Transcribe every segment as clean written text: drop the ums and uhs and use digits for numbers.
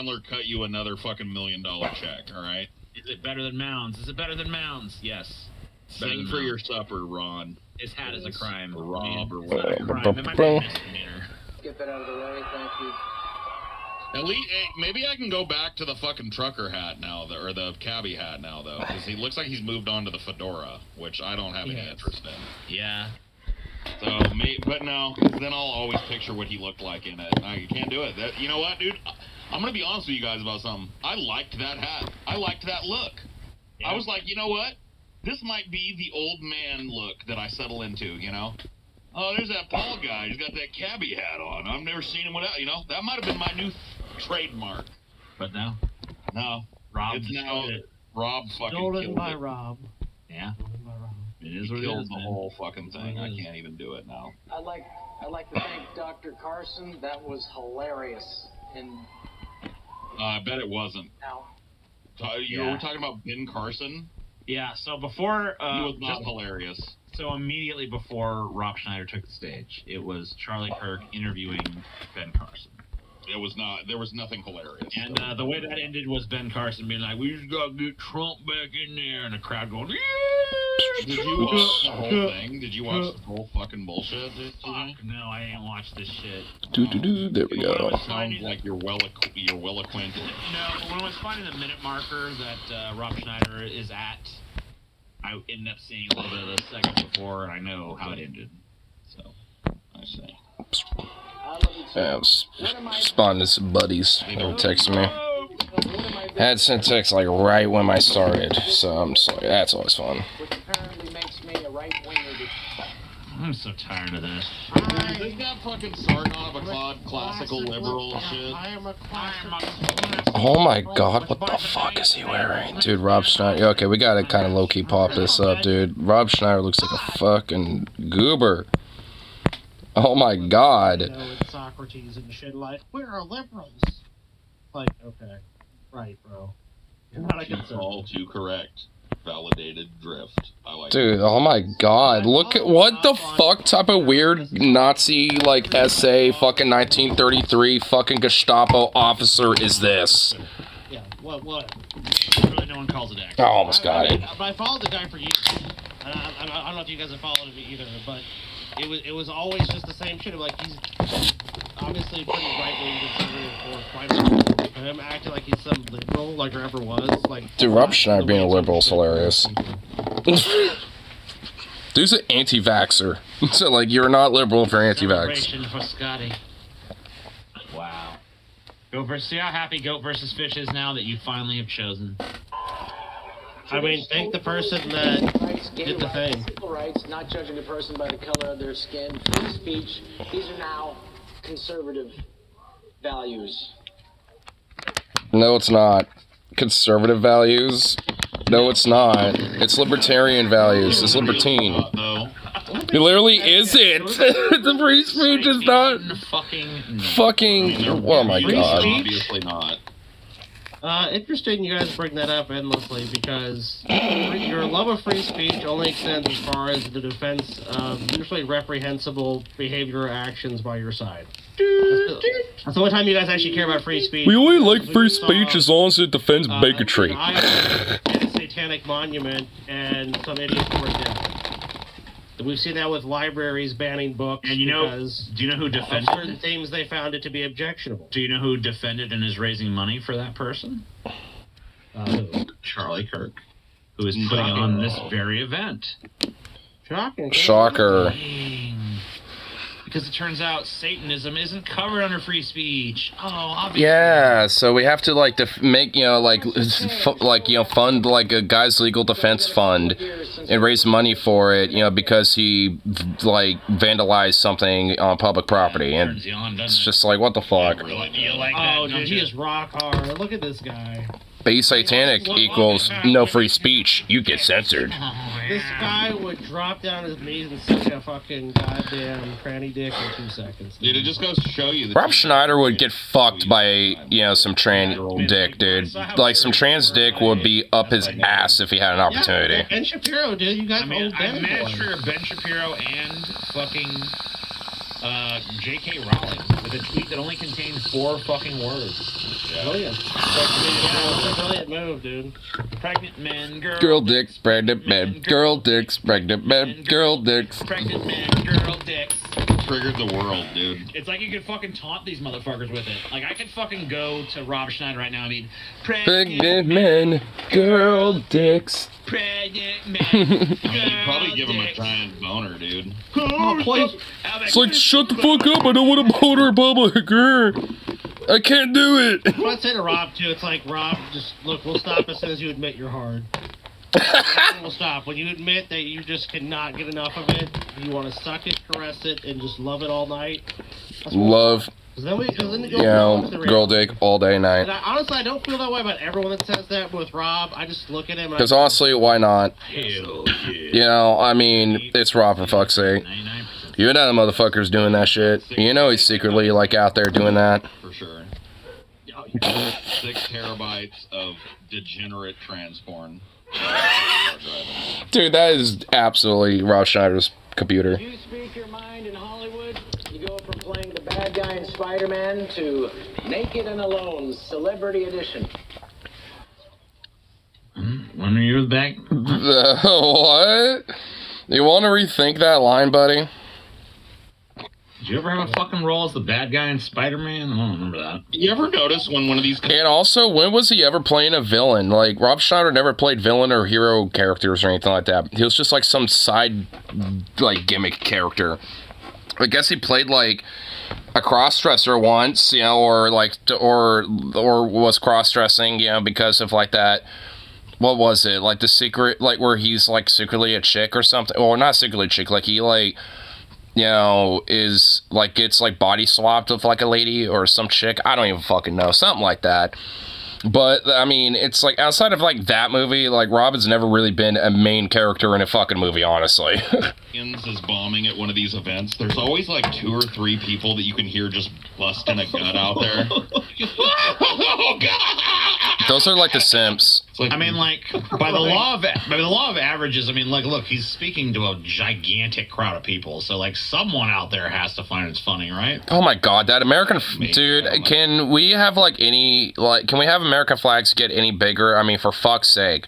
Chandler cut you another fucking $1 million check, all right? Is it better than Mounds? Is it better than Mounds? Yes. Sing for your supper, Ron. His hat is a crime. Or Rob, or whatever. It might be a misdemeanor. Get that out of the way, thank you. At least, hey, maybe I can go back to the fucking trucker hat now, or the cabbie hat now, though, because he looks like he's moved on to the fedora, which I don't have any interest in. Yeah. So, but no, then I'll always picture what he looked like in it. I can't do it. You know what, dude? I'm gonna be honest with you guys about something. I liked that hat. I liked that look. Yeah. I was like, you know what? This might be the old man look that I settle into, you know? Oh, there's that Paul guy. He's got that cabbie hat on. I've never seen him without, you know? That might have been my new trademark. But no. No. Rob it's now Rob fucking Stolen killed by it. Rob. Yeah. Stolen by Rob. It is he what it killed is, the man. whole fucking thing. I can't even do it now. I'd like to thank Dr. Carson. That was hilarious. And I bet it wasn't. now, You were talking about Ben Carson? Yeah, so before... he was not hilarious. So immediately before Rob Schneider took the stage, it was Charlie Kirk interviewing Ben Carson. It was not. There was nothing hilarious. And the way that ended was Ben Carson being like, "We just gotta get Trump back in there," and the crowd going, "Yeah!" Did you watch the whole thing? Did you watch the whole fucking bullshit? Fuck, no, I ain't watched this shit. There we go. It sounds like you're well acquainted. No, when I was finding the minute marker that Rob Schneider is at, I ended up seeing a little bit of the second before, and I know how it ended. So, I say. Yeah, I was responding to some buddies that were texting me. Had sent text like right when I started, so I'm just like, that's always fun. which apparently makes me a right-winger. I'm so tired of this. Isn't that fucking Sargon of Akkad classical liberal shit? Oh my god, what the fuck is he wearing? Dude, Rob Schneider. Okay, we gotta kind of low-key pop this up, dude. Rob Schneider looks like a fucking goober. Oh my god. You know, it's Socrates and shit like, we're liberals. Like, okay. Right, bro. You're not a conservative. All too correct. Validated drift. I like Dude, oh my god. Look at what the fuck type of weird Nazi, like, essay, fucking 1933 fucking Gestapo officer is this? Yeah, what? Really, no one calls it act. I almost got it. But I followed the guy for years. I don't know if you guys have followed him either, but it was always just the same shit. Like, he's obviously pretty right-wing conservative for him acting like he's some liberal, like there ever was. Like, Dude, Rob Schneider being a liberal is hilarious. Dude's an anti-vaxxer. So, like, you're not liberal if you're anti-vax. Celebration for Scotty. Wow. See how happy Goat versus Fish is now that you finally have chosen. I mean, thank the person that did the thing. Civil rights, not judging a person by the color of their skin, free speech. These are now conservative values. No, it's not. Conservative values? No, it's not. It's libertarian values. It's libertine. No. It literally isn't. The free speech is not. Fucking. Oh my god. Obviously not. Interesting you guys bring that up endlessly because your love of free speech only extends as far as the defense of usually reprehensible behavior or actions by your side. That's the only time you guys actually care about free speech. We only like free speech as long as it defends bigotry. A satanic monument and some idiots were dead. We've seen that with libraries banning books. And you know, because do you know who of defended certain things they found it to be objectionable. Do you know who defended and is raising money for that person? Charlie Kirk, who is putting on this very event. Shocking. Shocker. Dang. Because it turns out Satanism isn't covered under free speech. Oh, obviously. Yeah, so we have to like make fund like a guy's legal defense fund and raise money for it, because he like vandalized something on public property, and it's just like, what the fuck? Oh, dude, he is rock hard. Look at this guy. Be satanic equals no free speech. You get censored. This guy would drop down his knees and suck a fucking goddamn cranny dick in 2 seconds. Dude, it just goes to show you that Rob Schneider would get fucked by, some trans dick, dude. Like, some trans dick would be up his ass if he had an opportunity. Yeah, Ben Shapiro, dude. You guys old Ben. I'm not sure Ben Shapiro and fucking J.K. Rowling with a tweet that only contained 4 fucking words. Yeah. Brilliant. It's a brilliant move, dude. Pregnant men, Girl dicks, pregnant men, girl dicks, pregnant men, girl dicks. Pregnant men, girl dicks. Triggered the world, dude. It's like you could fucking taunt these motherfuckers with it. Like, I could fucking go to Rob Schneider right now and be Pregnant men, girl dicks. Pregnant men, You'd girl probably give him a dicks. giant boner, dude. Oh, please. It's like, shut the fuck up, I don't want to boner in public. I can't do it. What I'd say to Rob, too, it's like, Rob, just, look, we'll stop as soon as you admit you're hard. We'll stop. When you admit that you just cannot get enough of it, you want to suck it, caress it, and just love it all night. That's what Love, Cause then you you know, girl dick all day, night. And honestly, I don't feel that way about everyone that says that, but with Rob, I just look at him and Because honestly, why not? Hell yeah. You know, I mean, it's Rob for fuck's sake. 99%. You know the motherfucker's doing that shit. You know he's secretly, like, out there doing that. For sure. 6 terabytes of degenerate transporn. Dude, that is absolutely Rob Schneider's computer. You speak your mind in Hollywood, you go from playing the bad guy in Spider-Man to Naked and Alone, Celebrity Edition. When are you back? What? You want to rethink that line, buddy? Did you ever have a fucking role as the bad guy in Spider-Man? I don't remember that. You ever notice when one of these... And also, when was he ever playing a villain? Like, Rob Schneider never played villain or hero characters or anything like that. He was just, like, some side, like, gimmick character. I guess he played, like, a cross-dresser once, you know, or, like, or was cross-dressing, you know, because of, like, that... What was it? Like, the secret... Like, where he's, like, secretly a chick or something? Or not secretly a chick. Like, he, like... You know, is, like, gets, like, body swapped with, like, a lady or some chick. I don't even fucking know. Something like that. But, I mean, it's, like, outside of, like, that movie, like, Robin's never really been a main character in a fucking movie, honestly. is bombing at one of these events, there's always, like, 2 or 3 people that you can hear just busting a gut out there. Oh, God! Those are, like, the simps. It's like, I mean, like, by the law of averages, I mean, like, look, he's speaking to a gigantic crowd of people, so, like, someone out there has to find it funny, right? Oh, my God, that American... Maybe, Dude, can we have, like, any... Like, can we have American flags get any bigger? I mean, for fuck's sake.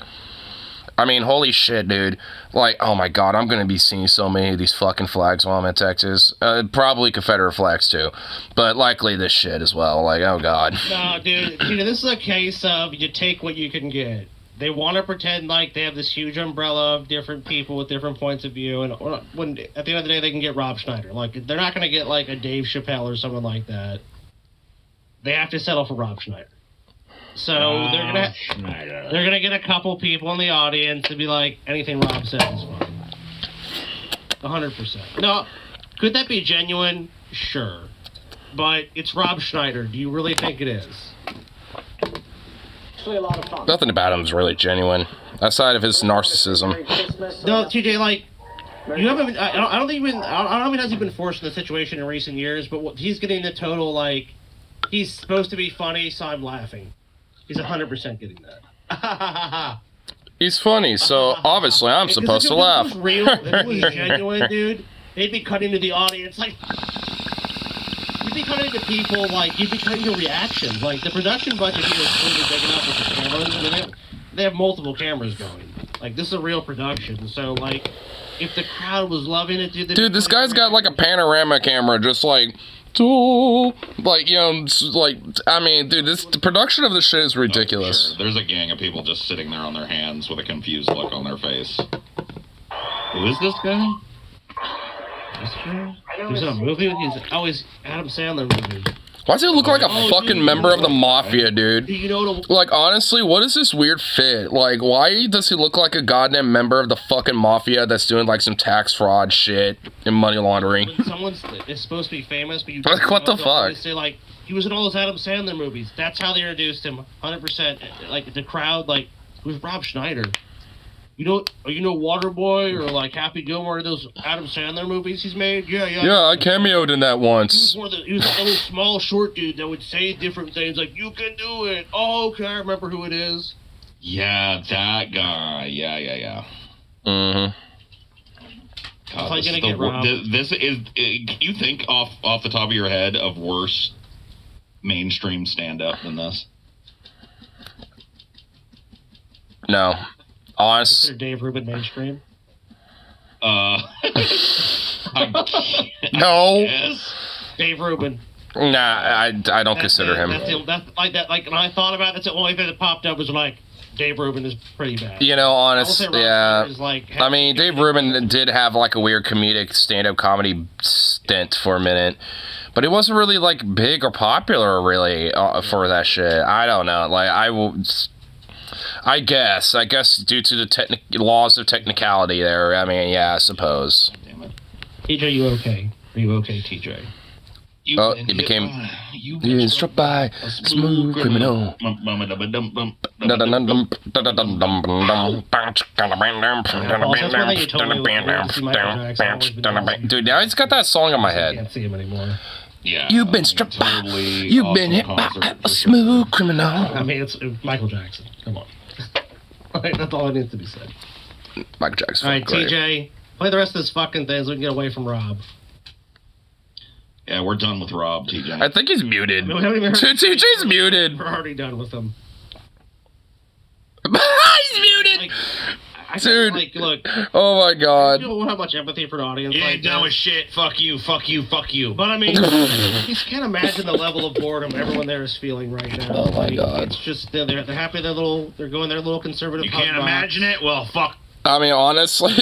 I mean, holy shit, dude. Like, oh my God, I'm gonna be seeing so many of these fucking flags while I'm in Texas. Probably Confederate flags, too. But likely this shit as well. Like, oh God. No, dude, this is a case of you take what you can get. They want to pretend like they have this huge umbrella of different people with different points of view, and when at the end of the day, they can get Rob Schneider. Like, they're not gonna get, like, a Dave Chappelle or someone like that. They have to settle for Rob Schneider. So they're gonna get a couple people in the audience to be like, anything Rob says is fine. 100%. No, could that be genuine? Sure, but it's Rob Schneider. Do you really think it is? Actually, a lot of fun. Nothing about him is really genuine, aside of his narcissism. No, TJ, like, you haven't. I don't think you've been. I don't mean has he been forced in the situation in recent years, but he's getting the total, like, he's supposed to be funny, so I'm laughing. He's 100% getting that. He's funny, so obviously I'm supposed to laugh. If it was real, if it was genuine, dude, they'd be cutting to the audience, like, you'd be cutting to people, like, you'd be cutting to reactions. Like, the production budget here is clearly big enough with the cameras. I mean, they have multiple cameras going. Like, this is a real production, so, like, if the crowd was loving it, dude, this guy's got, like, a panorama camera, just, like... Like, you know, like, I mean, dude, the production of this shit is ridiculous. Oh, sure. There's a gang of people just sitting there on their hands with a confused look on their face. Who is this guy? He's in a movie? He's Adam Sandler movies. Why does he look like a fucking member of the mafia, dude? Do you know what Like, honestly, what is this weird fit? Like, why does he look like a goddamn member of the fucking mafia that's doing, like, some tax fraud shit and money laundering? when someone is supposed to be famous, but you Like, what the fuck? They say, like, he was in all those Adam Sandler movies. That's how they introduced him, 100%. Like, the crowd, like, who's Rob Schneider? You know Waterboy or, like, Happy Gilmore, those Adam Sandler movies he's made? Yeah. Yeah, I cameoed in that once. He was like a little small, short dude that would say different things, like, you can do it. Oh, okay, I remember who it is. Yeah, that guy. Yeah. Mm-hmm. God, It's like gonna get robbed. this is. Can you think off the top of your head of worse mainstream stand-up than this? No. Honest. Consider Dave Rubin mainstream. No. Yes. Dave Rubin. Nah, I don't consider him. That's like when I thought about it, that's the only thing that popped up was like, Dave Rubin is pretty bad. You know, honest, yeah. Like, I mean, Dave Rubin did have like a weird comedic stand-up comedy stint for a minute, but it wasn't really like big or popular really for that shit. I don't know. Like I guess due to the laws of technicality there. I mean, yeah, I suppose. Damn it. TJ, you okay? Are you okay, TJ? It became. You've been struck by a smooth criminal. Dude, now it's got that song in my I head. can't see him anymore. Yeah. You've been struck by. You've been hit by a smooth criminal. I mean, it's Michael Jackson. Come on. That's all that needs to be said. Michael Jackson. All right, TJ, play the rest of this fucking thing so we can get away from Rob. Yeah, we're done with Rob, TJ. I think he's muted. I mean, we haven't even heard TJ's muted. We're already done with him. He's muted. Like, Dude. Like, look. Oh my god. You don't have much empathy for the audience. You like ain't done with shit. Fuck you, fuck you, fuck you. But I mean, you just can't imagine the level of boredom everyone there is feeling right now. Oh my I mean, god. It's just they're happy. They're going their little conservative. You can't imagine it? Well, fuck. I mean, honestly,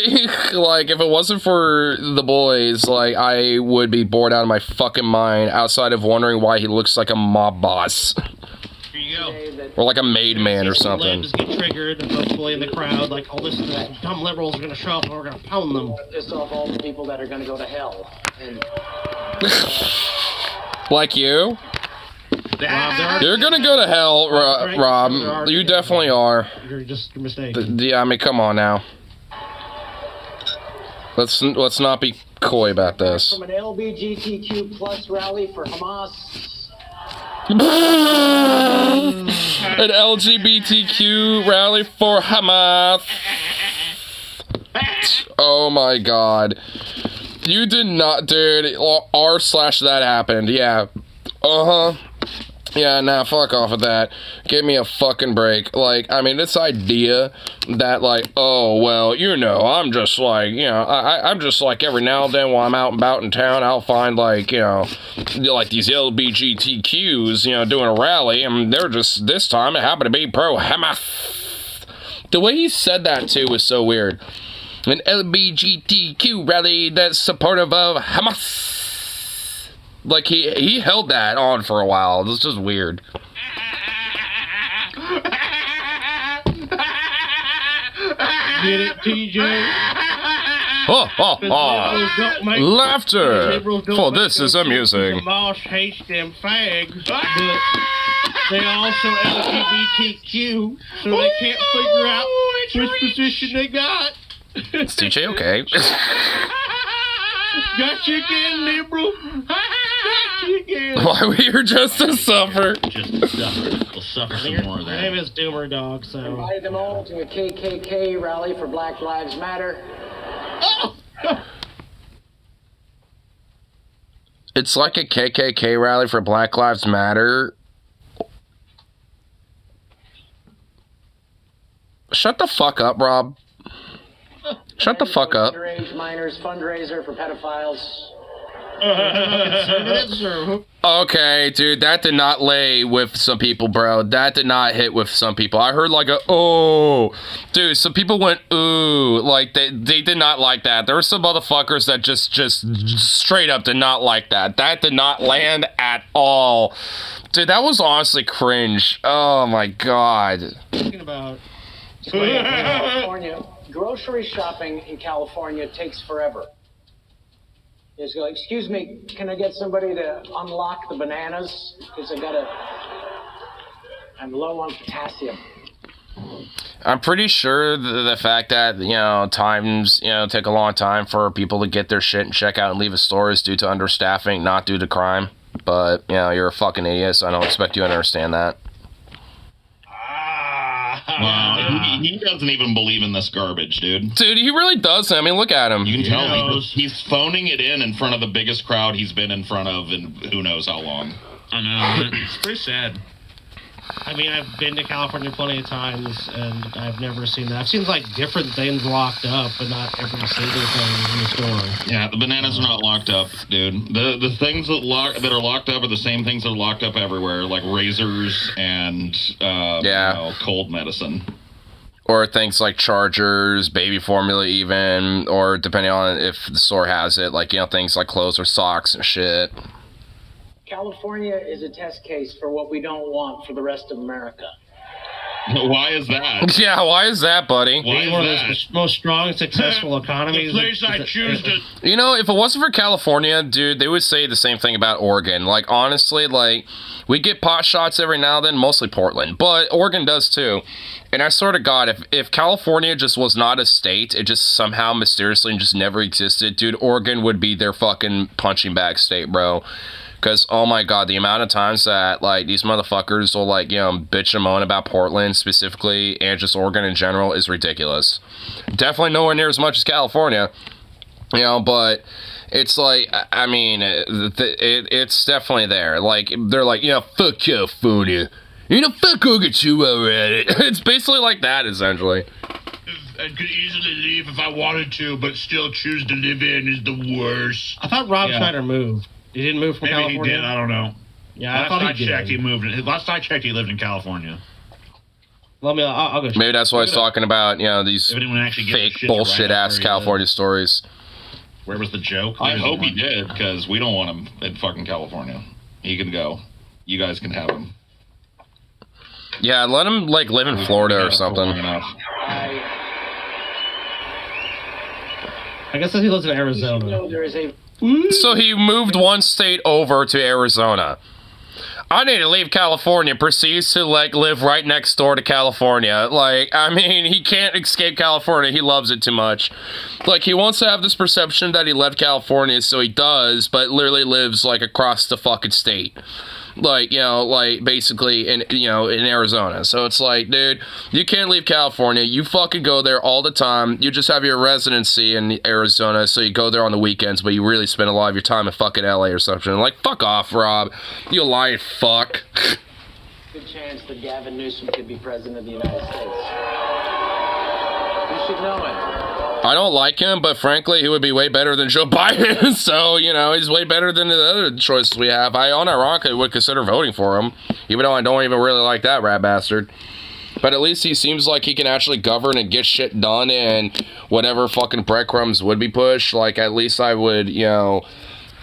like, if it wasn't for the boys, like, I would be bored out of my fucking mind outside of wondering why he looks like a mob boss. Here you go. Or like a maid man or something. Libs get triggered, hopefully in the crowd, like, oh, this dumb liberals are going to show up and we're going to pound them. Piss off all the people that are going to go to hell. And Like you? Rob, You're gonna go to hell, Rob. You definitely are. You're mistaken. Yeah, I mean, come on now. Let's not be coy about this. from an LGBTQ plus rally for Hamas. An LGBTQ rally for Hamas. Oh my god. You did not, dude. R/that happened. Yeah. Uh-huh. Yeah, nah, fuck off with that. Give me a fucking break. Like, I mean, this idea that, like, oh, well, you know, I'm just like, you know, I'm just like every now and then while I'm out and about in town, I'll find, like, you know, like these LGBTQs, you know, doing a rally, and they're just, this time, it happened to be pro-Hamas. The way he said that, too, was so weird. An LGBTQ rally that's supportive of Hamas. Like, he held that on for a while. It was just weird. Get it, TJ? Laughter! For this is amusing. Hamas hates them fags, but they also LGBTQ, so they can't figure out which position they got. Is TJ okay? Got you again, liberal. Got you again. Why we here just to suffer? Just to suffer. We'll suffer some more of Her name that. is Doomer Dog, so. Invited them all to a KKK rally for Black Lives Matter. It's like a KKK rally for Black Lives Matter. Shut the fuck up, Rob. Shut the fuck up. Underage minors fundraiser for pedophiles. Okay, dude, that did not lay with some people, bro. That did not hit with some people. I heard like a, oh. Dude, some people went, ooh. Like, they did not like that. There were some motherfuckers that just straight up did not like that. That did not land at all. Dude, that was honestly cringe. Oh, my God. Talking about. California. Grocery shopping in California takes forever. You just go, excuse me, can I get somebody to unlock the bananas? Because I'm low on potassium. I'm pretty sure the fact that, you know, times, you know, take a long time for people to get their shit and check out and leave a store is due to understaffing, not due to crime. But, you know, you're a fucking idiot, so I don't expect you to understand that. Wow, he doesn't even believe in this garbage, dude. Dude, he really doesn't. I mean, look at him. You can tell he's phoning it in front of the biggest crowd he's been in front of in who knows how long. I know. It's pretty sad. I mean, I've been to California plenty of times, and I've never seen that. I've seen, like, different things locked up, but not every single thing in the store. Yeah, the bananas are not locked up, dude. The things that are locked up are the same things that are locked up everywhere, like razors and cold medicine. Or things like chargers, baby formula even, or depending on if the store has it, like, things like clothes or socks and shit. California is a test case for what we don't want for the rest of America. Why is that? Yeah, why is that, buddy? Why is one that? of the most strong, successful economies. The place I choose to... If it wasn't for California, dude, they would say the same thing about Oregon. Like, honestly, like, we get pot shots every now and then, mostly Portland, but Oregon does too. And I swear to God, if California just was not a state, it just somehow mysteriously just never existed, dude, Oregon would be their fucking punching bag state, bro. Because, oh my God, the amount of times that, like, these motherfuckers will, like, bitch and moan about Portland specifically and just Oregon in general is ridiculous. Definitely nowhere near as much as California, but it's like, I mean, it's definitely there. Like, they're like, fuck California. Fuck Oregon already. It's basically like that, essentially. I could easily leave if I wanted to, but still choose to live in is the worst. I thought Rob Schneider moved. He didn't move from California? Maybe he did, I don't know. Yeah, I thought he did. Last I checked, he lived in California. I'll go check. Maybe that's why he's talking about, these fake bullshit-ass California stories. Where was the joke? I hope he did, because we don't want him in fucking California. He can go. You guys can have him. Yeah, let him, like, live in Florida or something. I guess that he lives in Arizona. So he moved one state over to Arizona. I need to leave California, proceeds to, like, live right next door to California. Like, I mean, he can't escape California. He loves it too much. Like, he wants to have this perception that he left California, so he does, but literally lives, like, across the fucking state. Like, basically in Arizona. So it's like, dude, you can't leave California. You fucking go there all the time. You just have your residency in Arizona, so you go there on the weekends, but you really spend a lot of your time in fucking LA or something. Like, fuck off, Rob. You lying fuck. Good chance that Gavin Newsom could be president of the United States. You should know it. I don't like him, but frankly, he would be way better than Joe Biden. So, he's way better than the other choices we have. I unironically would consider voting for him, even though I don't even really like that rat bastard. But at least he seems like he can actually govern and get shit done, and whatever fucking breadcrumbs would be pushed, like, at least I would,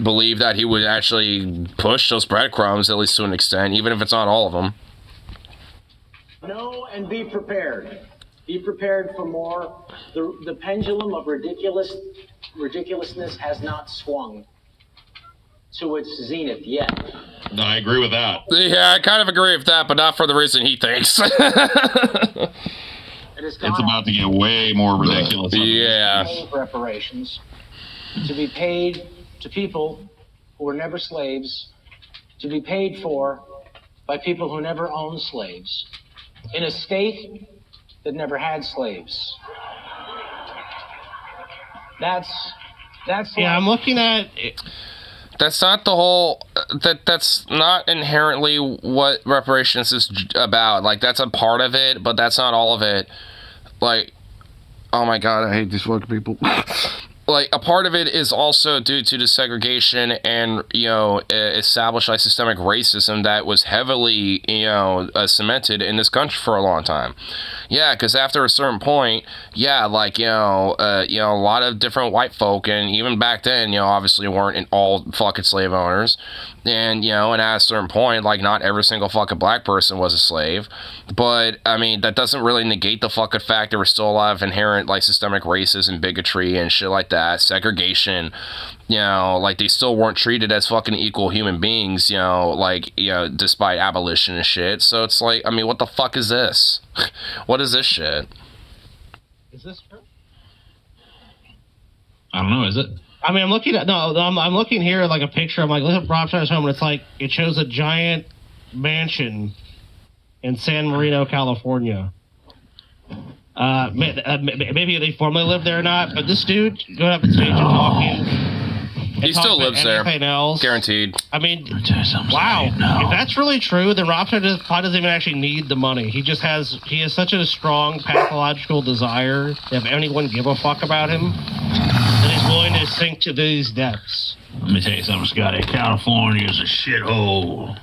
believe that he would actually push those breadcrumbs, at least to an extent, even if it's not all of them. Know and be prepared. Be prepared for more. The pendulum of ridiculousness has not swung to its zenith yet. No, I agree with that. Yeah, I kind of agree with that, but not for the reason he thinks. It's about to get way more ridiculous. Yeah. Reparations to be paid to people who were never slaves, to be paid for by people who never owned slaves, in a state that never had slaves. That's yeah, I'm looking at it. That's not the whole, that's not inherently what reparations is about. Like, that's a part of it, but that's not all of it. Like, oh my God, I hate these fucking people. Like, a part of it is also due to the segregation and, established like systemic racism that was heavily, cemented in this country for a long time. Yeah, because after a certain point, yeah, like, a lot of different white folk, and even back then, obviously weren't all fucking slave owners. And, and at a certain point, like, not every single fucking black person was a slave. But, I mean, that doesn't really negate the fucking fact there was still a lot of inherent, like, systemic racism, bigotry, and shit like that, segregation. Like, they still weren't treated as fucking equal human beings, despite abolition and shit. So it's like, I mean, what the fuck is this? What is this shit? Is this true? I don't know, is it? I mean, I'm looking here at, like, a picture. I'm like, look at Rob Schneider's home, and it's like, it shows a giant mansion in San Marino, California. Maybe they formerly lived there or not, but this dude going up on stage and talking. He still lives there. Else. Guaranteed. I mean, wow. If that's really true, then Rob Schneider probably doesn't even actually need the money. He has such a strong pathological desire to have anyone give a fuck about him that he's willing to sink to these depths. Let me tell you something, Scotty. California is a shithole.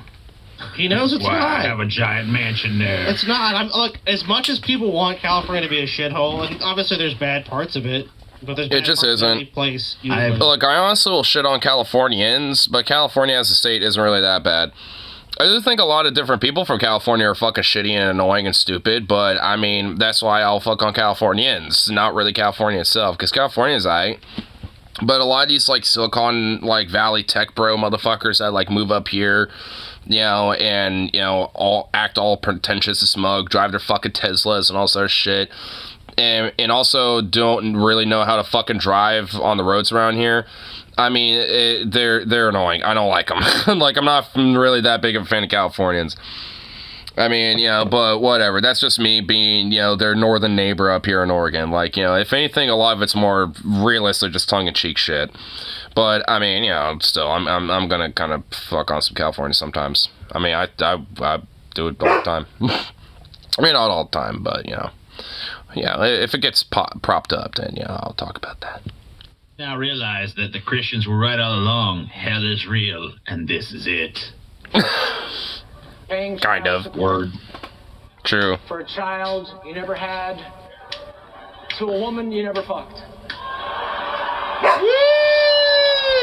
He knows it's not. I have a giant mansion there. It's not. Look, as much as people want California to be a shithole, and obviously there's bad parts of it, but there's bad It just parts isn't. in any place. Look, I honestly will shit on Californians, but California as a state isn't really that bad. I just think a lot of different people from California are fucking shitty and annoying and stupid, but I mean, that's why I'll fuck on Californians, not really California itself, because California's aight. But a lot of these, like, Silicon, like, Valley tech bro motherfuckers that, like, move up here, you know, and, you know, act all pretentious and smug, drive their fucking Teslas and all sort of shit, and also don't really know how to fucking drive on the roads around here. I mean, they're annoying. I don't like them. Like, I'm not really that big of a fan of Californians. I mean, you know, but whatever. That's just me being, you know, their northern neighbor up here in Oregon. Like, you know, if anything, a lot of it's more realistic, just tongue-in-cheek shit. But, I mean, you know, still, I'm gonna kind of fuck on some California sometimes. I mean, I do it all the time. I mean, not all the time, but, you know. Yeah, if it gets propped up, then, yeah, I'll talk about that. Now realize that the Christians were right all along. Hell is real, and this is it. Kind of. Word. True. For a child you never had, to a woman you never fucked.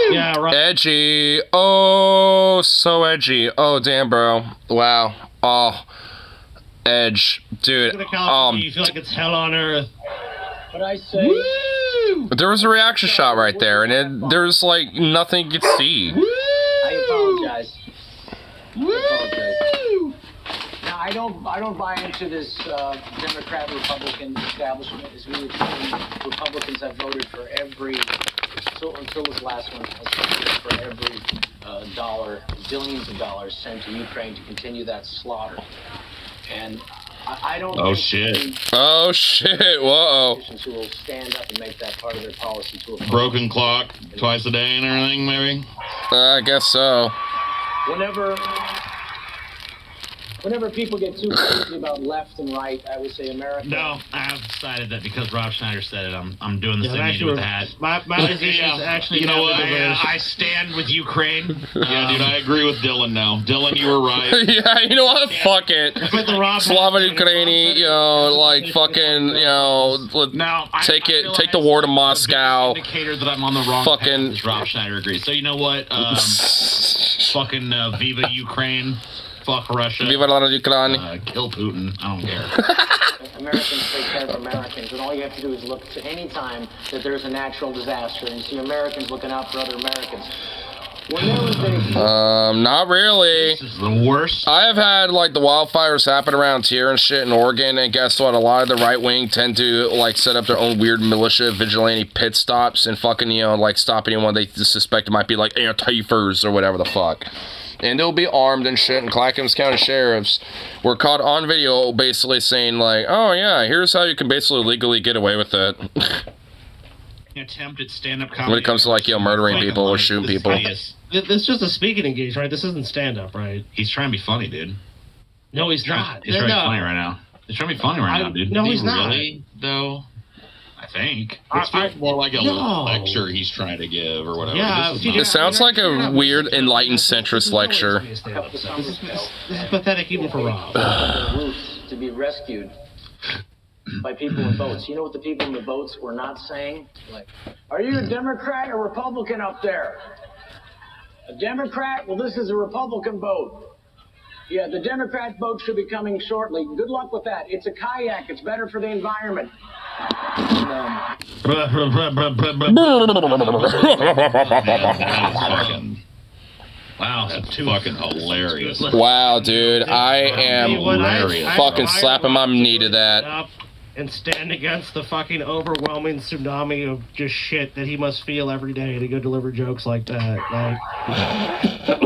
Yeah, right. Edgy. Oh, so edgy. Oh, damn, bro. Wow. Oh, edge. Dude. You feel like it's hell on earth. But I say... Woo! There was a reaction shot right there, and there's, like, nothing you could see. I apologize. Now, I don't buy into this Democrat-Republican establishment. As we were saying, Republicans have voted for every, until this last one, has voted for every dollar, billions of dollars sent to Ukraine to continue that slaughter. And I don't. Oh shit! Oh shit! Whoa! Who will stand up and make that part of their policy to a broken clock twice a day and everything, maybe. I guess so. Whenever people get too crazy about left and right, I would say America. No, I've decided that because Rob Schneider said it, I'm doing the same thing with that. My position is actually. You know what? I stand with Ukraine. Yeah, dude, I agree with Dylan now. Dylan, you were right. Yeah, you know what? Fuck it. Slava Ukraini, you know, like fucking, you know, take the war to Moscow. Indicator that I'm on the wrong fucking path is Rob Schneider agrees. So you know what? Fucking Viva Ukraine. Fuck Russia. Viva la Ukraine. Kill Putin. I don't care. Americans take care of Americans, and all you have to do is look to any time that there's a natural disaster, and you see Americans looking out for other Americans. When there was not really. This is the worst. I have had, like, the wildfires happen around here and shit in Oregon, and guess what? A lot of the right wing tend to, like, set up their own weird militia vigilante pit stops and fucking, you know, like, stop anyone they suspect might be, like, anti-furs or whatever the fuck. And they'll be armed and shit, and Clackamas County sheriffs were caught on video basically saying, like, oh yeah, here's how you can basically legally get away with it. Attempt at stand-up comedy. When it comes to, like, you know, murdering people or shooting people. This is just a speaking engagement, right? This isn't stand-up, right? He's trying to be funny, dude. No, he's not. He's trying to be funny right now. He's trying to be funny right now, dude. No, he's not. Really, though? I think. It feels more like a lecture he's trying to give or whatever. Yeah, it sounds like a weird enlightened centrist lecture. This is pathetic even for Rob. To be rescued by people in boats. You know what the people in the boats were not saying? Like, are you a Democrat or Republican up there? A Democrat? Well, this is a Republican boat. Yeah, the Democrat boat should be coming shortly. Good luck with that. It's a kayak. It's better for the environment. Wow, that's fucking hilarious. Wow, dude, I am fucking slapping my knee to that. And stand against the fucking overwhelming tsunami of just shit that he must feel every day to go deliver jokes like that. Like,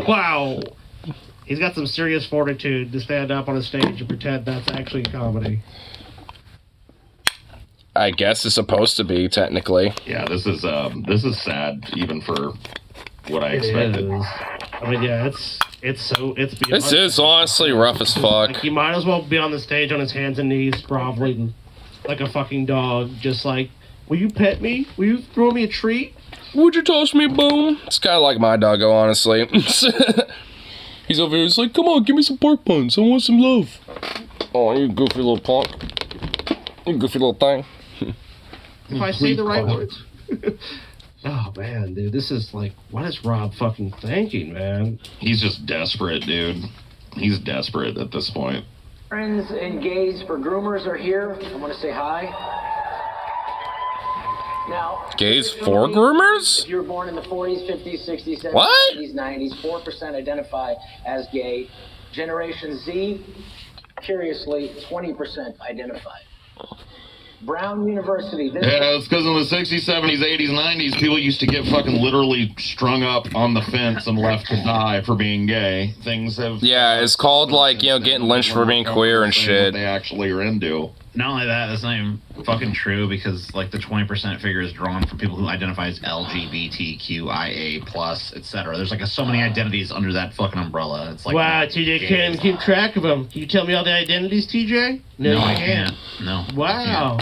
wow. He's got some serious fortitude to stand up on a stage and pretend that's actually comedy. I guess it's supposed to be technically. Yeah, this is sad even for what I expected. It is. I mean, yeah, it's This is honestly rough as fuck. Like, he might as well be on the stage on his hands and knees, groveling like a fucking dog, just like, will you pet me? Will you throw me a treat? Would you toss me a bone? It's kind of like my doggo, honestly. He's over here, he's like, come on, give me some pork buns, I want some love. Oh, you goofy little punk. You goofy little thing. If I say the right words. Oh, man, dude, this is like, what is Rob fucking thinking, man? He's just desperate, dude. He's desperate at this point. Friends and gays for groomers are here. I want to say hi. Now, Gays for groomers? if you were born in the 40s, 50s, 60s, 70s, What? 80s, 90s, 4% identify as gay. Generation Z, curiously, 20% identify. Brown University. This Yeah, it's because in the 60s, 70s, 80s, 90s, people used to get fucking literally strung up on the fence and left to die for being gay. Things have... Yeah, it's called, like, you know, getting lynched for being queer and shit. What they actually are into. Not only that, that's not even fucking true because like the 20% figure is drawn from people who identify as LGBTQIA+, etc. There's like so many identities under that fucking umbrella. It's like Wow, TJ can't even keep track of them. Can you tell me all the identities, TJ? No, I can't. No. Wow.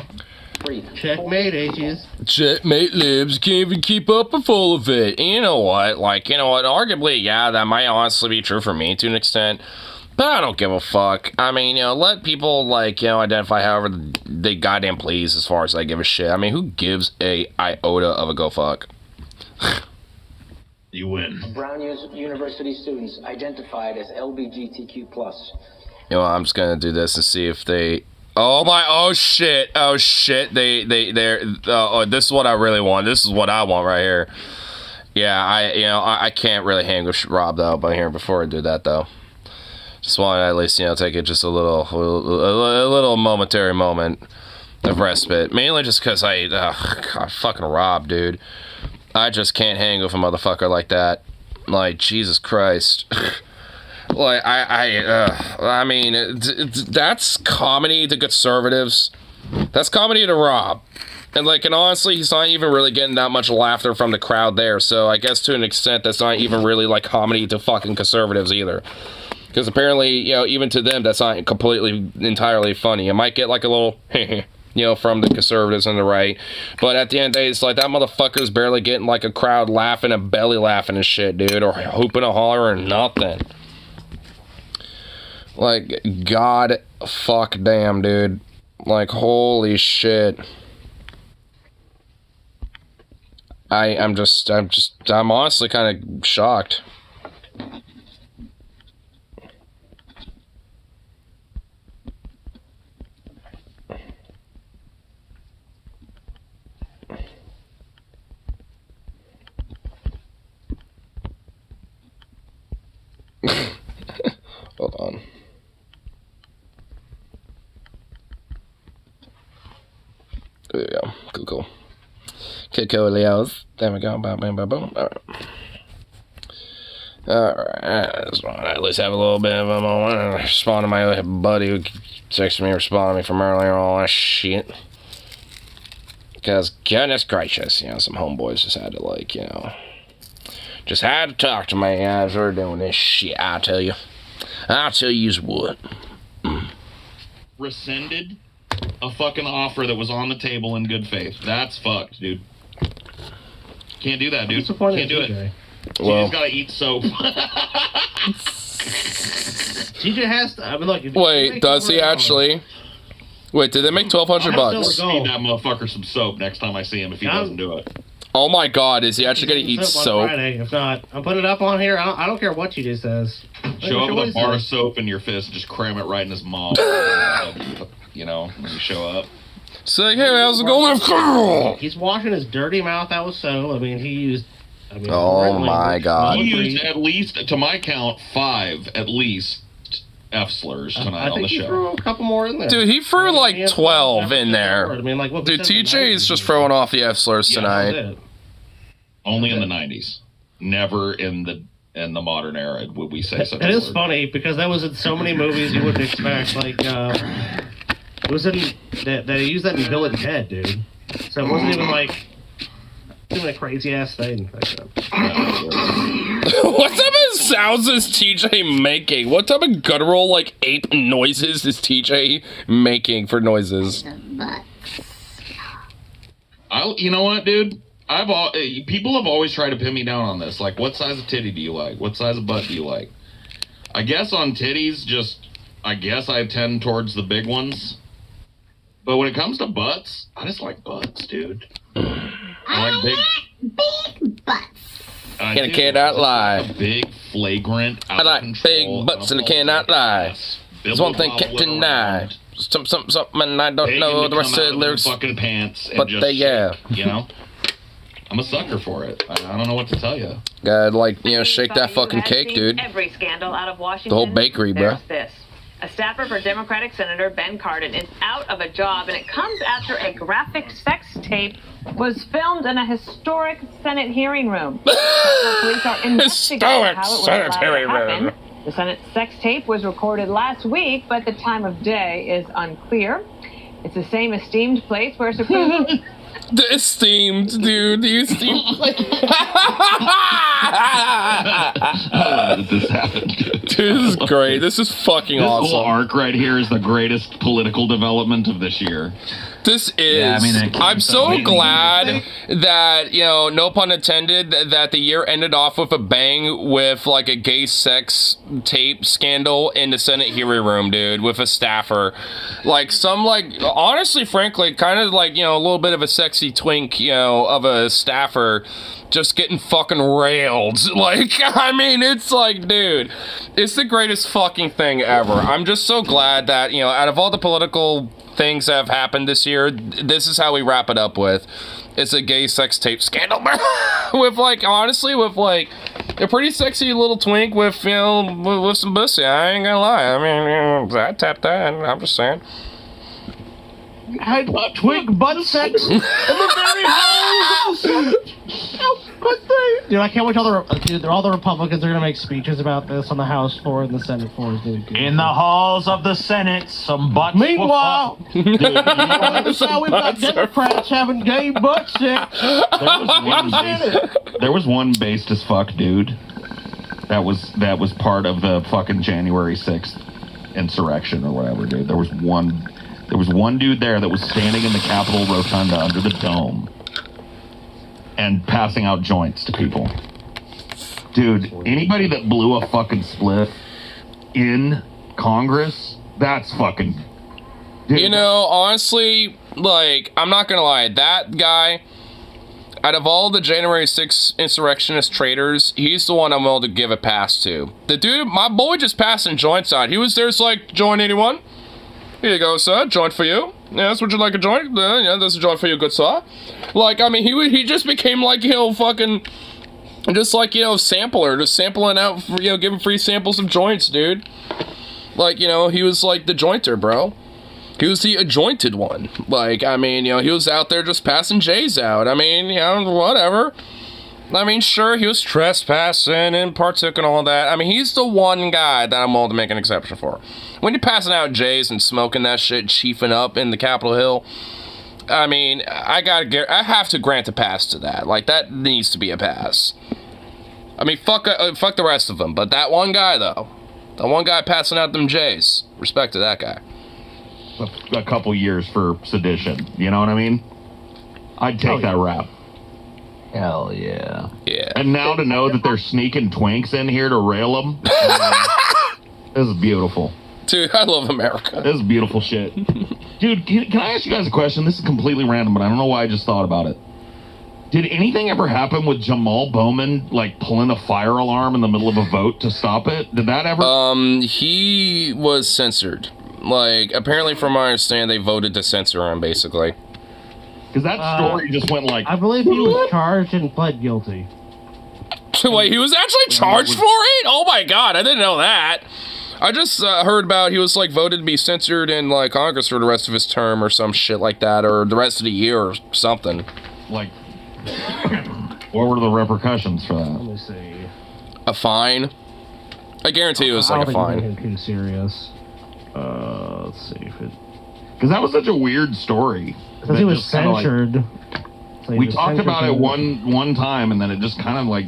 Three. Checkmate, ages. Checkmate libs, can't even keep up with all of it. And you know what? Like, you know what? Arguably, yeah, that might honestly be true for me to an extent. But I don't give a fuck. I mean, you know, let people, like, you know, identify however they goddamn please as far as I give a shit. I mean, who gives a iota of a go fuck? You win. Brown University students identified as LGBTQ+. You know, I'm just gonna do this and see if they... oh shit, this is what I really want. This is what I want right here. Yeah, I can't really hang with Rob, though, by here before I do that, though. Just want to at least, you know, take it just a little momentary moment of respite. Mainly just because God, fucking Rob, dude. I just can't hang with a motherfucker like that. Like, Jesus Christ. Like, I mean, that's comedy to conservatives. That's comedy to Rob. And, like, and honestly, he's not even really getting that much laughter from the crowd there. So I guess to an extent, that's not even really, like, comedy to fucking conservatives either. Because apparently, you know, even to them, that's not completely, entirely funny. It might get like a little, you know, from the conservatives and the right. But at the end of the day, it's like that motherfucker's barely getting like a crowd laughing and belly laughing and shit, dude. Or hooping a holler or nothing. Like, god fuck damn, dude. Like, holy shit. I'm honestly kind of shocked. Hold on. There we go. Cool. Cool, Leos. There we go. Boom, boom, boom, boom. Alright. Alright. Just want to at least have a little bit of a moment. Respond to my buddy who texted me, responded to me from earlier, all that shit. Because, goodness gracious, you know, some homeboys just had to, like, you know, just had to talk to me as we're doing this shit, I'll tell you. I'll tell you what. Rescinded a fucking offer that was on the table in good faith. That's fucked, dude. Can't do that, dude. Can't do it. Well, TJ's gotta eat soap. TJ has to. I mean, look. Wait, does he actually? Wait, did they make $1,200? Feed that motherfucker some soap next time I see him if he doesn't do it. Oh my god, is he actually gonna eat soap? Friday. If not, I'm putting it up on here. I don't care what TJ says. Show up with a bar of soap in your fist and just cram it right in his mouth. You know, when you show up. Say, hey, how's it going? He's washing his dirty mouth out with soap. I mean, he used... oh my god. He used at least, to my count, 5 at least F slurs tonight on the show. He threw a couple more in there. Dude, he threw like 12 in there. I mean, like, dude, TJ is just throwing off the F slurs tonight. Only in the 90s. Never in the modern era would we say such a word. It is funny because that was in so many movies you wouldn't expect. Like, It was in they used that in Bill and Ted, dude. So it wasn't even like a crazy ass thing. What type of sounds is TJ making? What type of guttural like ape noises is TJ making for noises? You know what, dude? People have always tried to pin me down on this. Like, what size of titty do you like? What size of butt do you like? I guess on titties, I guess I tend towards the big ones. But when it comes to butts, I just like butts, dude. I like big butts. I cannot lie. Big, flagrant, I like big butts and I cannot lie. There's one thing can't deny. Something, and I don't know the rest of the lyrics. Fucking pants, but just they, yeah. You know? I'm a sucker for it. I don't know what to tell you. Gotta, like, you know, shake that fucking cake, dude. Every scandal out of Washington. The whole bakery, bro. This. A staffer for Democratic Senator Ben Cardin is out of a job, and it comes after a graphic sex tape was filmed in a historic Senate hearing room. Police are investigating how it was allowed to happen. The Senate sex tape was recorded last week, but the time of day is unclear. It's the same esteemed place where Supreme... The esteemed, dude. The esteemed. How did this happen? Dude, this is great. This is fucking awesome. This whole arc right here is the greatest political development of this year. This is. Yeah, I mean, I'm so glad that, you know, no pun intended, that the year ended off with a bang with like a gay sex tape scandal in the Senate hearing room, dude, with a staffer. Like some, like, honestly, frankly, kind of like, you know, a little bit of a sexy twink, you know, of a staffer just getting fucking railed. Like, I mean, it's like, dude, it's the greatest fucking thing ever. I'm just so glad that, you know, out of all the political things that have happened this year, this is how we wrap it up with. It's a gay sex tape scandal. With, like, honestly, with, like, a pretty sexy little twink with, you know, with some pussy. I ain't gonna lie. I mean, you know, I tapped that, I'm just saying. Had twink butt sex in the very house. Dude, I can't wait till all the Republicans are gonna make speeches about this on the House floor and the Senate floors, dude. In the halls of the Senate, some butts. Meanwhile, we've got Democrats having gay butt sex. There was one based as fuck dude that was part of the fucking January 6th insurrection or whatever, dude. There was one dude there that was standing in the Capitol Rotunda under the dome and passing out joints to people. Dude, anybody that blew a fucking spliff in Congress, that's fucking... Dude. You know, honestly, like, I'm not gonna lie, that guy, out of all the January 6th insurrectionist traitors, he's the one I'm willing to give a pass to. The dude, my boy just passing joints out. He was there, it's like, joint anyone? Here you go, sir. Joint for you. Yes, would you like a joint? Yeah, that's a joint for you, good sir. Like, I mean, he just became like, you know, fucking, just like, you know, sampler, just sampling out, you know, giving free samples of joints, dude. Like, you know, he was like the jointer, bro. He was the adjointed one. Like, I mean, you know, he was out there just passing J's out. I mean, you know, whatever. I mean, sure, he was trespassing and partook and all that. I mean, he's the one guy that I'm willing to make an exception for. When you're passing out J's and smoking that shit, chiefing up in the Capitol Hill, I mean, I have to grant a pass to that. Like, that needs to be a pass. I mean, fuck the rest of them, but that one guy, though. That one guy passing out them J's. Respect to that guy. A couple years for sedition, you know what I mean? I'd take that rap. Hell yeah. Yeah. And now to know that they're sneaking twinks in here to rail them, this is beautiful. Dude, I love America. This is beautiful shit. Dude, can I ask you guys a question? This is completely random, but I don't know why I just thought about it. Did anything ever happen with Jamal Bowman, like, pulling a fire alarm in the middle of a vote to stop it? Did that ever? He was censored. Like, apparently from my understanding, they voted to censor him, basically. Because that story just went like... I believe he was charged and pled guilty. Wait, he was actually charged for it? Oh my god, I didn't know that. I just heard about he was, like, voted to be censored in, like, Congress for the rest of his term or some shit like that, or the rest of the year or something. Like, what were the repercussions for that? Let me see. A fine? I guarantee it was like a fine. I don't think it was too serious. Let's see if it... Because that was such a weird story. Because he was censored. We talked about it one time, and then it just kind of like...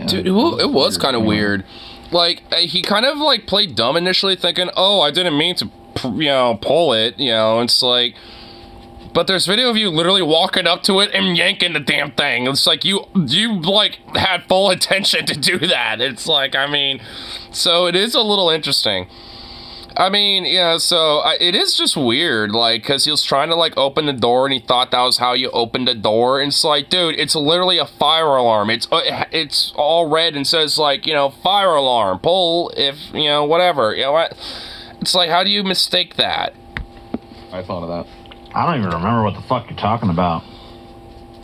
Dude, it was kind of weird. Like, he kind of, like, played dumb initially, thinking, oh, I didn't mean to, pull it, it's like... But there's video of you literally walking up to it and yanking the damn thing. It's like, you like, had full intention to do that. It's like, I mean... So, it is a little interesting. I mean, it is just weird, like, because he was trying to, like, open the door, and he thought that was how you opened the door, and it's like, dude, it's literally a fire alarm. It's all red and says, like, fire alarm, pull if, whatever, what? It's like, how do you mistake that? I thought of that. I don't even remember what the fuck you're talking about.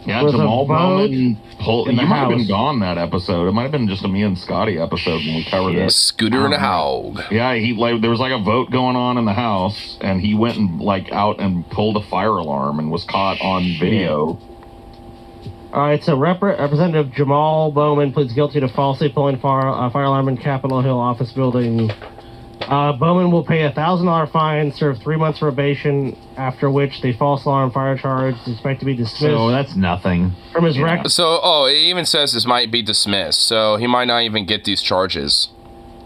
Yeah, Jamal Bowman pulled. You might have been gone that episode. It might have been just a me and Scotty episode when we covered it. Scooter and a hog. Yeah, there was like a vote going on in the house, and he went and out and pulled a fire alarm and was caught on video. All right, so Representative Jamal Bowman pleads guilty to falsely pulling fire alarm in Capitol Hill office building. Bowman will pay a $1,000 fine, serve 3 months probation, after which the false alarm fire charge is expected to be dismissed. So that's nothing. From his record. So, it even says this might be dismissed, so he might not even get these charges.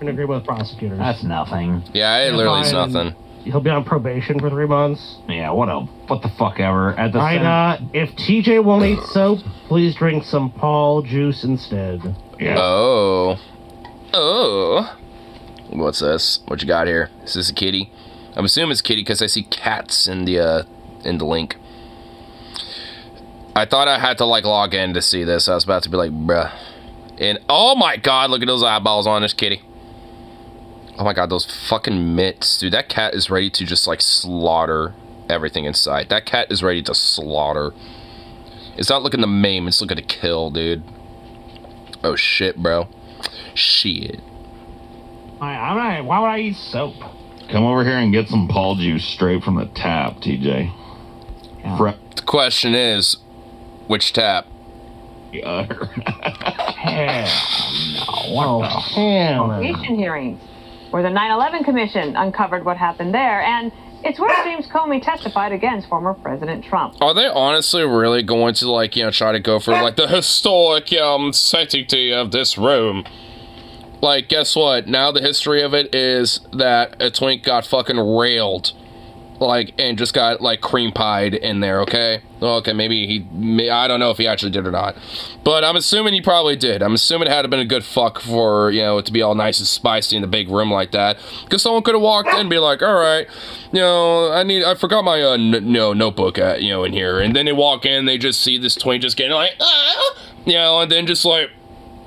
In agreement with prosecutors. That's nothing. Yeah, it literally is nothing. He'll be on probation for 3 months. Yeah, what the fuck ever. At the if TJ won't eat soap, please drink some Paul juice instead. Yeah. Oh. What's this? What you got here? Is this a kitty? I'm assuming it's kitty because I see cats in the link. I thought I had to like log in to see this. I was about to be like, bruh. And oh my god, look at those eyeballs on this kitty. Oh my god, those fucking mitts. Dude, that cat is ready to just like slaughter everything inside. That cat is ready to slaughter. It's not looking to maim, it's looking to kill, dude. Oh shit, bro. Shit. Why would I eat soap? Come over here and get some Paul juice straight from the tap, TJ. Yeah. The question is, which tap? The other. Hell no. Investigation hearings, where the 9/11 Commission uncovered what happened there, and it's where James Comey testified against former President Trump. Are they honestly really going to, like, try to go for, like, the historic, sanctity of this room? Like, guess what? Now the history of it is that a twink got fucking railed. Like, and just got, like, cream pied in there, okay? Okay, maybe I don't know if he actually did or not. But I'm assuming he probably did. I'm assuming it had been a good fuck for, it to be all nice and spicy in the big room like that. Because someone could have walked in and be like, alright, I forgot my, notebook, in here. And then they walk in, they just see this twink just getting like, and then just like,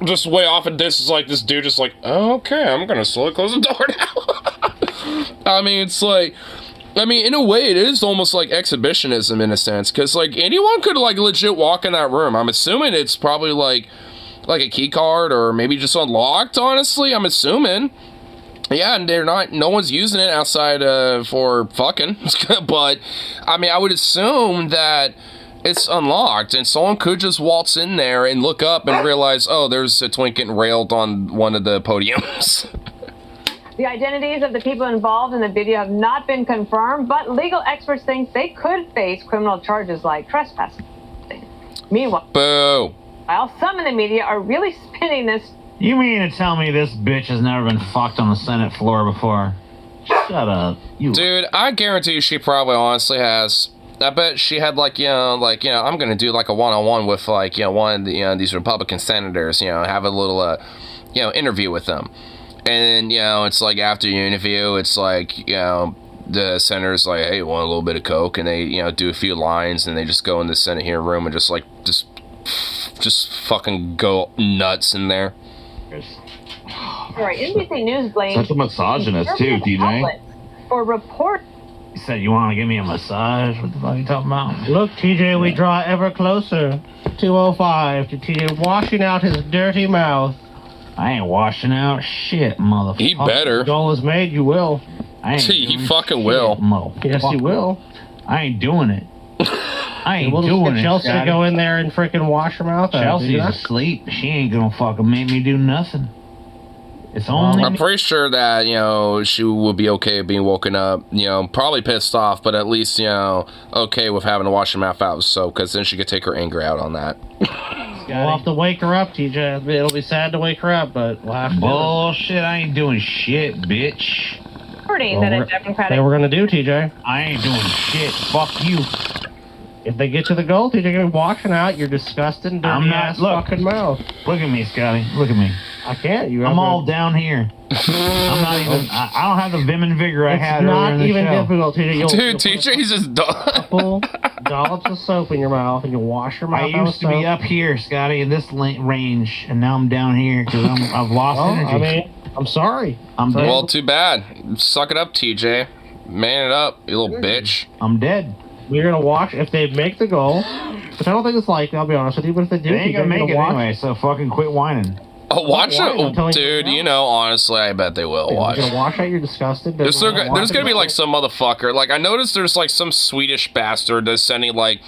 just way off in this is like this dude just like, okay, I'm gonna slowly close the door now. I mean, it's like, in a way, it is almost like exhibitionism in a sense, because like anyone could like legit walk in that room. I'm assuming it's probably like a key card or maybe just unlocked. Honestly, I'm assuming. Yeah, and no one's using it outside for fucking. But I would assume that it's unlocked, and someone could just waltz in there and look up and realize, oh, there's a twink getting railed on one of the podiums. The identities of the people involved in the video have not been confirmed, but legal experts think they could face criminal charges like trespassing. Meanwhile, boo. While some in the media are really spinning this. You mean to tell me this bitch has never been fucked on the Senate floor before? Shut up. Dude, I guarantee you she probably honestly has. I bet she had I'm gonna do like a one-on-one with one of the these Republican senators, have a little interview with them. And it's like after your interview, it's like, the senator's like, hey, want a little bit of coke? And they, do a few lines, and they just go in the Senate hearing room and just fucking go nuts in there. Sorry, NBC News blames such a misogynist too, TJ. For report. You said you want to give me a massage? What the fuck are you talking about? Look, TJ, we draw ever closer. 205 to TJ washing out his dirty mouth. I ain't washing out shit, motherfucker. He better. The goal is made, you will. He fucking will. Yes, you will. I ain't doing it. I ain't doing it. Chelsea to go in there and freaking wash her mouth out. Chelsea's asleep. She ain't gonna fucking make me do nothing. It's only. I'm pretty sure that, you know, she would be okay being woken up, you know, probably pissed off, but at least, you know, okay with having to wash her mouth out with soap, because then she could take her anger out on that. We'll have to wake her up, TJ. It'll be sad to wake her up, but we'll have to. Bullshit, I ain't doing shit, bitch. Reporting that a Democratic. They were gonna do, TJ. I ain't doing shit. Fuck you. If they get to the goal, TJ, you're washing out your disgusting, dirty ass fucking mouth. Look at me, Scotty. Look at me. I can't. I'm all down here. I'm not even. I don't have the vim and vigor I had earlier in the show. It's not even difficult, TJ. Dude, TJ's just couple dollops of soap in your mouth, and you wash your mouth out I with used to be up here, Scotty, in this range, and now I'm down here because I've lost energy. I mean, I'm sorry. Well, too bad. Suck it up, TJ. Man it up, you little bitch. I'm dead. We're gonna watch if they make the goal, which I don't think it's likely. I'll be honest with you, but if they do, They ain't gonna make it anyway. So fucking quit whining. Oh, watch it, dude. You know, honestly, I bet they will watch. You're gonna wash out your disgusted. There's gonna be like some motherfucker. Like I noticed, there's like some Swedish bastard that's sending like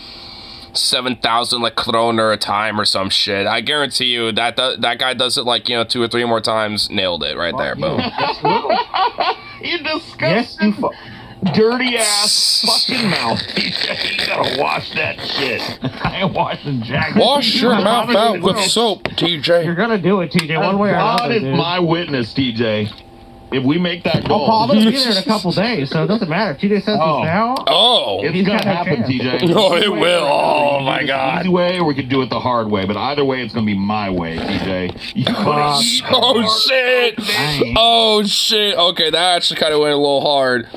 7,000 like kroner a time or some shit. I guarantee you that guy does it like, you know, 2 or 3 more times. Nailed it right there. Boom. You disgusting. Dirty ass fucking mouth, TJ. You gotta wash that shit. I ain't washing jack. Wash your mouth out with soap, TJ. You're gonna do it, TJ, one way or another. God is my witness, TJ. If we make that goal, Paul, they'll be there in a couple days, so it doesn't matter. TJ says this now. Oh, it's gonna happen, TJ. No, it will. Oh my God. Easy way, or we could do it the hard way. But either way, it's gonna be my way, TJ. Oh shit! Oh shit! Okay, that actually kind of went a little hard.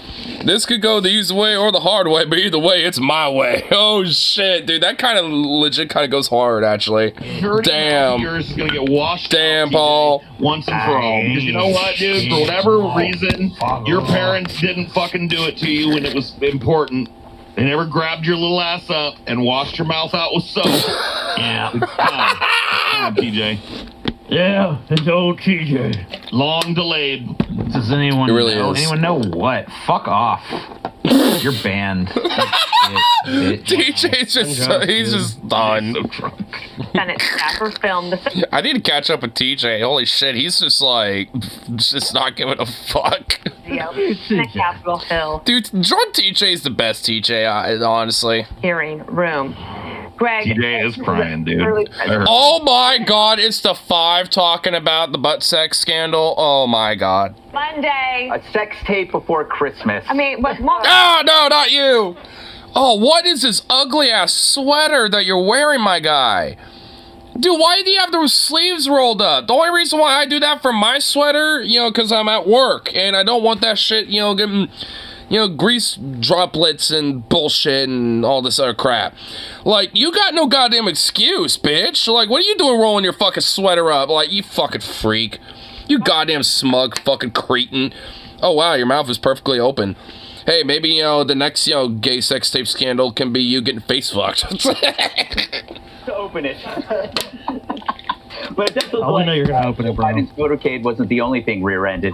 This could go the easy way or the hard way, but either way, it's my way. Oh shit, dude, that kind of legit kind of goes hard, actually. Damn. Yours is gonna get washed. Damn, Paul. Once and for all. Because you know what, dude? For whatever reason, your parents didn't fucking do it to you when it was important. They never grabbed your little ass up and washed your mouth out with soap. Yeah. It's time, TJ. Yeah, it's old TJ. Long delayed. Does anyone really know? is. Anyone know what? Fuck off. You're banned. TJ's he's just done. So drunk. Senate staffer filmed the. I need to catch up with TJ. Holy shit, he's just like, just not giving a fuck. Video in the Capitol Hill Dude, drunk TJ's the best TJ, honestly. hearing room. Greg. TJ is crying, dude. Oh my God, it's the 5 talking about the butt sex scandal. Oh my God. Monday. A sex tape before Christmas. I mean, what? Ah, no, not you. Oh, what is this ugly ass sweater that you're wearing, my guy? Dude, why do you have those sleeves rolled up? The only reason why I do that for my sweater, you know, because I'm at work and I don't want that shit, you know, getting, you know, grease droplets and bullshit and all this other crap. Like, you got no goddamn excuse, bitch. Like, what are you doing rolling your fucking sweater up? Like, you fucking freak. You goddamn smug fucking cretin. Oh, wow, your mouth is perfectly open. Hey, maybe, you know, the next, you know, gay sex tape scandal can be you getting face fucked. To open it. But it does look I know you're gonna open it, bro. Biden's motorcade wasn't the only thing rear-ended.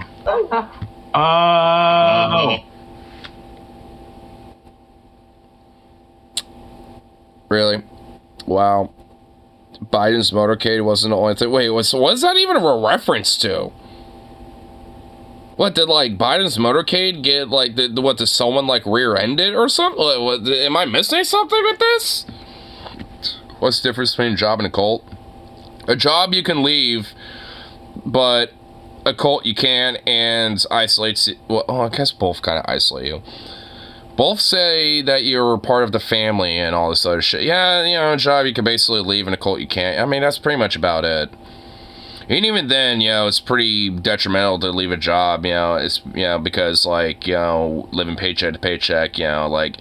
Really? Wow. Biden's motorcade wasn't the only thing. Wait, what is that even a reference to? What, did, like, Biden's motorcade get, like, did someone, like, rear-ended or something? What, am I missing something with this? What's the difference between a job and a cult? A job you can leave, but a cult you can't, and isolates you. Well, I guess both kind of isolate you. Both say that you're part of the family and all this other shit. Yeah, you know, a job you can basically leave, and a cult you can't. I mean, that's pretty much about it. And even then, you know, it's pretty detrimental to leave a job, you know, it's, you know, because, like, you know, living paycheck to paycheck, you know, like,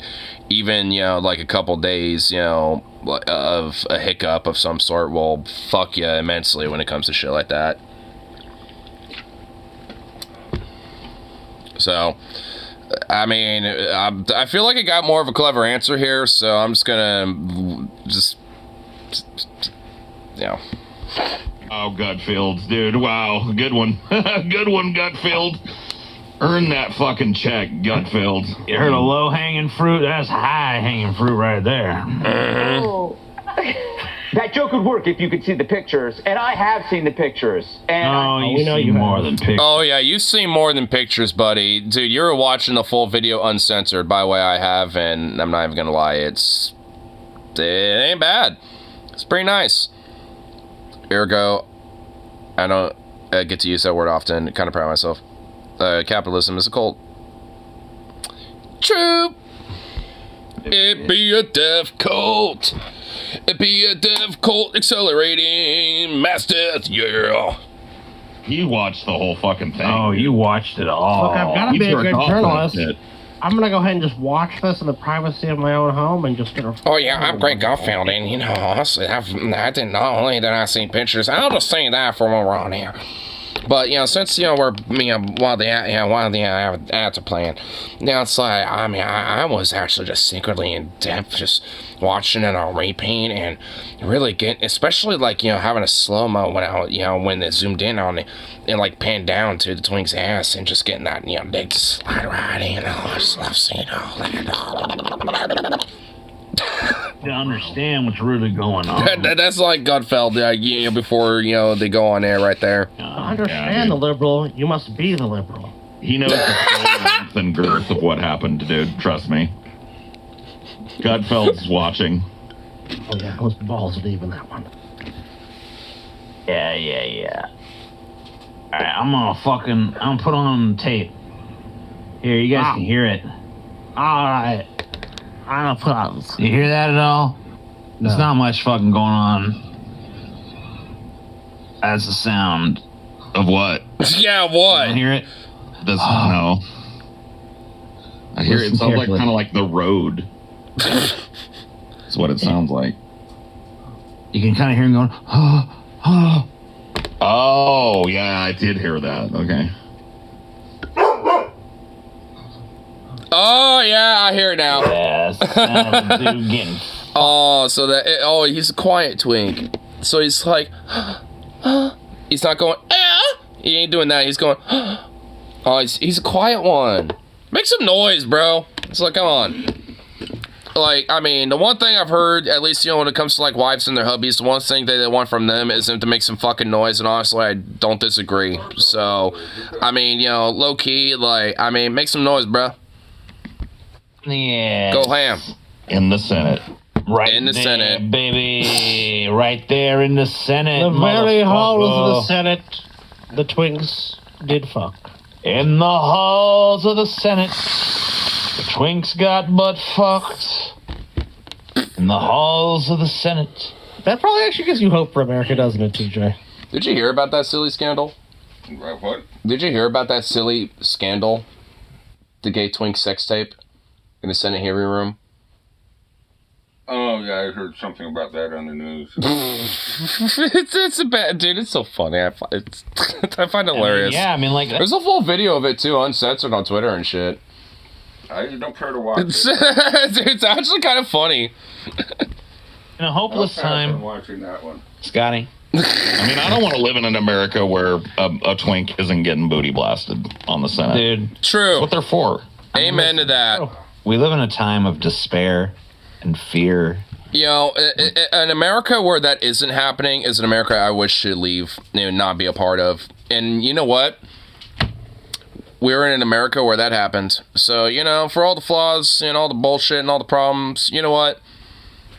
even, you know, like a couple days, you know, of a hiccup of some sort will fuck you immensely when it comes to shit like that. So, I mean, I feel like I got more of a clever answer here, so I'm just gonna, you know. Oh, Gutfields, dude. Wow. Good one. Good one, Gutfield. Earn that fucking check, Gutfield. You heard of low-hanging fruit? That's high-hanging fruit right there. Oh. That joke would work if you could see the pictures, and I have seen the pictures. And you see more than pictures. Oh yeah, you've seen more than pictures, buddy. Dude, you were watching the full video uncensored. By the way, I have, and I'm not even gonna lie, it ain't bad. It's pretty nice. Ergo, I don't get to use that word often. Kind of proud of myself. Capitalism is a cult. True. It be a death cult. It be a death cult accelerating mass death, yeah. You watched the whole fucking thing. Oh, you watched it all. Look, I've got to You be a jerked good off that journalist. shit. I'm going to go ahead and just watch this in the privacy of my own home and just get a... Oh yeah, I'm Greg Gutfeld, you know, I didn't not only did I see pictures, I'll just say that for when we're on here. But, you know, since, you know, while the ads are playing, you know, it's like, I mean, I was actually just secretly in depth, just watching it on repeat and really getting, especially, like, you know, having a slow-mo when it zoomed in on it and, like, panned down to the twink's ass and just getting that, you know, dick slide right in. I just love seeing all that. To understand what's really going on. That's like Gutfeld, you know, before, you know, they go on there right there. Understand the liberal, you must be the liberal. He knows the full length and girth of what happened, dude. Trust me. Gutfeld's watching. Oh yeah, I was balls deep in that one. Yeah. Alright, I'm gonna put on tape. Here, you guys can hear it. Alright. I'm gonna put on... You hear that at all? No. There's not much fucking going on. That's the sound. Of what? Yeah, what? You hear it? No. I hear it sounds like kind of like the road. That's what it sounds like. You can kind of hear him going, Oh, yeah, I did hear that. Okay. Oh, yeah, I hear it now. Yeah, that's the sound of the dude getting... Oh, so he's a quiet twink. So he's like, he's not going, he ain't doing that. He's going, oh, he's a quiet one. Make some noise, bro. It's like, come on. Like, I mean, the one thing I've heard, at least, you know, when it comes to, like, wives and their hubbies, the one thing they want from them is them to make some fucking noise, and honestly, I don't disagree. So, I mean, you know, low-key, like, I mean, make some noise, bro. Yeah. Go ham. In the Senate. Right in the there, Senate. Baby. Right there in the Senate. The very halls of the Senate, the twinks did fuck. In the halls of the Senate, the twinks got butt fucked. In the halls of the Senate. That probably actually gives you hope for America, doesn't it, TJ? Did you hear about that silly scandal? What? Did you hear about that silly scandal? The gay twink sex tape in the Senate hearing room? Oh, yeah, I heard something about that on the news. it's a bad... Dude, it's so funny. I find it hilarious. I mean, like... There's a full video of it, too, uncensored on Twitter and shit. I don't care to watch it. It's actually kind of funny. In a hopeless time... watching that one. Scotty? I mean, I don't want to live in an America where a twink isn't getting booty blasted on the Senate. Dude. True. That's what they're for. Amen to that. We live in a time of despair and fear. You know, an America where that isn't happening is an America I wish to leave and not be a part of. And you know what? We're in an America where that happened. So, you know, for all the flaws and all the bullshit and all the problems, you know what?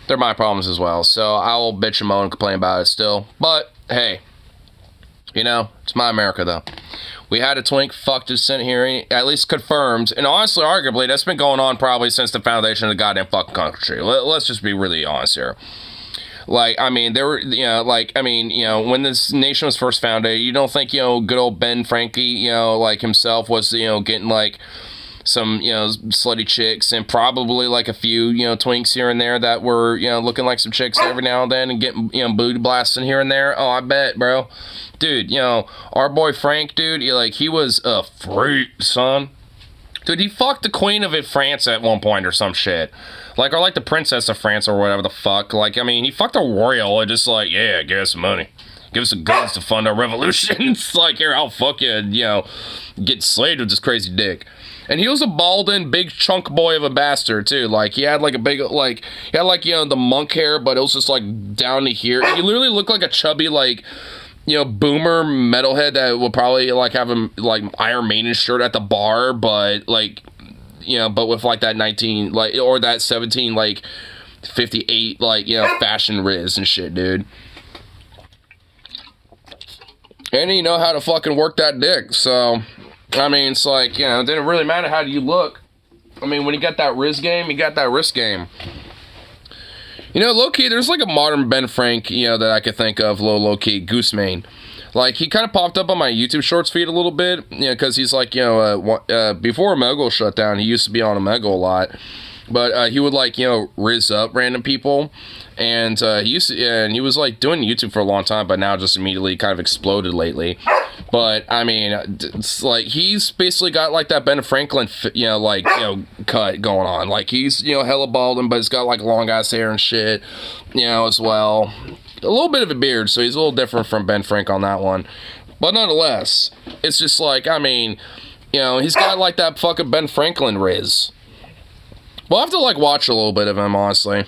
They're my problems as well. So I'll bitch and moan and complain about it still. But, hey, you know, it's my America, though. We had a twink fucked his Senate hearing, at least confirmed. And honestly, arguably, that's been going on probably since the foundation of the goddamn fucking country. Let's just be really honest here. Like, I mean, there were, you know, like, I mean, you know, when this nation was first founded, you don't think, you know, good old Ben Frankie, you know, like himself was, you know, getting like some, you know, slutty chicks and probably like a few, you know, twinks here and there that were, you know, looking like some chicks every now and then and getting, you know, booty blasting here and there. Oh, I bet, bro. Dude, you know, our boy Frank, dude, he was a freak, son. Dude, he fucked the Queen of France at one point or some shit. Like, or like the Princess of France or whatever the fuck. Like, I mean, he fucked a royal and just like, yeah, give us some money. Give us some guns to fund our revolution. It's like, here, I'll fuck you and, you know, get slayed with this crazy dick. And he was a balding, big chunk boy of a bastard, too. Like, he had, like, a big, like, he had, like, you know, the monk hair, but it was just, like, down to here. He literally looked like a chubby, like, you know, boomer metalhead that will probably, like, have a, like, Iron Maiden shirt at the bar, but, like, you know, but with, like, that 19, like, or that 17, like, 58, like, you know, fashion riz and shit, dude. And he know how to fucking work that dick, so, I mean, it's like, you know, it didn't really matter how you look. I mean, when you got that riz game, you got that wrist game. You know, low-key, there's like a modern Ben Frank, you know, that I could think of, low-key, Goose Mane. Like, he kind of popped up on my YouTube Shorts feed a little bit, you know, because he's like, you know, before Omegle shut down, he used to be on Omegle a lot. But he would, like, you know, riz up random people. And he was like doing YouTube for a long time, but now just immediately kind of exploded lately. But I mean, it's like he's basically got like that Ben Franklin, you know, like, you know, cut going on. Like he's, you know, hella balding, but he's got like long ass hair and shit, you know, as well. A little bit of a beard, so he's a little different from Ben Frank on that one. But nonetheless, it's just like, I mean, you know, he's got like that fucking Ben Franklin riz. We'll have to like watch a little bit of him, honestly.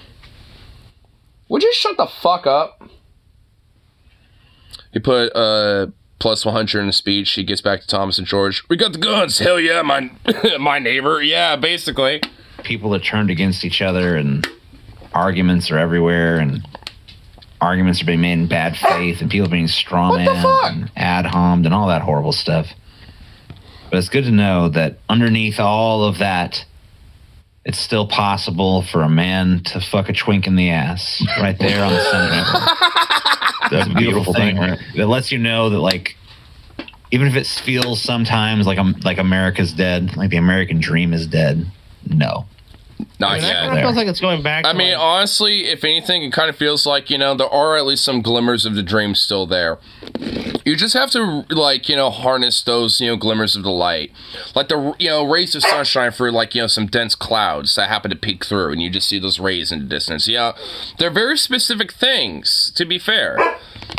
Would you shut the fuck up? He put plus 100 in the speech. He gets back to Thomas and George. We got the guns. Hell yeah, my my neighbor. Yeah, basically. People are turned against each other, and arguments are everywhere, and arguments are being made in bad faith, and people are being strawmanned and ad-hommed and all that horrible stuff. But it's good to know that underneath all of that, it's still possible for a man to fuck a twink in the ass right there on the Senate. That's a beautiful thing. Right? That lets you know that, like, even if it feels sometimes like America's dead, like the American dream is dead, no. Not yet. It feels like it's going back. I mean, honestly, if anything, it kind of feels like, you know, there are at least some glimmers of the dream still there. You just have to, like, you know, harness those, you know, glimmers of the light. Like the, you know, rays of sunshine for, like, you know, some dense clouds that happen to peek through, and you just see those rays in the distance. Yeah, they're very specific things, to be fair.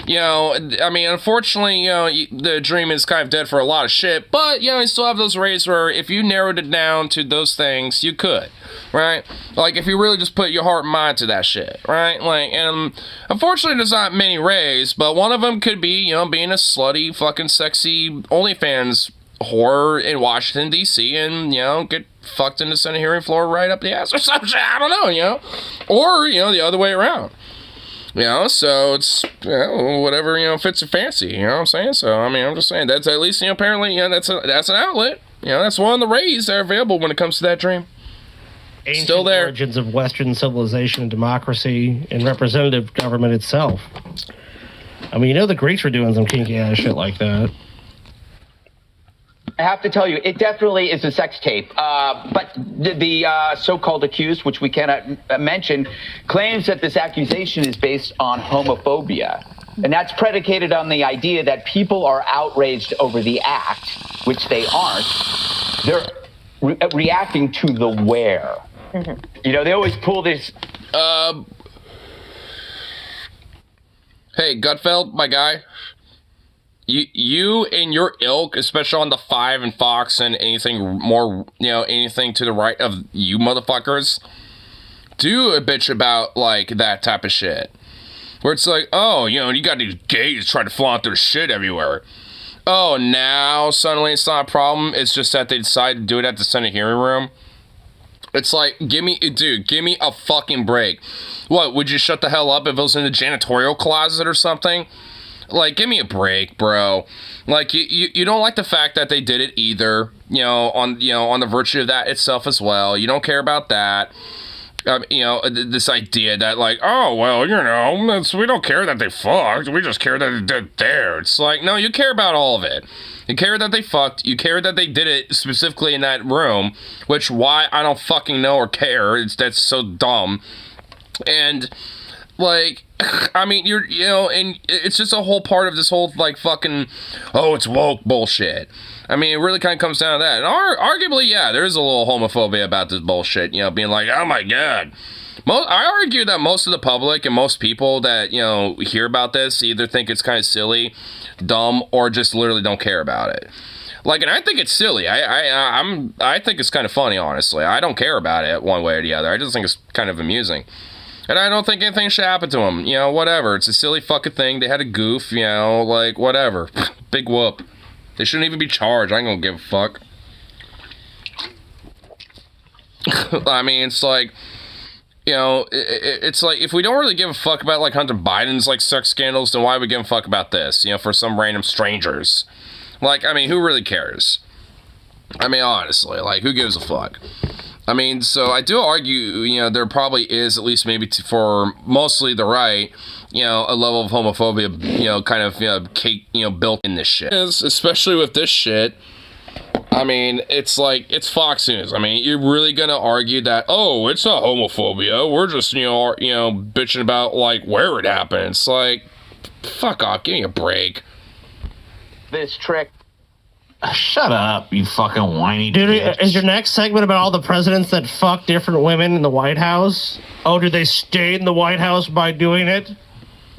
You know, I mean, unfortunately, you know, the dream is kind of dead for a lot of shit, but, you know, you still have those rays where if you narrowed it down to those things, you could, right? Like, if you really just put your heart and mind to that shit, right? Like, and unfortunately, there's not many rays, but one of them could be, you know, being a slutty, fucking sexy OnlyFans whore in Washington, D.C., and, you know, get fucked in the Senate hearing floor right up the ass or some shit, I don't know, you know? Or, you know, the other way around. You know, so it's, you know, whatever, you know, fits your fancy, you know what I'm saying? So, I mean, I'm just saying, that's at least, you know, apparently, you know, that's an outlet. You know, that's one of the rays that are available when it comes to that dream. Ancient Still there. Origins of Western civilization and democracy and representative government itself. I mean, you know, the Greeks were doing some kinky ass shit like that. I have to tell you, it definitely is a sex tape. But the so-called accused, which we cannot mention, claims that this accusation is based on homophobia. And that's predicated on the idea that people are outraged over the act, which they aren't. They're reacting to the where. Mm-hmm. You know, they always pull this... Hey, Gutfeld, my guy. You and your ilk, especially on the 5 and Fox and anything more, you know, anything to the right of you motherfuckers, do a bitch about, like, that type of shit. Where it's like, oh, you know, you got these gays trying to flaunt their shit everywhere. Oh, now suddenly it's not a problem. It's just that they decided to do it at the Senate hearing room. It's like, give me a fucking break. What, would you shut the hell up if it was in the janitorial closet or something? Like, give me a break, bro. Like, you don't like the fact that they did it either, you know, on the virtue of that itself as well. You don't care about that. You know, this idea that, like, oh, well, you know, we don't care that they fucked. We just care that they're there. It's like, no, you care about all of it. You care that they fucked. You care that they did it specifically in that room, which why I don't fucking know or care. That's so dumb. And... like, I mean, you know, and it's just a whole part of this whole, like, fucking, oh, it's woke bullshit. I mean, it really kind of comes down to that. And arguably, yeah, there is a little homophobia about this bullshit, you know, being like, oh my god. I argue that most of the public and most people that, you know, hear about this either think it's kind of silly, dumb, or just literally don't care about it. Like, and I think it's silly. I think it's kind of funny, honestly. I don't care about it one way or the other. I just think it's kind of amusing. And I don't think anything should happen to him. You know, whatever. It's a silly fucking thing. They had a goof, you know, like, whatever. Big whoop. They shouldn't even be charged. I ain't gonna give a fuck. I mean, it's like, you know, it's like, if we don't really give a fuck about, like, Hunter Biden's, like, sex scandals, then why would we give a fuck about this, you know, for some random strangers? Like, I mean, who really cares? I mean, honestly, like, who gives a fuck? I mean, so I do argue, you know, there probably is, at least maybe for mostly the right, you know, a level of homophobia, you know, kind of, you know, built in this shit. Especially with this shit. I mean, it's like, it's Fox News. I mean, you're really gonna argue that, oh, it's not homophobia. We're just, you know, bitching about, like, where it happened. It's like, fuck off. Give me a break. This trick. Shut up, you fucking whiny Dude, bitch. is your next segment about all the presidents that fuck different women in the White House? Oh, did they stay in the White House by doing it?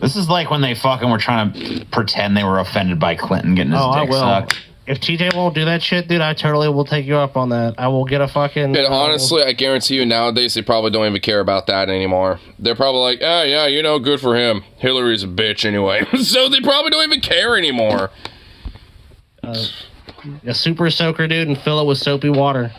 This is like when they fucking were trying to pretend they were offended by Clinton getting his dick sucked. If TJ won't do that shit, dude, I totally will take you up on that. I will get a fucking... And honestly, I guarantee you nowadays they probably don't even care about that anymore. They're probably like, oh, yeah, you know, good for him. Hillary's a bitch anyway. So they probably don't even care anymore. A super soaker, dude, and fill it with soapy water.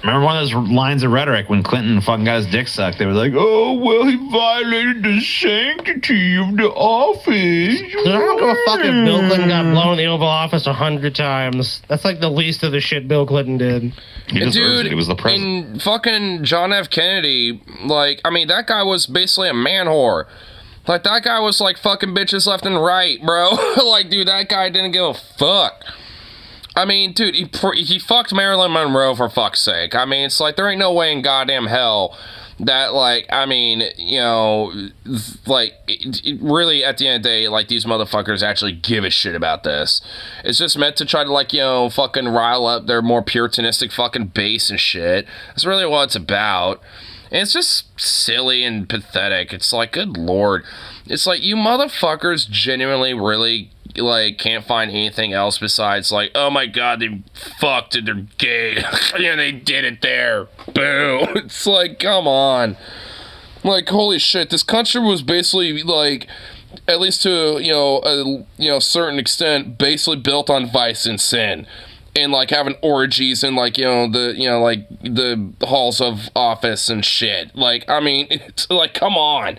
Remember one of those lines of rhetoric when Clinton fucking got his dick sucked? They were like, oh, well, he violated the sanctity of the office. Dude, I don't give a fuck if Bill Clinton got blown in the Oval Office 100 times. That's like the least of the shit Bill Clinton did. Dude, he was the president. and fucking John F. Kennedy, like, I mean, that guy was basically a man whore. Like, that guy was like fucking bitches left and right, bro. Like, dude, that guy didn't give a fuck. I mean, dude, he fucked Marilyn Monroe, for fuck's sake. I mean, it's like, there ain't no way in goddamn hell that, like, I mean, you know, like, really, at the end of the day, like, these motherfuckers actually give a shit about this. It's just meant to try to, like, you know, fucking rile up their more puritanistic fucking base and shit. That's really what it's about. And it's just silly and pathetic. It's like, good lord. It's like, you motherfuckers genuinely really, like, can't find anything else besides, like, oh my god, they fucked and they're gay. Yeah, they did it there. Boo. It's like, come on. Like, holy shit, this country was basically, like, at least to, a certain extent, basically built on vice and sin. And, like, having orgies in, like, the halls of office and shit. Like, I mean, it's like, come on.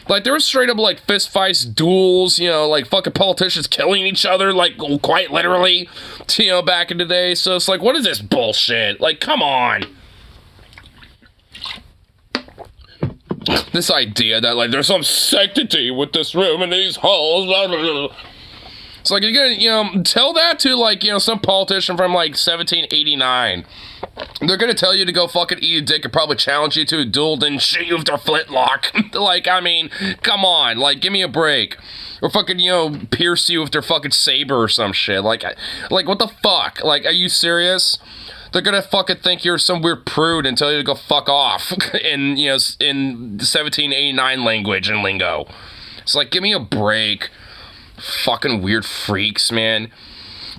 Like, there was straight up, like, fist fights, duels, like, fucking politicians killing each other, like, quite literally, back in the day. So it's like, what is this bullshit? Like, come on. This idea that, like, there's some sanctity with this room and these halls, blah, blah, blah. It's like, you're gonna, tell that to, like, some politician from, like, 1789. They're gonna tell you to go fucking eat a dick and probably challenge you to a duel, then shoot you with their flintlock. Like, I mean, come on, like, give me a break. Or fucking, pierce you with their fucking saber or some shit. Like, what the fuck? Like, are you serious? They're gonna fucking think you're some weird prude and tell you to go fuck off in, in 1789 language and lingo. It's like, give me a break. Fucking weird freaks, man.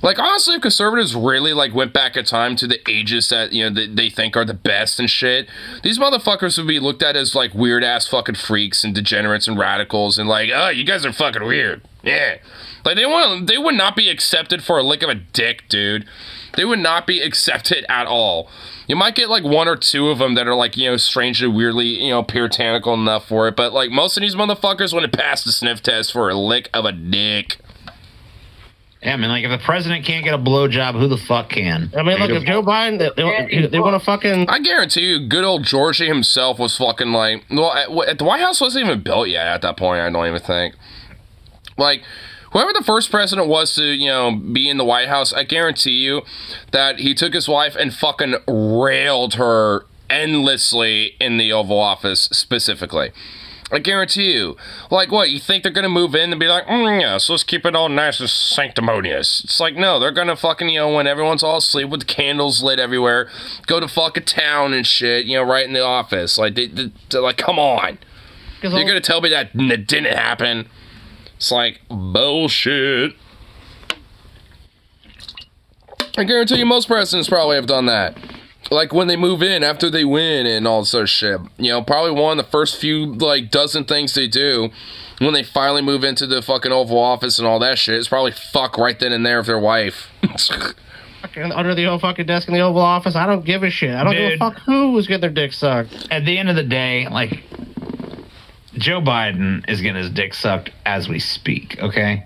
Like, honestly, if conservatives really, like, went back in time to the ages that, they think are the best and shit, these motherfuckers would be looked at as, like, weird-ass fucking freaks and degenerates and radicals and, like, oh, you guys are fucking weird. Yeah. Like, they would not be accepted for a lick of a dick, dude. They would not be accepted at all. You might get, like, one or two of them that are, like, strangely, weirdly, puritanical enough for it, but, like, most of these motherfuckers wouldn't pass the sniff test for a lick of a dick. Yeah, I mean, like, if the president can't get a blowjob, who the fuck can? I mean, look, if Joe Biden, they want to fucking... I guarantee you, good old Georgie himself was fucking, like... Well, at the White House wasn't even built yet at that point, I don't even think. Like, whoever the first president was to, be in the White House, I guarantee you that he took his wife and fucking railed her endlessly in the Oval Office, specifically. I guarantee you. Like, what, you think they're gonna move in and be like, yeah, so let's keep it all nice and sanctimonious. It's like, no, they're gonna fucking, when everyone's all asleep with the candles lit everywhere, go to fucking town and shit, right in the office. Like, they're like, come on. You're gonna tell me that didn't happen? It's like, bullshit. I guarantee you most presidents probably have done that. Like, when they move in, after they win and all sort of shit. You know, probably one of the first few, like, dozen things they do when they finally move into the fucking Oval Office and all that shit is probably fuck right then and there with their wife. Under the old fucking desk in the Oval Office, I don't give a shit. I don't give a fuck who's getting their dick sucked. At the end of the day, like, Joe Biden is getting his dick sucked as we speak, okay?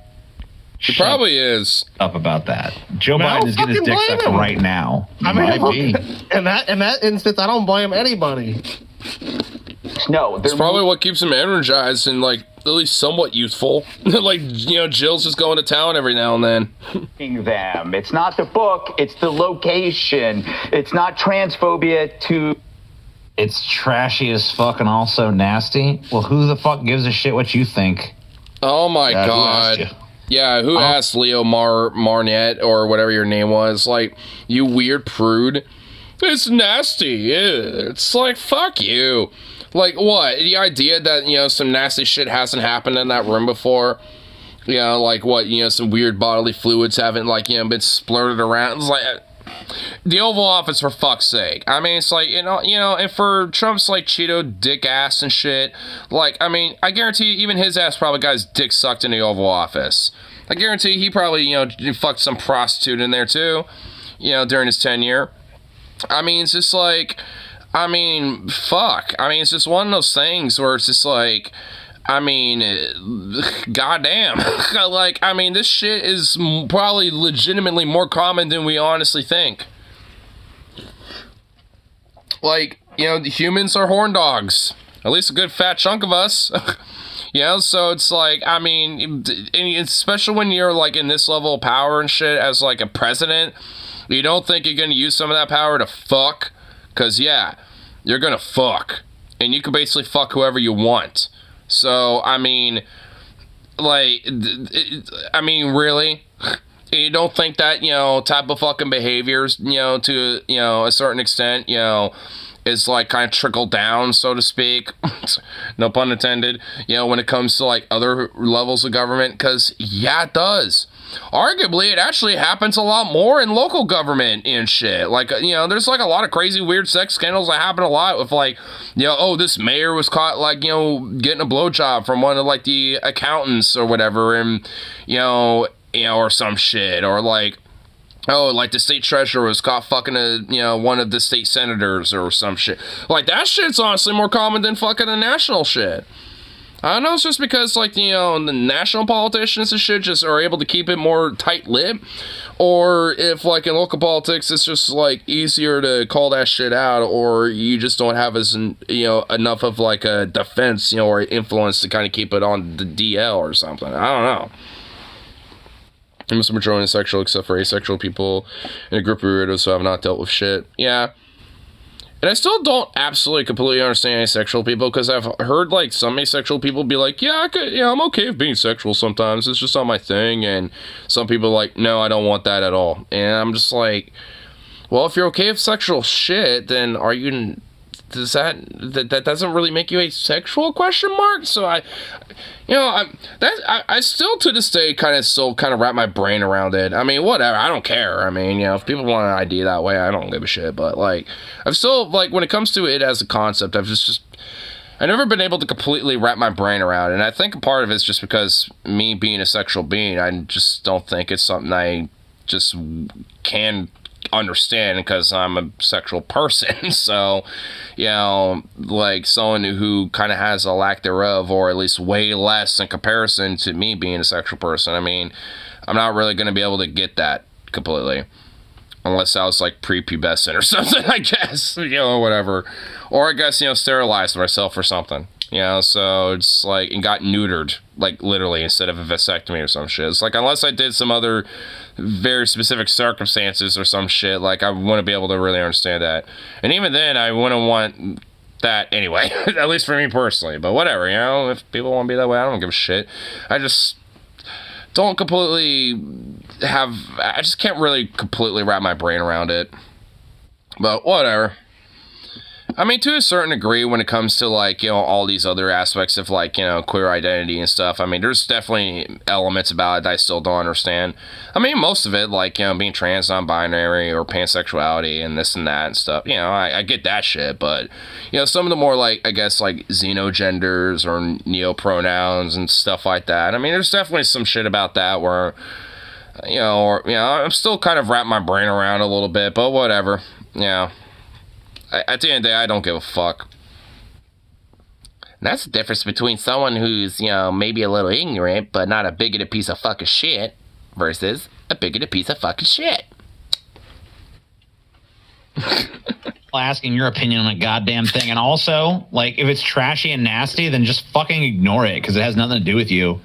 He probably is. Up about that. Joe Biden is getting his dick sucked right now. I mean, in that instance, I don't blame anybody. No, it's probably what keeps him energized and, like, at least somewhat youthful. Like, you know, Jill's just going to town every now and then. Them. It's not the book, it's the location. It's not transphobia to... It's trashy as fuck and also nasty. Well, who the fuck gives a shit what you think? Oh my God. Yeah, who asked Leo Marnette or whatever your name was? Like, you weird prude. It's nasty. It's like, fuck you. Like, what? The idea that, you know, some nasty shit hasn't happened in that room before? You know, like, what? You know, some weird bodily fluids haven't, like, you know, been splurted around. It's like... The Oval Office, for fuck's sake. I mean, it's like, you know, and for Trump's, like, Cheeto dick ass and shit, like, I mean, I guarantee you, even his ass probably got his dick sucked in the Oval Office. I guarantee he probably, you know, fucked some prostitute in there, too, you know, during his tenure. I mean, it's just like, I mean, fuck. I mean, it's just one of those things where it's just like... I mean, goddamn. Like, I mean, this shit is probably legitimately more common than we honestly think. Like, you know, humans are horn dogs. At least a good fat chunk of us. You know, so it's like, I mean, especially when you're, like, in this level of power and shit as, like, a president, you don't think you're gonna use some of that power to fuck? Because, yeah, you're gonna fuck. And you can basically fuck whoever you want. So, I mean, like, I mean, really? You don't think that, you know, type of fucking behaviors, you know, to, you know, a certain extent, you know, is, like, kind of trickled down, so to speak, no pun intended, you know, when it comes to, like, other levels of government? Because, yeah, it does. Arguably, it actually happens a lot more in local government and shit. Like, you know, there's, like, a lot of crazy, weird sex scandals that happen a lot with, like, you know, oh, this mayor was caught, like, you know, getting a blowjob from one of, like, the accountants or whatever, and, you know, or some shit, or, like, oh, like, the state treasurer was caught fucking one of the state senators or some shit. Like, that shit's honestly more common than fucking the national shit. I don't know, it's just because, like, you know, the national politicians and shit just are able to keep it more tight-lipped, or if, like, in local politics, it's just, like, easier to call that shit out, or you just don't have as, you know, enough of, like, a defense, you know, or influence to kind of keep it on the DL or something. I don't know. Most majority is sexual, except for asexual people in a group of weirdos who have not dealt with shit. Yeah. And I still don't absolutely completely understand asexual people, because I've heard, like, some asexual people be like, yeah, I'm okay with being sexual sometimes, it's just not my thing, and some people are like, no, I don't want that at all. And I'm just like, well, if you're okay with sexual shit, then are you... that doesn't really make you asexual, question mark? So I still to this day kind of wrap my brain around it. I mean, whatever, I don't care. I mean, you know, if people want an ID that way, I don't give a shit. But, like, I've still, like, when it comes to it as a concept, I've never been able to completely wrap my brain around it. And I think a part of it's just because me being a sexual being, I just don't think it's something I just can understand, because I'm a sexual person. So, you know, like, someone who kind of has a lack thereof, or at least way less in comparison to me being a sexual person, I mean, I'm not really going to be able to get that completely, unless I was, like, prepubescent or something, I guess, you know, whatever, or I guess, you know, sterilized myself or something. You know, so it's like, and got neutered, like, literally, instead of a vasectomy or some shit. It's like, unless I did some other very specific circumstances or some shit, like, I wouldn't be able to really understand that. And even then, I wouldn't want that anyway, at least for me personally. But whatever, you know, if people want to be that way, I don't give a shit. I just don't completely I just can't really completely wrap my brain around it. But whatever. I mean, to a certain degree, when it comes to, like, you know, all these other aspects of, like, you know, queer identity and stuff, I mean, there's definitely elements about it that I still don't understand. I mean, most of it, like, you know, being trans, non-binary, or pansexuality, and this and that and stuff, you know, I get that shit, but, you know, some of the more, like, I guess, like, xenogenders or neo-pronouns and stuff like that, I mean, there's definitely some shit about that where, you know, or, you know, I'm still kind of wrapping my brain around a little bit, but whatever, you know. At the end of the day, I don't give a fuck. And that's the difference between someone who's, you know, maybe a little ignorant, but not a bigoted piece of fucking shit, versus a bigoted piece of fucking shit. Asking your opinion on a goddamn thing. And also, like, if it's trashy and nasty, then just fucking ignore it, because it has nothing to do with you.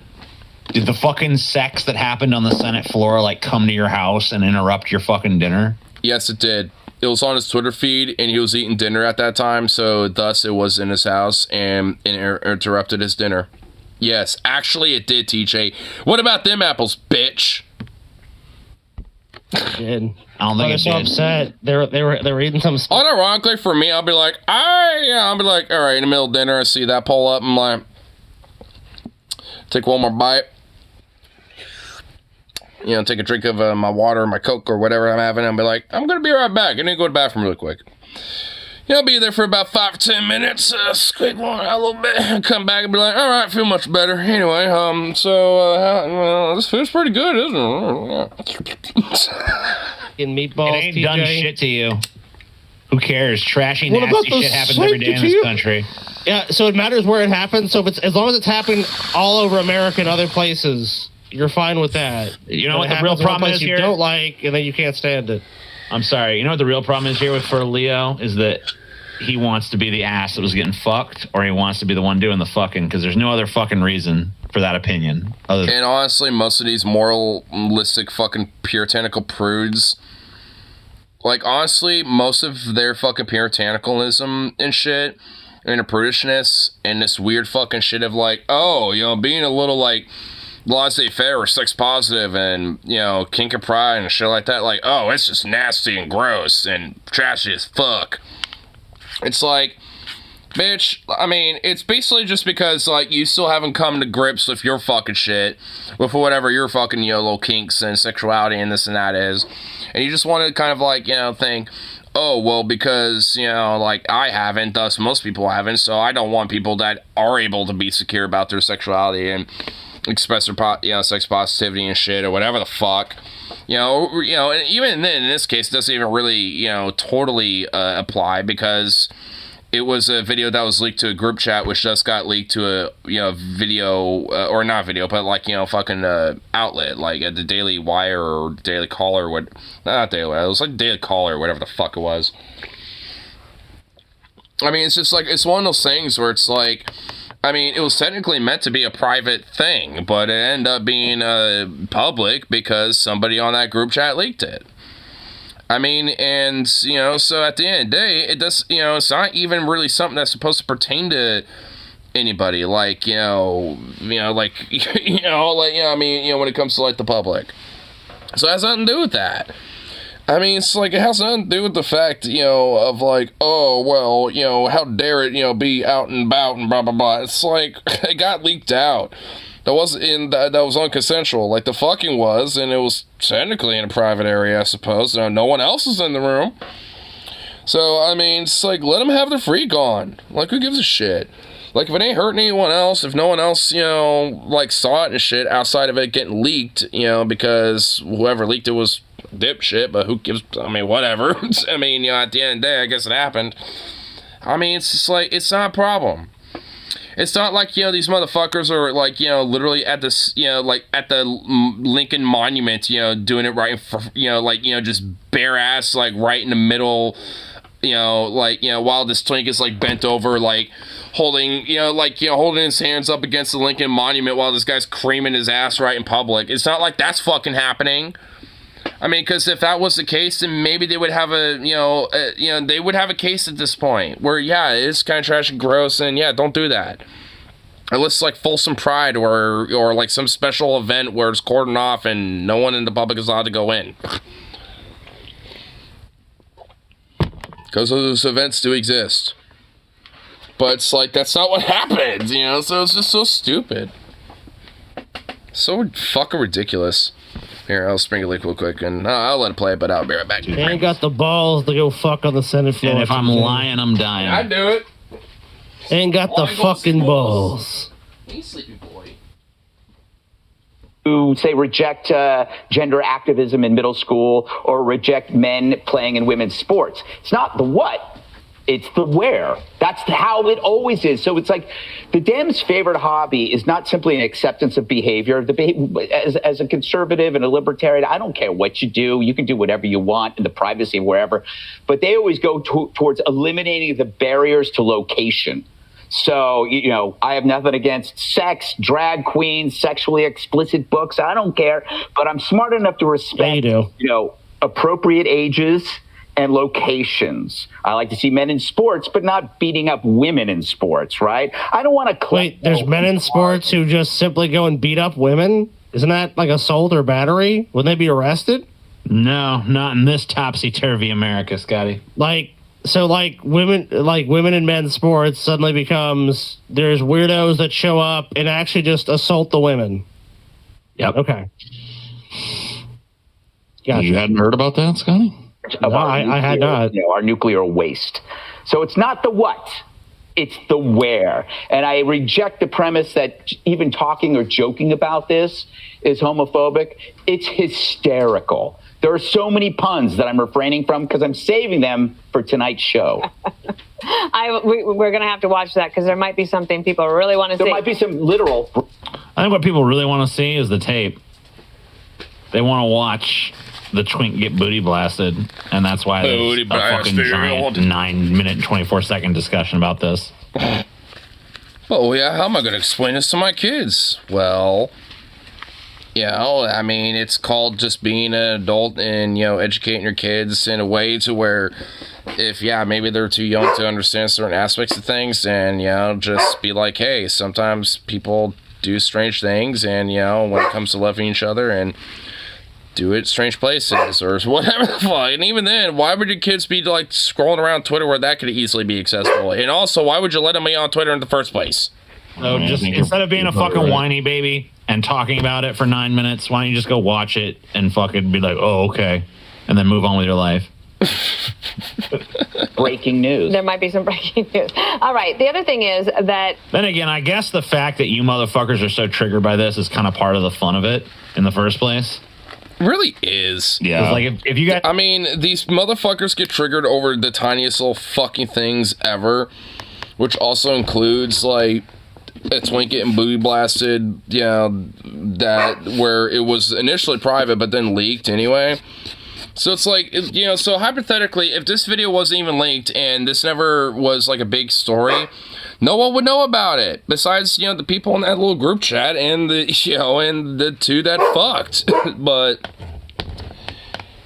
Did the fucking sex that happened on the Senate floor, like, come to your house and interrupt your fucking dinner? Yes, it did. It was on his Twitter feed, and he was eating dinner at that time, so thus it was in his house, and it interrupted his dinner. Yes, actually it did, TJ. What about them apples, bitch? It did. I don't think They're it so did. upset. They were eating some. Unironically, for me, I'll be like, all right, in the middle of dinner, I see that pull up, I'm like, take one more bite. You know, take a drink of my water or my Coke or whatever I'm having, and be like, I'm going to be right back. And then go to the bathroom really quick. Yeah, I'll be there for about 5 or 10 minutes, squeak one out a little bit, and come back and be like, all right, feel much better. Anyway, this food's pretty good, isn't it? In meatballs, It ain't TJ. done shit to you. Who cares? Trashy, What about nasty the shit happens every day in this country. Yeah, so it matters where it happens. So if it's, as long as it's happening all over America and other places, you're fine with that. You know When what it the real happens in one problem place is you here? don't like, and then you can't stand it. I'm sorry. You know what the real problem is here for Leo is that he wants to be the ass that was getting fucked, or he wants to be the one doing the fucking, because there's no other fucking reason for that opinion. And honestly, most of these moralistic fucking puritanical prudes, like, honestly, most of their fucking puritanicalism and shit, and their prudishness, and this weird fucking shit of, like, oh, you know, being a little, like, laissez-faire or sex positive and, you know, kink and pride and shit like that, like, oh, it's just nasty and gross and trashy as fuck. It's like, bitch, I mean, it's basically just because, like, you still haven't come to grips with your fucking shit, with whatever your fucking, you know, little kinks and sexuality and this and that is, and you just want to kind of, like, you know, think, oh, well, because, you know, like, I haven't, thus most people haven't, so I don't want people that are able to be secure about their sexuality and express their, you know, sex positivity and shit, or whatever the fuck, you know, and even then, in this case, it doesn't even really, you know, totally apply, because it was a video that was leaked to a group chat, which just got leaked to a, you know, video, or not video, but, like, you know, fucking outlet, like the Daily Wire or Daily Caller, not Daily Wire, it was like Daily Caller, whatever the fuck it was. I mean, it's just like, it's one of those things where it's like, I mean, it was technically meant to be a private thing, but it ended up being public because somebody on that group chat leaked it. I mean, and, you know, so at the end of the day, it does, you know, it's not even really something that's supposed to pertain to anybody, like, you know, like, you know, like, you know, I mean, you know, when it comes to, like, the public. So it has nothing to do with that. I mean, it's like, it has nothing to do with the fact, you know, of like, oh, well, you know, how dare it, you know, be out and about and blah, blah, blah. It's like, it got leaked out. That was unconsensual, like the fucking was, and it was technically in a private area, I suppose. No one else was in the room. So, I mean, it's like, let them have their freak on. Like, who gives a shit? Like, if it ain't hurting anyone else, if no one else, you know, like, saw it and shit outside of it getting leaked, you know, because whoever leaked it was dipshit, but who gives, I mean, whatever. I mean, you know, at the end of the day, I guess it happened. I mean, it's just like, it's not a problem. It's not like, you know, these motherfuckers are, like, you know, literally at this, you know, like, at the Lincoln Monument, you know, doing it right in front, you know, like, you know, just bare ass, like, right in the middle, you know, like, you know, while this twink is, like, bent over, like, holding, you know, like, you know, holding his hands up against the Lincoln Monument while this guy's creaming his ass right in public. It's not like that's fucking happening. I mean, because if that was the case, then maybe they would have they would have a case at this point where, yeah, it is kind of trash and gross, and yeah, don't do that. Unless, like, Folsom Pride or like some special event where it's cordoned off and no one in the public is allowed to go in. because those events do exist. But it's like, that's not what happens, you know? So it's just so stupid. So fucking ridiculous. Here, I'll sprinkle it real quick, and I'll let it play, but I'll be right back. They ain't got the balls to go fuck on the Senate floor. And if I'm lying, I'm dying. I do it. Ain't got the fucking balls. Hey, sleepy boy. Who say reject gender activism in middle school or reject men playing in women's sports. It's not the what, it's the where. That's how it always is. So it's like the Dems' favorite hobby is not simply an acceptance of behavior. As a conservative and a libertarian, I don't care what you do. You can do whatever you want in the privacy of wherever. But they always go towards eliminating the barriers to location. So, you know, I have nothing against sex, drag queens, sexually explicit books. I don't care. But I'm smart enough to respect, you know, appropriate ages and locations. I like to see men in sports, but not beating up women in sports, right? I don't want to... Wait, there's men in sports who just simply go and beat up women? Isn't that like assault or battery? Wouldn't they be arrested? No, not in this topsy-turvy America, Scotty. So women in men's sports suddenly becomes there's weirdos that show up and actually just assault the women. Yep. Okay. Gotcha. You hadn't heard about that, Scotty? No, I had not. You know, our nuclear waste. So it's not the what, it's the where. And I reject the premise that even talking or joking about this is homophobic. It's hysterical. There are so many puns that I'm refraining from because I'm saving them for tonight's show. We're going to have to watch that because there might be something people really want to see. There might be some literal. I think what people really want to see is the tape. They want to watch the twink get booty blasted, and that's why there's a fucking giant 9-minute and 24-second discussion about this. Oh, yeah, how am I going to explain this to my kids? Well, you know, I mean, it's called just being an adult and, you know, educating your kids in a way to where if, yeah, maybe they're too young to understand certain aspects of things, and, you know, just be like, hey, sometimes people do strange things, and, you know, when it comes to loving each other and do it strange places or whatever the fuck. And even then, why would your kids be like scrolling around Twitter where that could easily be accessible? And also, why would you let them be on Twitter in the first place? So just instead of being a fucking whiny baby and talking about it for 9 minutes, why don't you just go watch it and fucking be like, oh, okay, and then move on with your life? Breaking news. There might be some breaking news. All right. The other thing is that... Then again, I guess the fact that you motherfuckers are so triggered by this is kind of part of the fun of it in the first place. Really is. Yeah. Like if you got... I mean, these motherfuckers get triggered over the tiniest little fucking things ever, which also includes, like, a twink getting booty blasted, you know, that where it was initially private but then leaked anyway. So it's like, you know, so hypothetically, if this video wasn't even leaked and this never was like a big story, no one would know about it besides, you know, the people in that little group chat and the, you know, and the two that fucked. But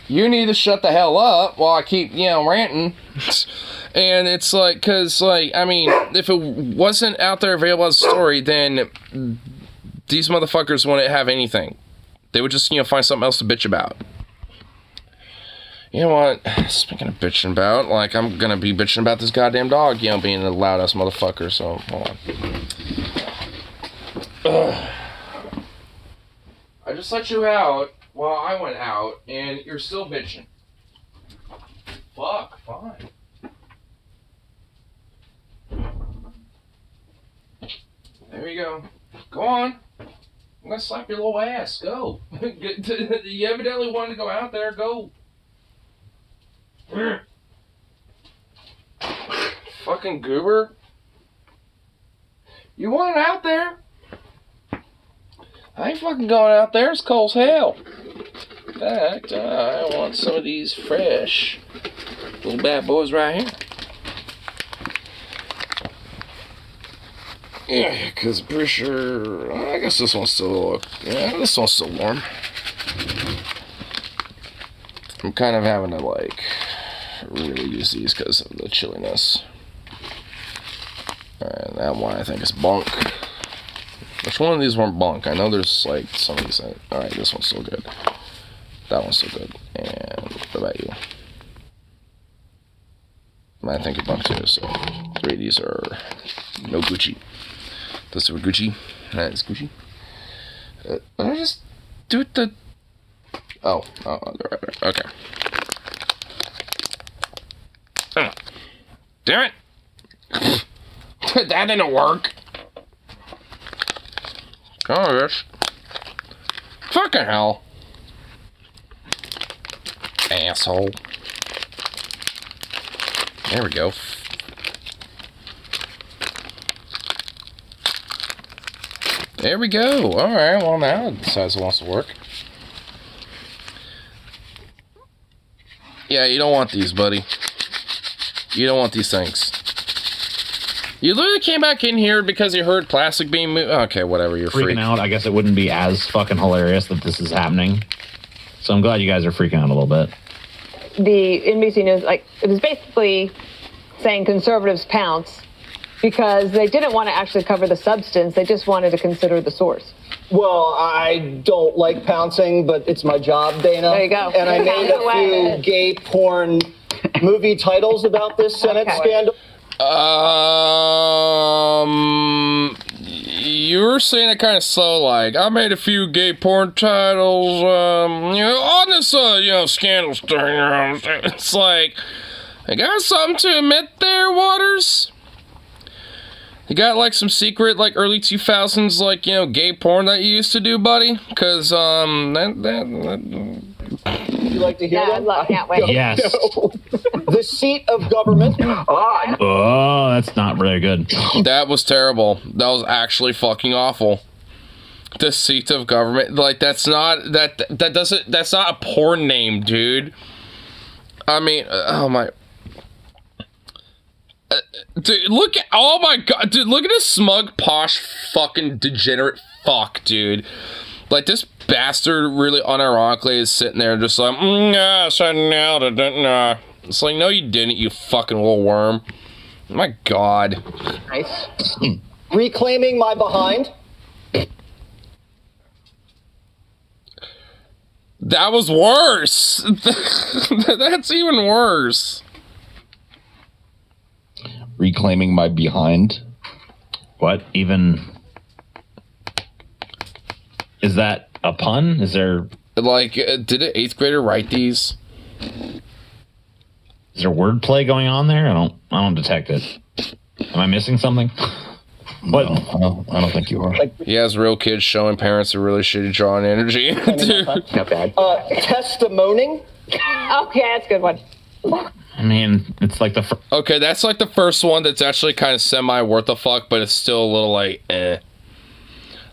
you need to shut the hell up while I keep, you know, ranting. And it's like, because, like, I mean, if it wasn't out there available as a story, then these motherfuckers wouldn't have anything. They would just, you know, find something else to bitch about. You know what? Speaking of bitching about, like, I'm gonna be bitching about this goddamn dog, you know, being a loud-ass motherfucker, so, hold on. I just let you out while I went out, and you're still bitching. Fuck, fine. There you go. Go on. I'm gonna slap your little ass. Go. You evidently wanted to go out there. Go. Fucking goober. You want it out there? I ain't fucking going out there. It's cold as hell. In fact, I want some of these fresh little bad boys right here. Yeah, because I'm pretty sure... I guess this one's still... Yeah, this one's still warm. I'm kind of having to, like, really use these because of the chilliness. Alright, that one I think is bunk. Which one of these weren't bunk? I know there's, like, some of these... Alright, this one's still good. That one's still good. And what about you? I think a buck too. So 3 of these are no Gucci. Those are Gucci. That's Gucci. I just do it the. Oh, right. Okay. Damn it! That didn't work. Gosh. Fucking hell. Asshole. There we go. There we go. Alright, well now it decides it wants to work. Yeah, you don't want these, buddy. You don't want these things. You literally came back in here because you heard plastic being moved. Okay, whatever, you're freaking out. I guess it wouldn't be as fucking hilarious that this is happening. So I'm glad you guys are freaking out a little bit. The NBC News, it was basically saying conservatives pounce because they didn't want to actually cover the substance. They just wanted to consider the source. Well, I don't like pouncing, but it's my job, Dana. There you go. And I made a few gay porn movie titles about this Senate scandal. You were saying it kind of slow, like, I made a few gay porn titles, on this, scandal story. It's like, I got something to admit there, Waters? You got, some secret, early 2000s, gay porn that you used to do, buddy? Because, You like to hear that? I can't wait. Yes. The seat of government. Oh, that's not really good. That was terrible. That was actually fucking awful. The seat of government. That's not a porn name, dude. I mean, oh my. Dude, look at, oh my god, dude, look at this smug, posh, fucking degenerate fuck, dude. This bastard really unironically is sitting there just like, it's like, no you didn't, you fucking little worm. My god. Nice. Reclaiming my behind. That was worse. That's even worse. Reclaiming my behind. What even? Is that a pun? Is there did an 8th grader write these? Is there wordplay going on there? I don't detect it. Am I missing something? What? No, I don't think you are. He has real kids showing parents are really shitty drawing energy. Dude. Not bad. Testimonying. Okay, that's a good one. I mean, it's like the okay, that's the first one that's actually kind of semi worth a fuck, but it's still a little eh.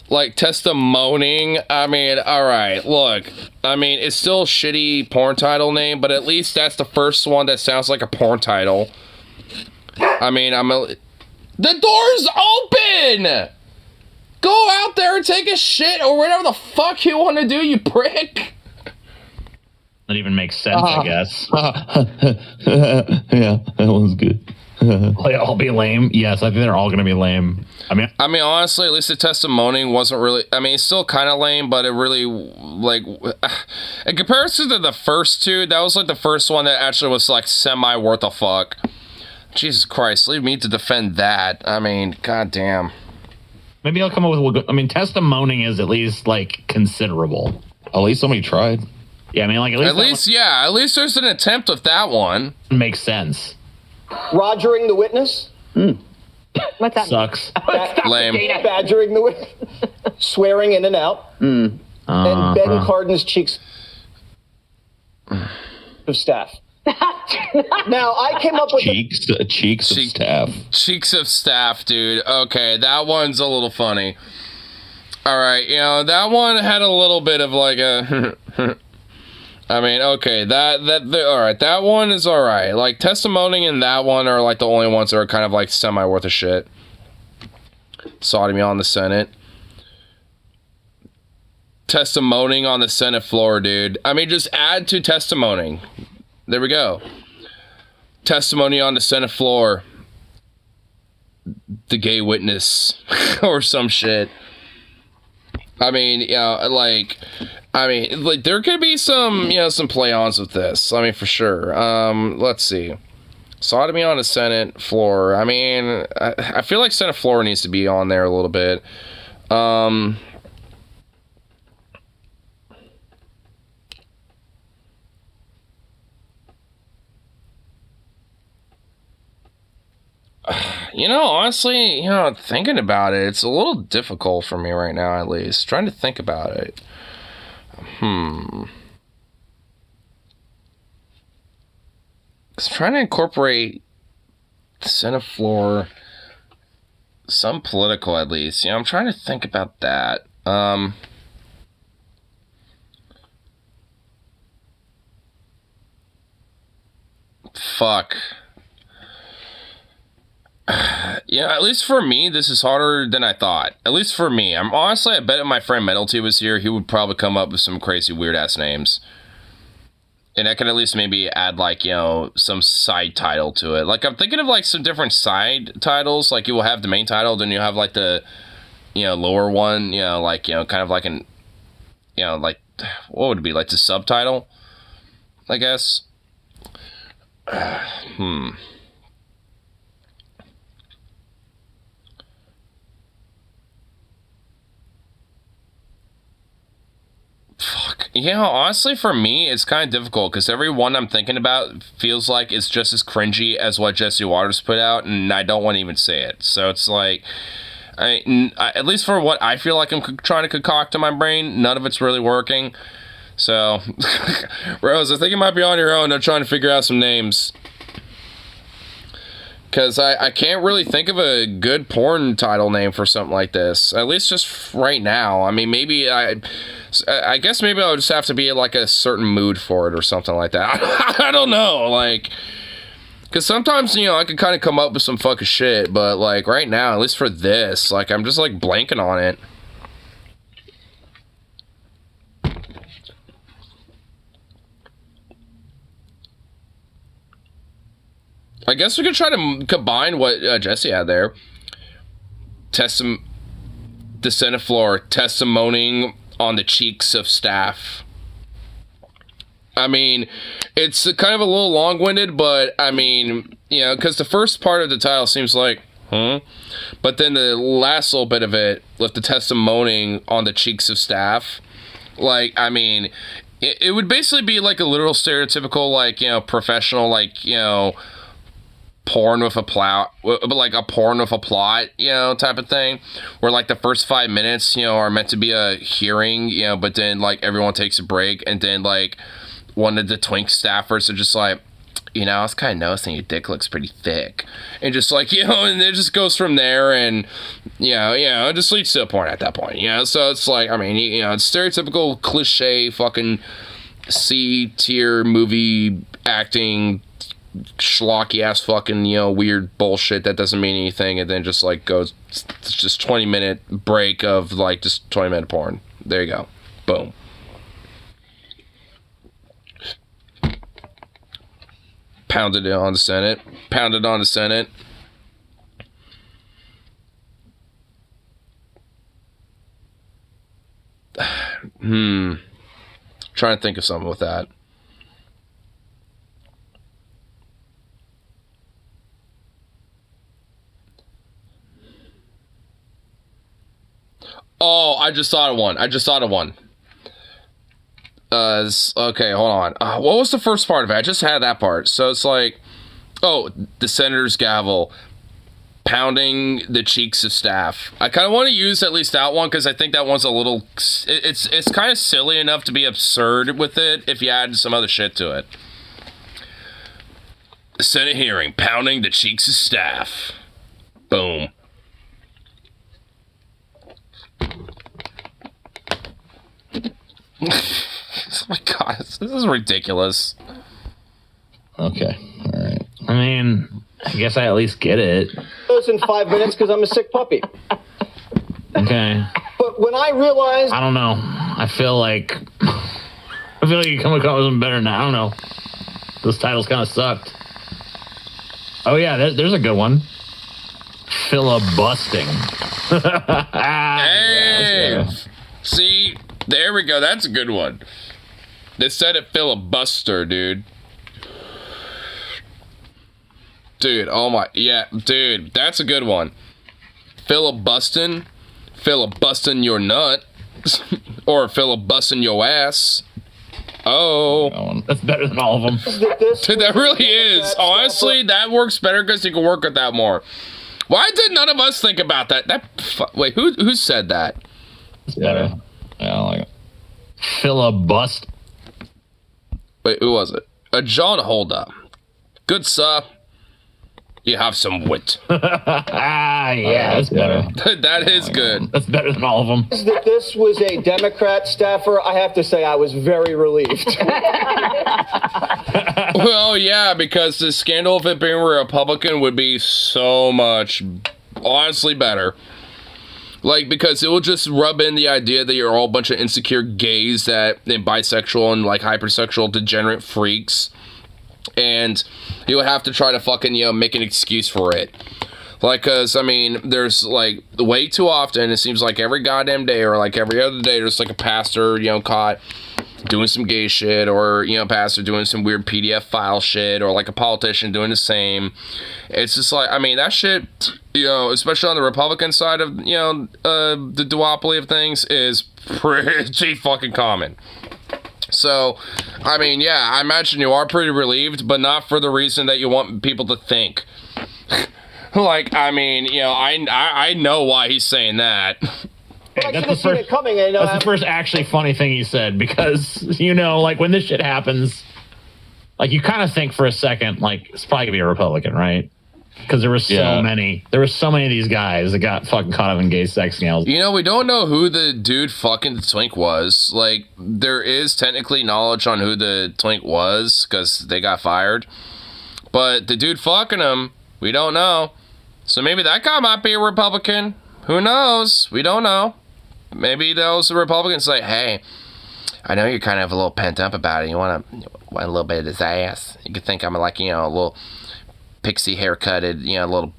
Testimonying, I mean, alright, look. I mean, it's still a shitty porn title name, but at least that's the first one that sounds like a porn title. I mean, the door's open! Go out there and take a shit or whatever the fuck you want to do, you prick! That even makes sense, I guess. Yeah, that was good. Will they all be lame? Yes, I think they're all going to be lame. I mean, honestly, at least the testimony wasn't really. I mean, it's still kind of lame, but it really, in comparison to the first two, that was the first one that actually was semi worth a fuck. Jesus Christ, leave me to defend that. I mean, goddamn. Maybe I'll come up with. I mean, testimonying is at least considerable. At least somebody tried. Yeah, I mean, at least there's an attempt with that one. Makes sense. Rogering the witness. What's that? Sucks. Lame. Badgering the witness. Swearing in and out. And Ben Cardin's cheeks of staff. Now, I came up with cheeks of staff. Cheeks of staff, dude. Okay, that one's a little funny. All right, that one had a little bit of a... I mean, okay, all right, that one is all right. Testimonying and that one are the only ones that are kind of semi worth a shit. Sodomy on the Senate. Testimonying on the Senate floor, dude. I mean, just add to testimonying. There we go. Testimony on the Senate floor. The gay witness or some shit. I mean, there could be some, some play-ons with this. I mean, for sure. Let's see. Sodomy on the Senate floor. I mean, I feel like Senate floor needs to be on there a little bit. You know, honestly, you know, thinking about it, it's a little difficult for me right now, at least. Trying to think about it. It's trying to incorporate the Senate floor, some political at least. You know, I'm trying to think about that. Fuck. Yeah, at least for me, this is harder than I thought. At least for me. I bet if my friend Metalty was here, he would probably come up with some crazy weird-ass names. And I can at least maybe add, like, you know, some side title to it. Like, I'm thinking of, like, some different side titles. Like, you will have the main title, then you have, like, the, you know, lower one. You know, like, you know, kind of like an, you know, like, what would it be? Like, the subtitle, I guess. Fuck. You know, honestly, for me, it's kind of difficult because every one I'm thinking about feels like it's just as cringy as what Jesse Waters put out, and I don't want to even say it. So it's like, at least for what I feel like I'm trying to concoct in my brain, none of it's really working. So, Rose, I think you might be on your own. I'm trying to figure out some names. Because I can't really think of a good porn title name for something like this. At least just right now. I mean, maybe I guess maybe I'll just have to be in, like, a certain mood for it or something like that. I don't know. Like, because sometimes, you know, I can kind of come up with some fucking shit. But, like, right now, at least for this, like, I'm just, like, blanking on it. I guess we could try to combine what Jesse had there. The Senate floor, testimonying on the cheeks of staff. I mean, it's kind of a little long-winded, but, I mean, you know, because the first part of the title seems like, but then the last little bit of it, with the testimonying on the cheeks of staff, like, I mean, it would basically be like a literal stereotypical, like, you know, professional, like, you know, porn with a plot, like a porn with a plot, you know, type of thing, where, like, the first 5 minutes, you know, are meant to be a hearing, you know, but then, like, everyone takes a break, and then, like, one of the twink staffers are just like, you know, I was kind of noticing your dick looks pretty thick, and just, like, you know, and it just goes from there, and, you know, it just leads to a porn at that point, you know, so it's like, I mean, you know, it's stereotypical cliche fucking C-tier movie acting schlocky ass fucking, you know, weird bullshit that doesn't mean anything, and then just, like, goes, it's just 20-minute break of, like, just 20-minute porn. There you go. Boom. Pounded it on the Senate. Pounded on the Senate. Trying to think of something with that. Oh, I just thought of one. Okay, hold on. What was the first part of it? I just had that part. So it's like, oh, the senator's gavel, pounding the cheeks of staff. I kind of want to use at least that one because I think that one's a little, it's kind of silly enough to be absurd with it if you add some other shit to it. The Senate hearing, pounding the cheeks of staff. Boom. Oh my god, this is ridiculous. Okay, alright. I mean, I guess I at least get it. Those in 5 minutes because I'm a sick puppy. Okay. But when I realized... I don't know. I feel like you come across with something better now. I don't know. Those titles kind of sucked. Oh yeah, there's a good one. Filibusting. Hey! See? There we go. That's a good one. They said it filibuster, dude. Dude, oh my, yeah, dude, that's a good one. Filibustin' your nut, or filibustin' your ass. Oh, that's better than all of them. Dude, that really is. Honestly, that works better because you can work with that more. Why did none of us think about that? Wait, who said that? It's better. Yeah, I like it. Filibust. Wait, who was it? John Holda. Good sir. You have some wit. Yeah, that's better. That is good. That's better than all of them. That this was a Democrat staffer, I have to say I was very relieved. Well, yeah, because the scandal of it being a Republican would be so much, honestly, better. Like, because it will just rub in the idea that you're all a bunch of insecure gays and bisexual and, like, hypersexual degenerate freaks. And you would have to try to fucking, make an excuse for it. Like, because, I mean, there's, like, way too often, it seems like every goddamn day or, like, every other day, there's, like, a pastor, caught doing some gay shit, or, pastor doing some weird PDF file shit, or, like, a politician doing the same. It's just, like, I mean, that shit, especially on the Republican side of, the duopoly of things, is pretty fucking common. So, I mean, yeah, I imagine you are pretty relieved, but not for the reason that you want people to think. Like, I mean, I know why he's saying that. Hey, that's the first actually funny thing he said, because, like, when this shit happens, like, you kind of think for a second, like, it's probably gonna be a Republican, right? Because there were so many of these guys that got fucking caught up in gay sex scandals. We don't know who the dude fucking the twink was. Like, there is technically knowledge on who the twink was, because they got fired. But the dude fucking him, we don't know. So maybe that guy might be a Republican. Who knows? We don't know. Maybe those Republicans say, hey, I know you're kind of a little pent up about it. You want a little bit of his ass. You could think I'm like, a little pixie haircutted, little,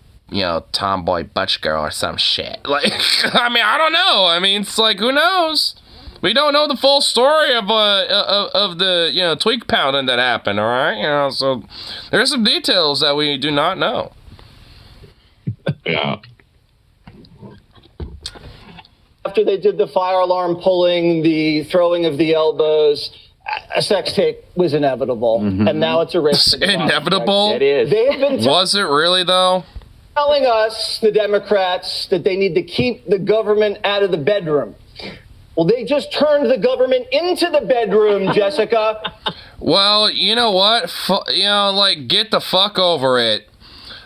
tomboy butch girl or some shit. Like, I mean, I don't know. I mean, it's like, who knows? We don't know the full story of the tweak pounding that happened, all right? So there's some details that we do not know. Yeah. After they did the fire alarm pulling, the throwing of the elbows, a sex tape was inevitable, and now it's a risk. Inevitable? It is. They have been was it really, though? Telling us, the Democrats, that they need to keep the government out of the bedroom. Well, they just turned the government into the bedroom, Jessica. Well, you know what? Like, get the fuck over it.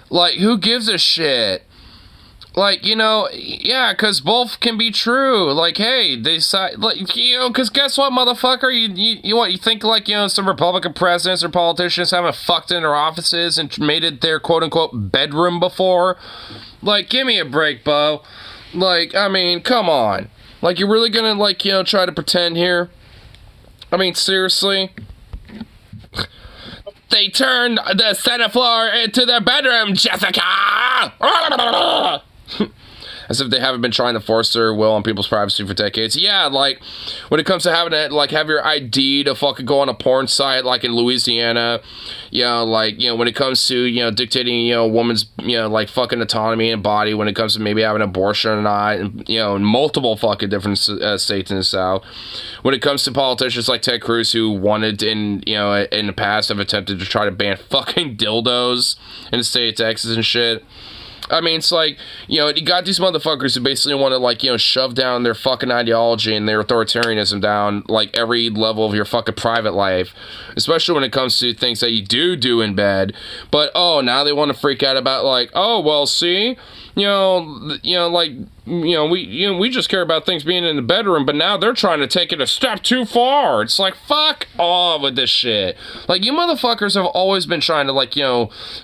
Like, who gives a shit? Like, yeah, because both can be true. Like, hey, they decide, like, because guess what, motherfucker? You think, like, some Republican presidents or politicians haven't fucked in their offices and made it their quote-unquote bedroom before? Like, give me a break, Bo. Like, I mean, come on. Like, you're really gonna, like, try to pretend here? I mean, seriously? They turned the Senate floor into their bedroom, Jessica! As if they haven't been trying to force their will on people's privacy for decades. Yeah, like, when it comes to having to, like, have your ID to fucking go on a porn site, like, in Louisiana, like, when it comes to, dictating, a woman's, like, fucking autonomy and body, when it comes to maybe having an abortion or not, and, in multiple fucking different states in the South. When it comes to politicians like Ted Cruz, who wanted in the past have attempted to try to ban fucking dildos in the state of Texas and shit. I mean, it's like, you got these motherfuckers who basically want to, like, shove down their fucking ideology and their authoritarianism down, like, every level of your fucking private life, especially when it comes to things that you do in bed. But, oh, now they want to freak out about, like, oh, well, see, we just care about things being in the bedroom, but now they're trying to take it a step too far. It's like, fuck off with this shit. Like, you motherfuckers have always been trying to, like,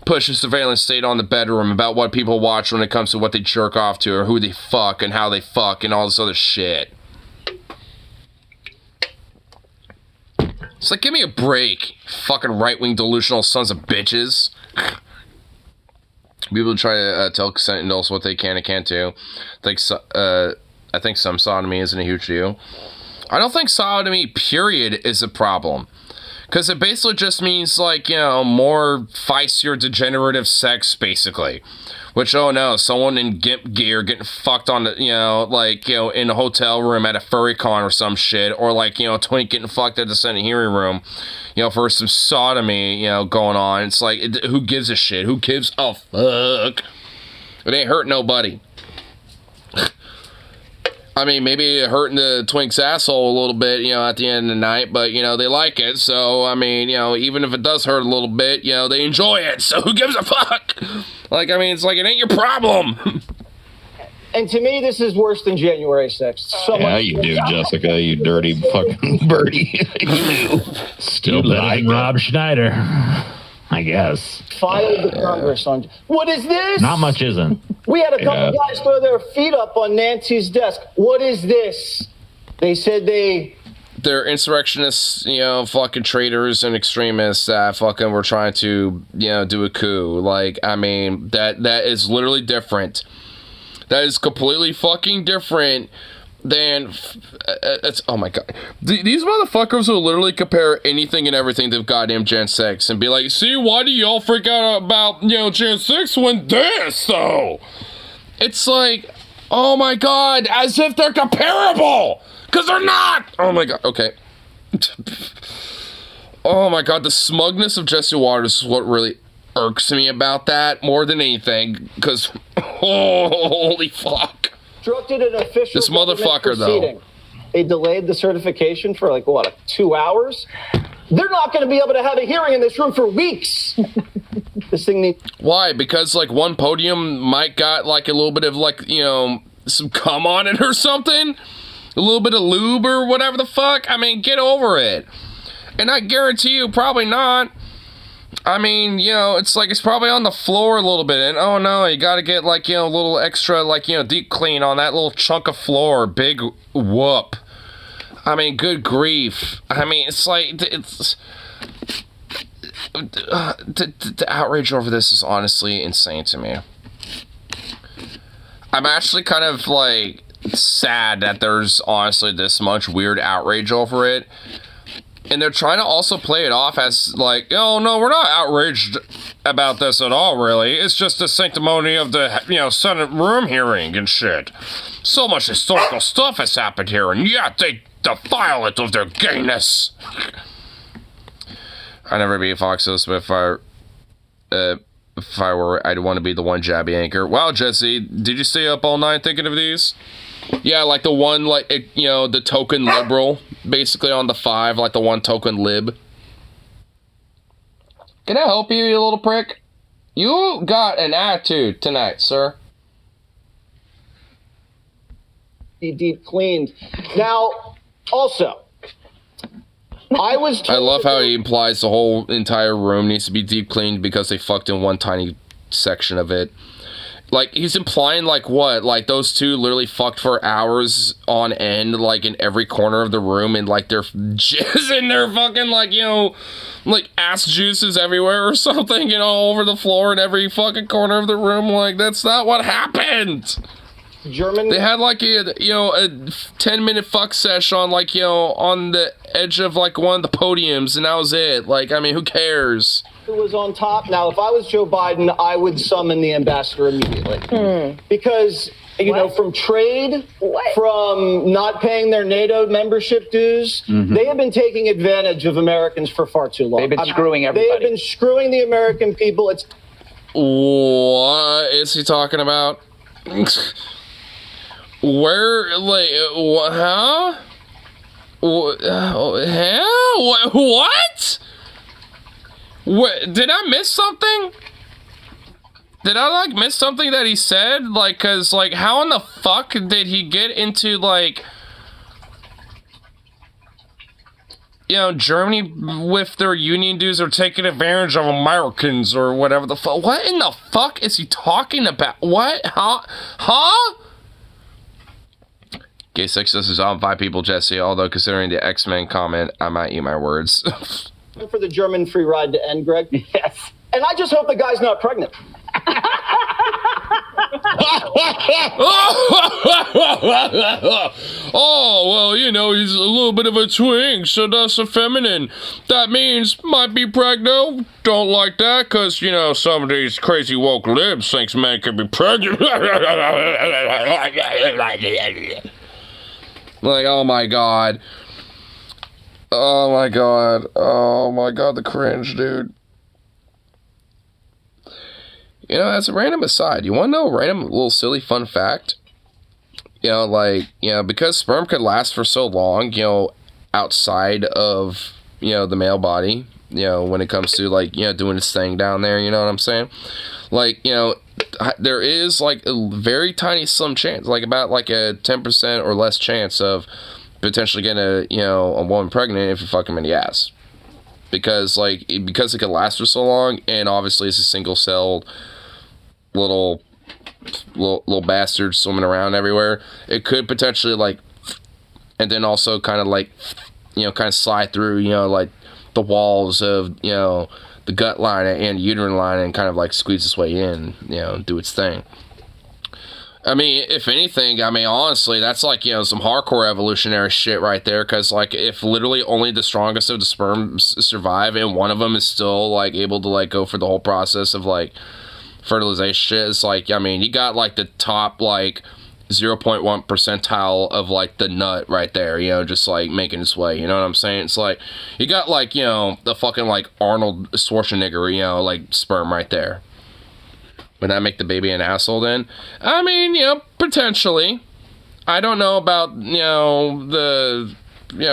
push a surveillance state on the bedroom about what people watch when it comes to what they jerk off to, or who they fuck, and how they fuck, and all this other shit. It's like, give me a break, fucking right-wing delusional sons of bitches. People try to tell consent adults what they can and can't do. I think some sodomy isn't a huge deal. I don't think sodomy, period, is a problem. Because it basically just means, like, more feisty or degenerative sex, basically. Which, oh no, someone in gimp gear getting fucked on the, in a hotel room at a furry con or some shit. Or, like, twink getting fucked at the Senate hearing room, for some sodomy, going on. It's like, who gives a shit? Who gives a fuck? It ain't hurt nobody. I mean, maybe hurting the twink's asshole a little bit, at the end of the night, but, they like it, so, I mean, even if it does hurt a little bit, they enjoy it, so who gives a fuck? Like, I mean, it's like, it ain't your problem. And to me, this is worse than January 6th. Yeah, you do, Jessica, you dirty fucking birdie. You do. Still better than Rob Schneider, I guess. Filed the Congress on... What is this? Not much isn't. We had a couple guys throw their feet up on Nancy's desk. What is this? They said they're insurrectionists, fucking traitors and extremists that fucking were trying to, do a coup. Like, I mean, that is literally different. That is completely fucking different than... it's, oh my god. These motherfuckers will literally compare anything and everything to goddamn Gen 6 and be like, see, why do y'all freak out about, Gen 6 when this, though? It's like, oh my god, as if they're comparable! Because they're not! Oh my god, okay. Oh my god, the smugness of Jesse Waters is what really irks me about that more than anything. Because, holy fuck. Instructed an official this motherfucker, though. They delayed the certification for, 2 hours? They're not going to be able to have a hearing in this room for weeks. This thing needs... Why? Because, one podium might got, a little bit of, some cum on it or something? A little bit of lube or whatever the fuck? I mean, get over it. And I guarantee you, probably not. I mean, it's probably on the floor a little bit. And, oh no, you gotta get, a little extra, deep clean on that little chunk of floor. Big whoop. I mean, good grief. I mean, it's the outrage over this is honestly insane to me. I'm actually kind of, sad that there's honestly this much weird outrage over it. And they're trying to also play it off as, oh, no, we're not outraged about this at all, really. It's just the sanctimony of the, Senate room hearing and shit. So much historical stuff has happened here, and yet they defile it of their gayness. I'd never be a Foxos, but if I were, I'd want to be the one jabby anchor. Wow, Jesse, did you stay up all night thinking of these? Yeah, the one, the token liberal, basically on the 5, the one token lib. Can I help you, you little prick? You got an attitude tonight, sir. Be deep cleaned. Now, also, I love how he implies the whole entire room needs to be deep cleaned because they fucked in one tiny section of it. He's implying, what? Those two literally fucked for hours on end, in every corner of the room, and, they're jizz in their fucking, ass juices everywhere or something, all over the floor in every fucking corner of the room. That's not what happened! German... They had, a 10-minute fuck sesh on, on the edge of, one of the podiums, and that was it. I mean, who cares? Was on top. Now, if I was Joe Biden, I would summon the ambassador immediately. Because, from trade, from not paying their NATO membership dues, they have been taking advantage of Americans for far too long. They've been screwing everybody. They have been screwing the American people. It's... What is he talking about? Where, huh? What? What? Did I miss something? Did I, miss something that he said? Cause, how in the fuck did he get into, Germany with their union dues are taking advantage of Americans or whatever the fuck? What in the fuck is he talking about? What? Huh? Gay sex is on 5 people, Jesse, although considering the X-Men comment, I might eat my words. For the German free ride to end, Greg? Yes. And I just hope the guy's not pregnant. Oh, well, you know, he's a little bit of a twink, so that's a feminine. That means might be pregno. Don't like that, because, you know, some of these crazy woke libs thinks men can be pregnant. Like, oh my god. Oh my god. Oh my god, the cringe, dude. You know, as a random aside, you want to know a random little silly fun fact? You know, like, you know, because sperm could last for so long, you know, outside of, you know, the male body, you know, when it comes to, like, you know, doing its thing down there, you know what I'm saying? Like, you know, there is, like, a very tiny slim chance, like, about, like, a 10% or less chance of potentially getting a woman pregnant if you fuck him in the ass. Because it can last for so long, and obviously it's a single-celled little bastard swimming around everywhere. It could potentially, like, and then also kind of, like, you know, kind of slide through, you know, like, the walls of, you know, the gut line and uterine line and kind of, like, squeeze its way in, you know, do its thing. I mean, if anything, I mean, honestly, that's, like, you know, some hardcore evolutionary shit right there, because, like, if literally only the strongest of the sperm survive and one of them is still, like, able to, like, go for the whole process of, like, fertilization shit, it's like, I mean, you got, like, the top, like, 0.1 percentile of, like, the nut right there, you know, just, like, making its way, you know what I'm saying? It's like, you got, like, you know, the fucking, like, Arnold Schwarzenegger, you know, like, sperm right there. Would that make the baby an asshole then? I mean, you know, potentially. I don't know about, you know,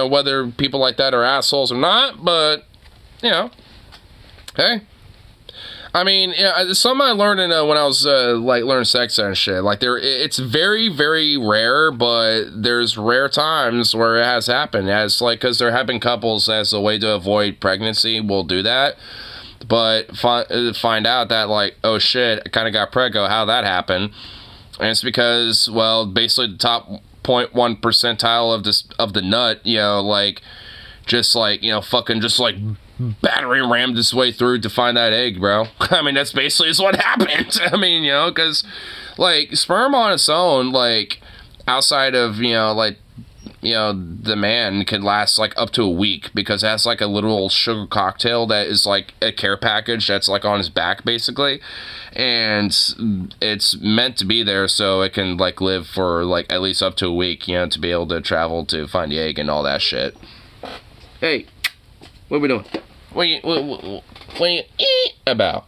whether people like that are assholes or not, but, you know, hey. I mean, yeah, something I learned when I was, like, learning sex and shit. Like, it's very, very rare, but there's rare times where it has happened. As, like, because there have been couples as a way to avoid pregnancy will do that. But find out that, like, oh shit, I kind of got preggo, how that happened. And it's because, well, basically the top 0.1 percentile of the nut, you know, like, just, like, you know, fucking just, like, battery rammed its way through to find that egg, bro. I mean, that's basically is what happened. I mean, you know, because, like, sperm on its own, like, outside of, you know, like, you know, the man can last, like, up to a week, because it has, like, a literal sugar cocktail that is, like, a care package that's, like, on his back, basically, and it's meant to be there so it can, like, live for, like, at least up to a week, you know, to be able to travel to find the egg and all that shit. Hey, what are we doing? What are you about?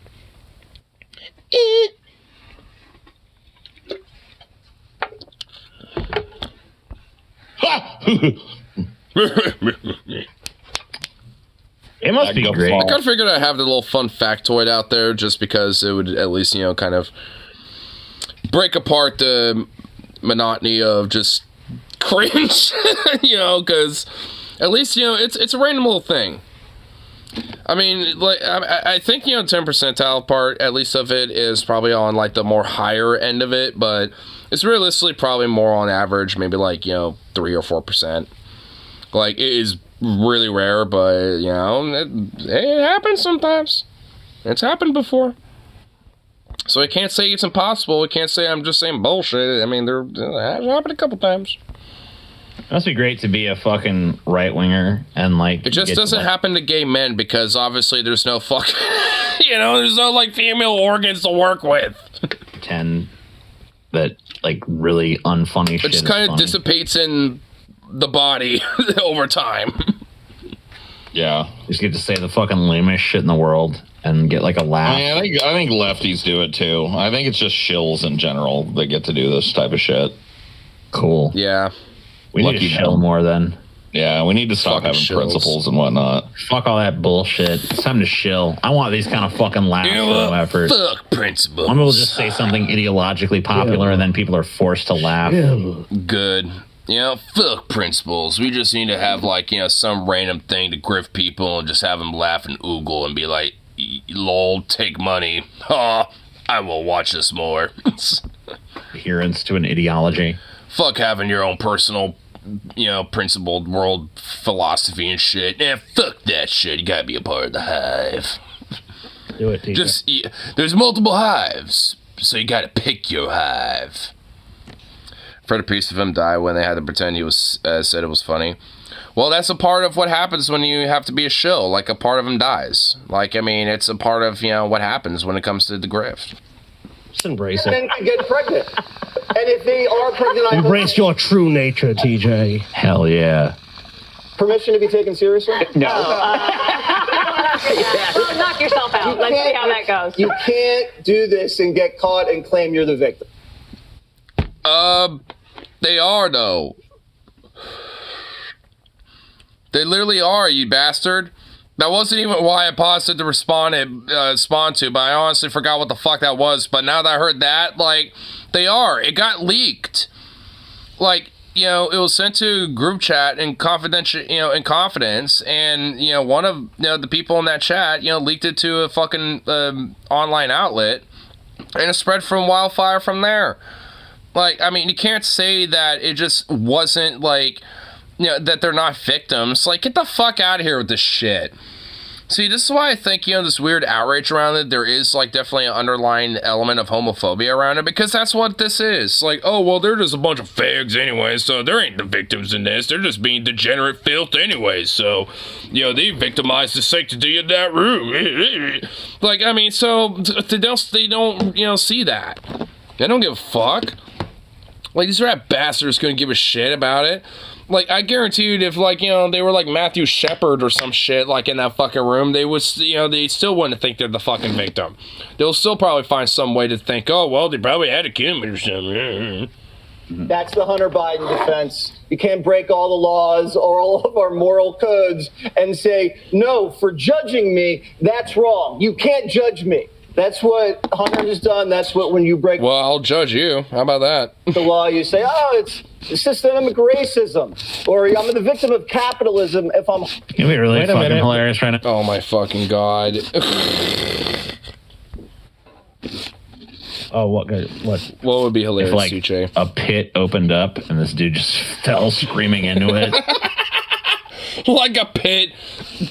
It must be great. I kind of figured I'd have the little fun factoid out there just because it would at least, you know, kind of break apart the monotony of just cringe, you know, because at least, you know, it's a random little thing. I mean, like, I think, you know, 10 percentile part, at least of it, is probably on, like, the more higher end of it, but it's realistically probably more on average, maybe, like, you know, 3 or 4%. Like, it is really rare, but, you know, it happens sometimes. It's happened before. So I can't say it's impossible. I can't say I'm just saying bullshit. I mean, it has happened a couple times. It must be great to be a fucking right-winger and, like... It just doesn't happen to gay men because, obviously, there's no fucking... you know, there's no, like, female organs to work with. Pretend that, like, really unfunny shit it just kind of dissipates in the body over time. Yeah. You just get to say the fucking lamest shit in the world and get, like, a laugh. I mean, I think lefties do it, too. I think it's just shills in general that get to do this type of shit. Cool. Yeah. We need to shill more then. Yeah, we need to stop having principles and whatnot. Fuck all that bullshit. It's time to shill. I want these kind of fucking laughs for no effort. Fuck principles. I'm able to just say something ideologically popular and then people are forced to laugh. Good. You know, fuck principles. We just need to have, like, you know, some random thing to grift people and just have them laugh and oogle and be like, lol, take money. Ha, I will watch this more. Adherence to an ideology. Fuck having your own personal, you know, principled world philosophy and shit. Yeah, fuck that shit. You gotta be a part of the hive. Do it, TJ. There's multiple hives, so you gotta pick your hive. for the piece of him die when they had to pretend he was said it was funny. Well, that's a part of what happens when you have to be a shill. Like, a part of him dies. Like, I mean, it's a part of, you know, what happens when it comes to the grift. Just embrace it. And get pregnant. And if they are pregnant, Embrace your true nature, TJ. Hell yeah. Permission to be taken seriously? No. Well, knock yourself out. Let's see how that goes. You can't do this and get caught and claim you're the victim. They are, though. They literally are, you bastard. That wasn't even why I paused it to respond to, but I honestly forgot what the fuck that was. But now that I heard that, like, they are. It got leaked. Like, you know, it was sent to group chat in confidential, you know, in confidence, and, you know, one of, you know, the people in that chat, you know, leaked it to a fucking online outlet, and it spread from wildfire from there. Like, I mean, you can't say that it just wasn't, like, you know, that they're not victims. Like, get the fuck out of here with this shit. See, this is why I think, you know, this weird outrage around it, there is, like, definitely an underlying element of homophobia around it, because that's what this is. Like, oh, well, they're just a bunch of fags anyway, so there ain't the victims in this. They're just being degenerate filth anyway, so, you know, they victimized the sanctity of that room. Like, I mean, so, they don't, you know, see that. They don't give a fuck. Like, these rat bastards couldn't give a shit about it. Like, I guarantee you, if, like, you know, they were, like, Matthew Shepard or some shit, like, in that fucking room, they would, you know, they still wouldn't think they're the fucking victim. They'll still probably find some way to think, oh, well, they probably had a kid or something. That's the Hunter Biden defense. You can't break all the laws or all of our moral codes and say, no, for judging me, that's wrong. You can't judge me. That's what Hunter has done. That's what, when you break... Well, I'll judge you. How about that? ...the law, you say, oh, it's systemic racism. Or I'm the victim of capitalism if I'm... It'd be really fucking hilarious right now. Oh, my fucking God. Oh, what would be hilarious, if, like, Suche? a pit opened up and this dude just fell screaming into it? Like a pit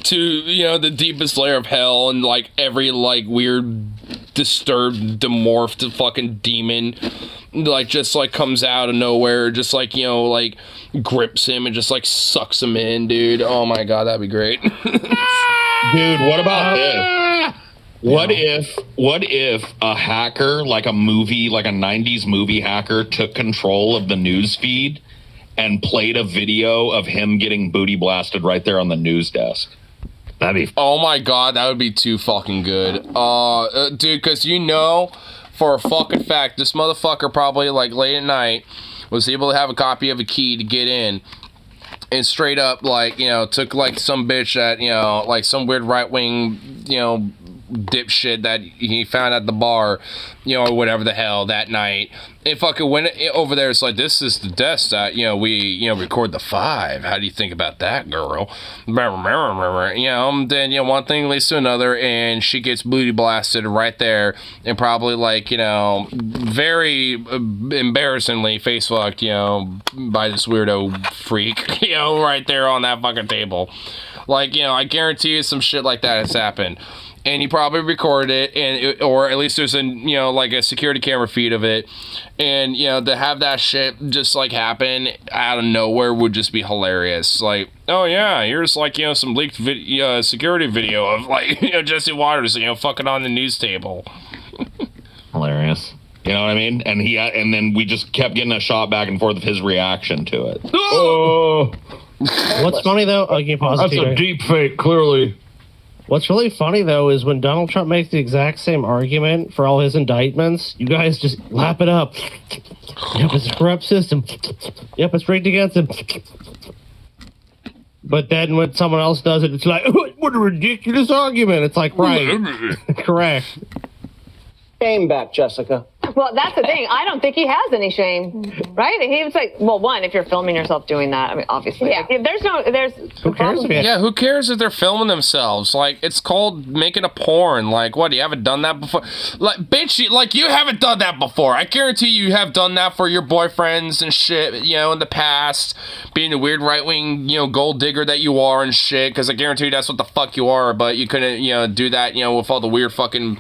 to, you know, the deepest layer of hell, and, like, every, like, weird, disturbed, demorphed fucking demon, like, just, like, comes out of nowhere, just, like, you know, like, grips him and just, like, sucks him in, dude. Oh, my God, that'd be great. Dude, what about this? What if a hacker, like a 90s movie hacker, took control of the news feed and played a video of him getting booty blasted right there on the news desk? That'd be... Oh my God, that would be too fucking good. Dude, because you know, for a fucking fact, this motherfucker probably, like, late at night was able to have a copy of a key to get in, and straight up, like, you know, took, like, some bitch that, you know, like, some weird right-wing, you know, dipshit that he found at the bar, you know, or whatever the hell, that night, and fucking went over there. It's like, this is the desk that, you know, we, you know, record the 5. How do you think about that, girl? You know, then, you know, one thing leads to another, and she gets booty blasted right there, and probably, like, you know, very embarrassingly face fucked, you know, by this weirdo freak, you know, right there on that fucking table. Like, you know, I guarantee you some shit like that has happened. And he probably recorded it, or at least there's a, you know, like a security camera feed of it. And, you know, to have that shit just, like, happen out of nowhere would just be hilarious. Like, oh yeah, here's, like, you know, some leaked security video of, like, you know, Jesse Waters, you know, fucking on the news table. Hilarious. You know what I mean? And then we just kept getting a shot back and forth of his reaction to it. Oh! What's funny, though? Oh, you pause. That's a deep fake, clearly. What's really funny, though, is when Donald Trump makes the exact same argument for all his indictments, you guys just lap it up. Yep, it's a corrupt system. Yep, it's rigged against him. But then when someone else does it, it's like, oh, what a ridiculous argument. It's like, right. Correct. Shame back, Jessica. Well, that's the thing. I don't think he has any shame, right? He was like, well, one, if you're filming yourself doing that, I mean, obviously. Yeah. Like, who cares? Yeah, who cares if they're filming themselves? Like, it's called making a porn. Like, what, you haven't done that before? Like, bitch, you haven't done that before. I guarantee you have done that for your boyfriends and shit, you know, in the past, being the weird right-wing, you know, gold digger that you are and shit, because I guarantee you that's what the fuck you are, but you couldn't, you know, do that, you know, with all the weird fucking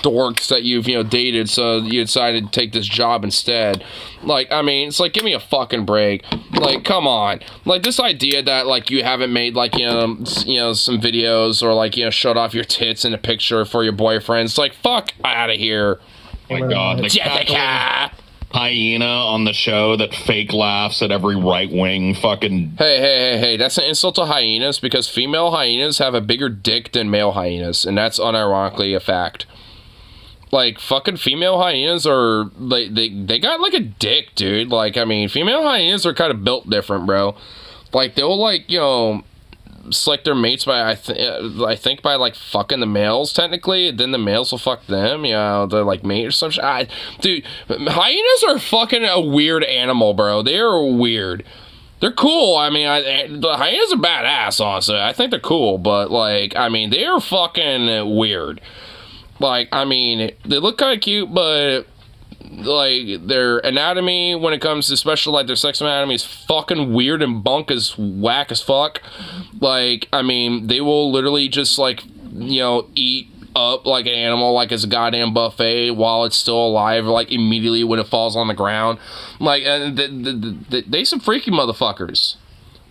dorks that you've, dated, so you decided to take this job instead. Like, I mean, it's like, give me a fucking break. Like, come on. Like, this idea that, like, you haven't made, like, some videos or, like, showed off your tits in a picture for your boyfriend. It's like, fuck out of here. Oh my God. The Jessica! Hyena on the show that fake laughs at every right-wing fucking... Hey, that's an insult to hyenas because female hyenas have a bigger dick than male hyenas, and that's unironically a fact. Like, fucking female hyenas are, like, they got, like, a dick, dude. Like, I mean, female hyenas are kind of built different, bro. Like, they'll, like, select their mates by, I think by, like, fucking the males, technically. Then the males will fuck them, they're, like, mate or some shit. Dude, hyenas are fucking a weird animal, bro. They are weird. They're cool. I mean, the hyenas are badass, honestly. I think they're cool, but, like, I mean, they are fucking weird. Like, I mean, they look kind of cute, but, like, their anatomy, when it comes to, especially, like, their sex anatomy is fucking weird and bunk as whack as fuck. Like, I mean, they will literally just, like, eat up, like, an animal like it's a goddamn buffet while it's still alive, like, immediately when it falls on the ground. Like, they some freaky motherfuckers.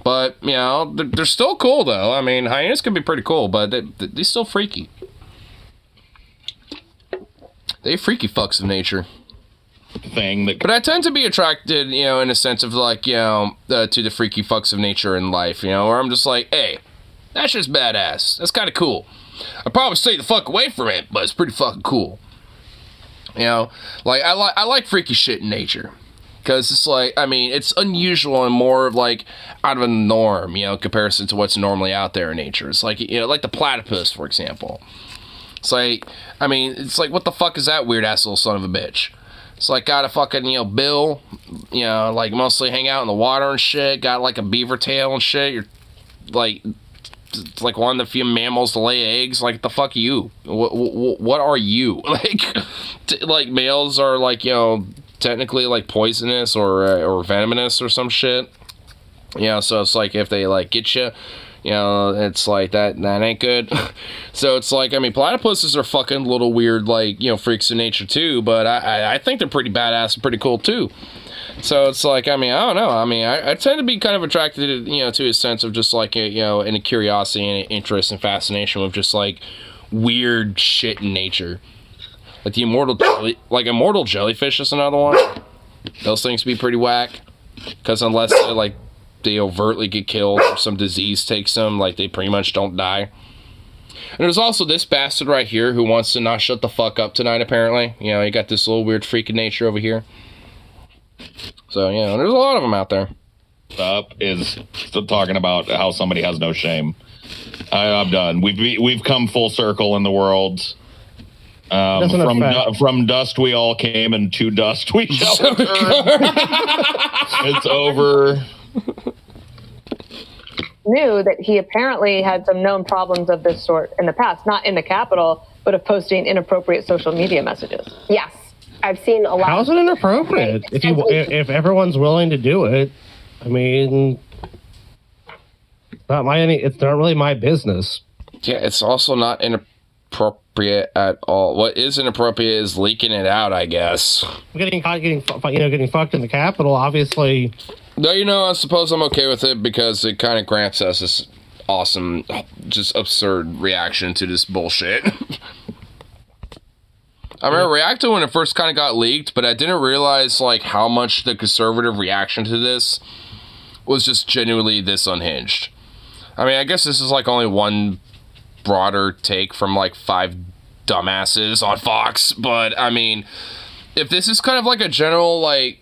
But, they're still cool, though. I mean, hyenas can be pretty cool, but they're still freaky. They freaky fucks of nature. But I tend to be attracted, in a sense of, like, to the freaky fucks of nature in life, where I'm just like, hey, that's just badass. That's kind of cool. I'd probably stay the fuck away from it, but it's pretty fucking cool. Like, I like freaky shit in nature. Because it's like, I mean, it's unusual and more of, like, out of a norm, comparison to what's normally out there in nature. It's like, like the platypus, for example. It's like, I mean, it's like, what the fuck is that weird-ass little son of a bitch? It's like, got a fucking, bill, like, mostly hang out in the water and shit, got, like, a beaver tail and shit, you're, like, it's like one of the few mammals to lay eggs, like, the fuck are you? What are you? Like, males are, like, technically, like, poisonous or venomous or some shit. So it's like, if they, like, get you... it's like, that ain't good. So it's like, I mean, platypuses are fucking little weird, like, freaks of nature too, but I think they're pretty badass and pretty cool too. So it's like, I mean, I don't know. I mean, I tend to be kind of attracted, to a sense of just like, in a curiosity and interest and fascination with just like weird shit in nature. Like the immortal jellyfish is another one. Those things be pretty whack. Because unless they're like, they overtly get killed or some disease takes them, like they pretty much don't die. And there's also this bastard right here who wants to not shut the fuck up tonight, apparently. You got this little weird freak of nature over here. So, there's a lot of them out there. Up is still talking about how somebody has no shame. I'm done. We've come full circle in the world. From dust we all came, and to dust we shall return. It's over. Knew that he apparently had some known problems of this sort in the past, not in the Capitol, but of posting inappropriate social media messages. Yes, I've seen a lot. How's it inappropriate? If everyone's willing to do it, I mean, it's not really my business. Yeah, it's also not inappropriate at all. What is inappropriate is leaking it out, I guess. Getting fucked in the Capitol, obviously. No, I suppose I'm okay with it because it kind of grants us this awesome, just absurd reaction to this bullshit. I remember reacting when it first kind of got leaked, but I didn't realize, like, how much the conservative reaction to this was just genuinely this unhinged. I mean, I guess this is, like, only one broader take from, like, 5 dumbasses on Fox, but, I mean, if this is kind of, like, a general, like,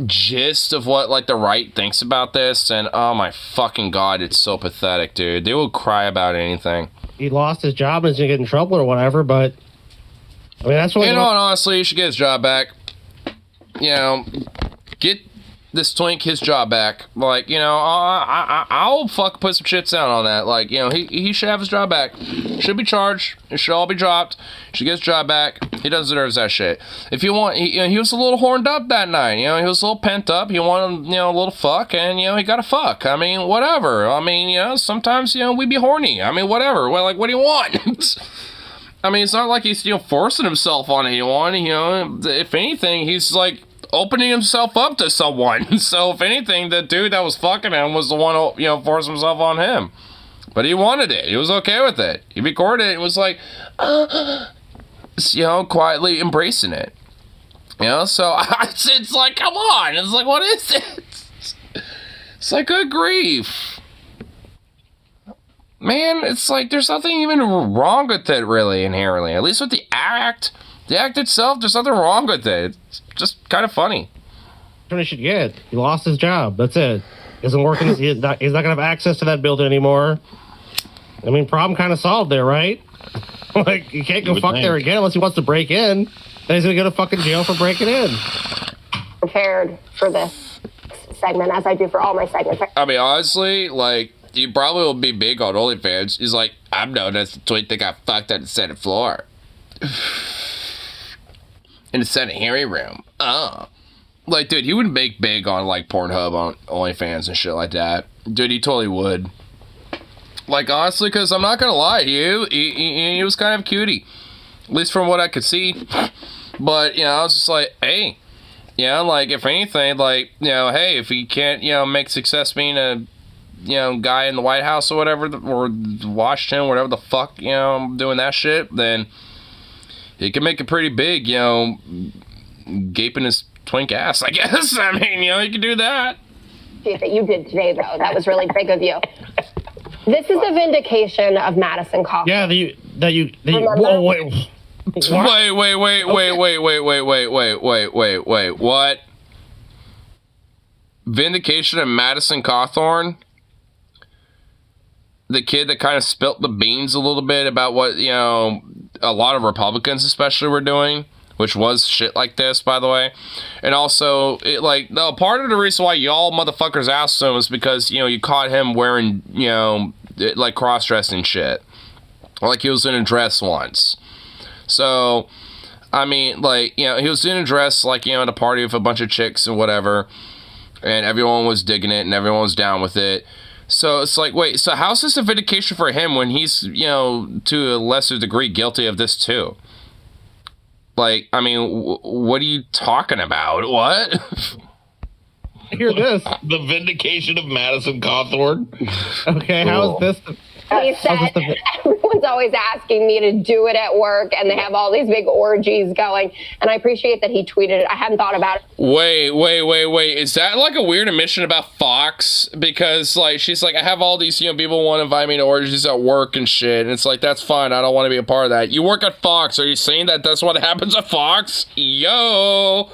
gist of what, like, the right thinks about this, and oh my fucking god, it's so pathetic, dude. They will cry about anything. He lost his job and is gonna get in trouble or whatever, but I mean, that's what. Honestly, he should get his job back. Get this twink his job back. Like, I'll put some shits down on that. Like, he should have his job back. Should be charged. It should all be dropped. Should get his job back. He doesn't deserve that shit. If you want, he was a little horned up that night. He was a little pent up. He wanted, a little fuck, and he got a fuck. I mean, whatever. I mean, sometimes we be horny. I mean, whatever. Well, like, what do you want? I mean, it's not like he's, forcing himself on anyone, if anything, he's, like, opening himself up to someone. So, if anything, the dude that was fucking him was the one, forcing himself on him. But he wanted it. He was okay with it. He recorded it and was like, quietly embracing it. So it's like, come on. It's like, what is it? It's like, good grief. Man, it's like, there's nothing even wrong with it, really, inherently. At least with the act. The act itself, there's nothing wrong with it. It's just kind of funny. What he should get. He lost his job. That's it. Isn't working. He's not going to have access to that building anymore. I mean, problem kind of solved there, right? Like, you can't go fuck there again unless he wants to break in. Then he's going to go to fucking jail for breaking in. Prepared for this segment, as I do for all my segments. I mean, honestly, like, you probably will be big on OnlyFans. He's like, I'm known as the twink that got fucked on the Senate floor. In the Senate hearing room. Like, dude, he would make big on, like, Pornhub on OnlyFans and shit like that. Dude, he totally would. Like, honestly, because I'm not going to lie, he was kind of cutie. At least from what I could see. But, I was just like, hey. Like, if anything, like, hey, if he can't, make success being a, guy in the White House or whatever, or Washington, whatever the fuck, doing that shit, then he can make it pretty big, gaping his twink ass, I guess. I mean, he can do that. That you did today, though. That was really big of you. This is a vindication of Madison Cawthorn. Yeah, whoa, wait. Wait, what? Vindication of Madison Cawthorn? The kid that kind of spilt the beans a little bit about what, a lot of Republicans especially were doing, which was shit like this, by the way. And also, part of the reason why y'all motherfuckers asked him was because, you caught him wearing, like cross-dressing shit. Like he was in a dress once. So, I mean, like, he was in a dress, like, at a party with a bunch of chicks and whatever. And everyone was digging it and everyone was down with it. So it's like, wait, so how's this a vindication for him when he's, to a lesser degree guilty of this too? Like, I mean, what are you talking about? What? Hear this. The vindication of Madison Cawthorn. Okay, how's this? He said, everyone's always asking me to do it at work, and they have all these big orgies going. And I appreciate that he tweeted it. I hadn't thought about it. Wait. Is that like a weird admission about Fox? Because, like, she's like, I have all these, people want to invite me to orgies at work and shit. And it's like, that's fine. I don't want to be a part of that. You work at Fox. Are you saying that that's what happens at Fox? Yo!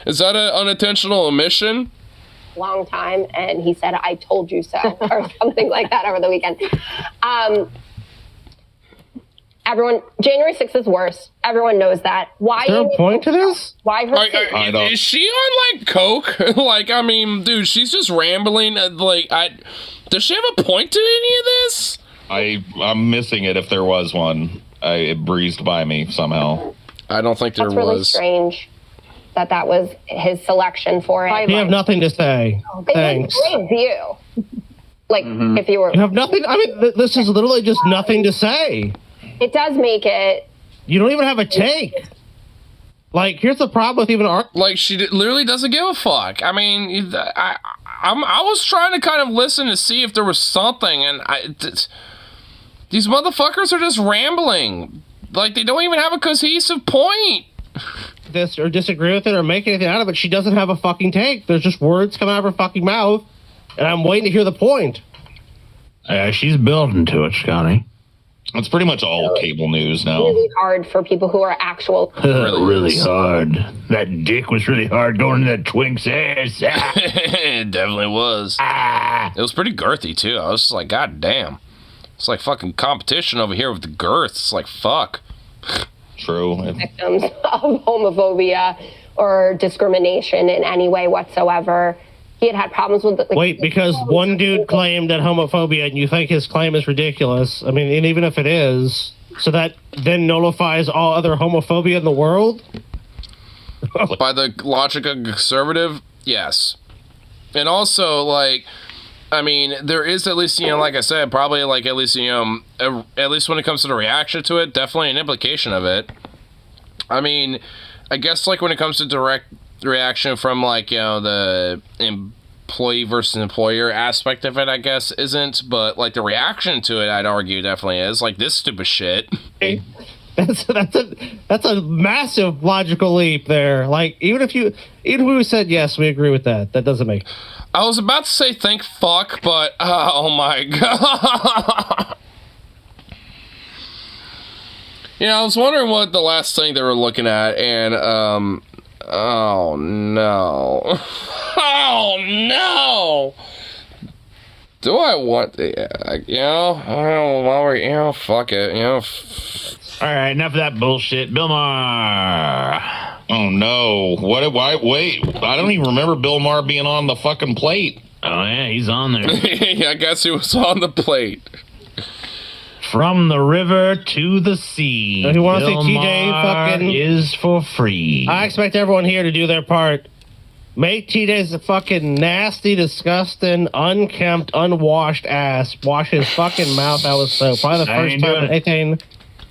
Is that an unintentional omission? Long time, and he said, I told you so, or something like that over the weekend. Everyone, January 6th is worse. Everyone knows that. Why? Is there a point to this? Why her? Is she on, like, coke? Like, I mean, dude, she's just rambling. Does she have a point to any of this? I'm missing it if there was one. It breezed by me somehow. I don't think there was. That's really strange. That was his selection for it. You have nothing to say. Thanks. It's a great view. Like, if you were... You have nothing... I mean, this is literally just nothing to say. It does make it... You don't even have a take. Like, here's the problem with even... Like, she literally doesn't give a fuck. I mean, I was trying to kind of listen to see if there was something, and these motherfuckers are just rambling. Like, they don't even have a cohesive point. This or disagree with it or make anything out of it. She doesn't have a fucking take. There's just words coming out of her fucking mouth, and I'm waiting to hear the point. She's building to it, Scotty. It's pretty much all cable news now. Really hard for people who are actual. Really hard. That dick was really hard going to that twink's ass. It definitely was. It was pretty girthy too. I was just like, God damn. It's like fucking competition over here with the girth. It's like, fuck. True. Victims of homophobia or discrimination in any way whatsoever. He had problems with... Wait, because one dude claimed that homophobia and you think his claim is ridiculous. I mean, and even if it is, so that then nullifies all other homophobia in the world? By the logic of conservative, yes. And also, like, I mean, there is at least, like I said, probably like at least, at least when it comes to the reaction to it, definitely an implication of it. I mean, I guess like when it comes to direct reaction from like, the employee versus employer aspect of it, I guess isn't, but like the reaction to it, I'd argue definitely is like this stupid shit. That's a massive logical leap there. Like even if we said yes, we agree with that. That doesn't make. I was about to say thank fuck, but oh my god. I was wondering what the last thing they were looking at, and oh no, oh no. Do I want the, fuck it, All right, enough of that bullshit. Bill Maher. Oh no! Wait! I don't even remember Bill Maher being on the fucking plate. Oh yeah, he's on there. Yeah, I guess he was on the plate. From the river to the sea. If you want to see Bill TJ Maher fucking is for free. I expect everyone here to do their part. Make TJ's fucking nasty, disgusting, unkempt, unwashed ass wash his fucking mouth out with soap. Probably the first time in anything.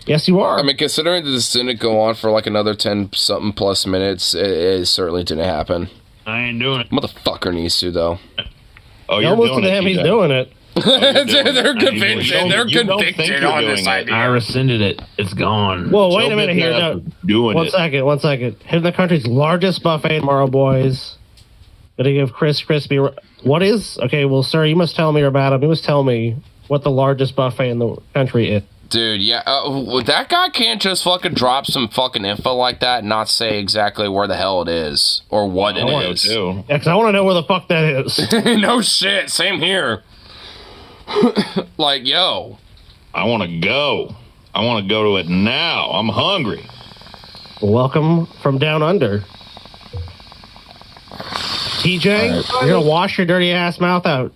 Yes, you are. I mean, considering that this didn't go on for like another 10-something plus minutes, it certainly didn't happen. I ain't doing it. Motherfucker needs to, though. Oh, you're doing it. He's doing it. They're convinced. They're convicted on this idea. I rescinded it. It's gone. Well, wait a minute here. No, one second. Hitting the country's largest buffet tomorrow, boys. Gonna give Chris Crispy. What is? Okay, well, sir, you must tell me about him. You must tell me what the largest buffet in the country is. Dude, yeah, that guy can't just fucking drop some fucking info like that and not say exactly where the hell it is or what it is. Yeah, because I want to know where the fuck that is. No shit, same here. Like, yo. I want to go. I want to go to it now. I'm hungry. Welcome from down under. TJ, you're going to wash your dirty ass mouth out.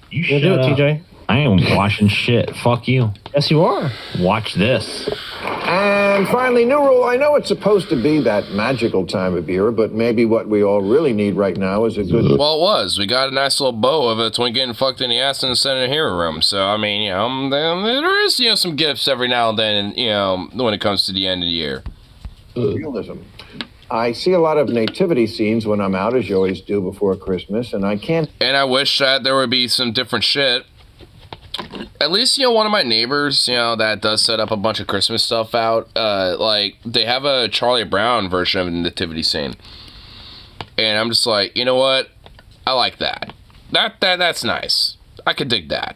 You should do it, TJ. I ain't washing shit. Fuck you. Yes, you are. Watch this. And finally, new rule. I know it's supposed to be that magical time of year, but maybe what we all really need right now is a good... Well, it was. We got a nice little bow of a twin getting fucked in the ass in the Senate hearing room. So, I mean, there is, some gifts every now and then, when it comes to the end of the year. Realism. I see a lot of nativity scenes when I'm out, as you always do before Christmas, and I can't... And I wish that there would be some different shit. At least, one of my neighbors, that does set up a bunch of Christmas stuff out, like, they have a Charlie Brown version of the nativity scene. And I'm just like, you know what? I like that. That's nice. I could dig that.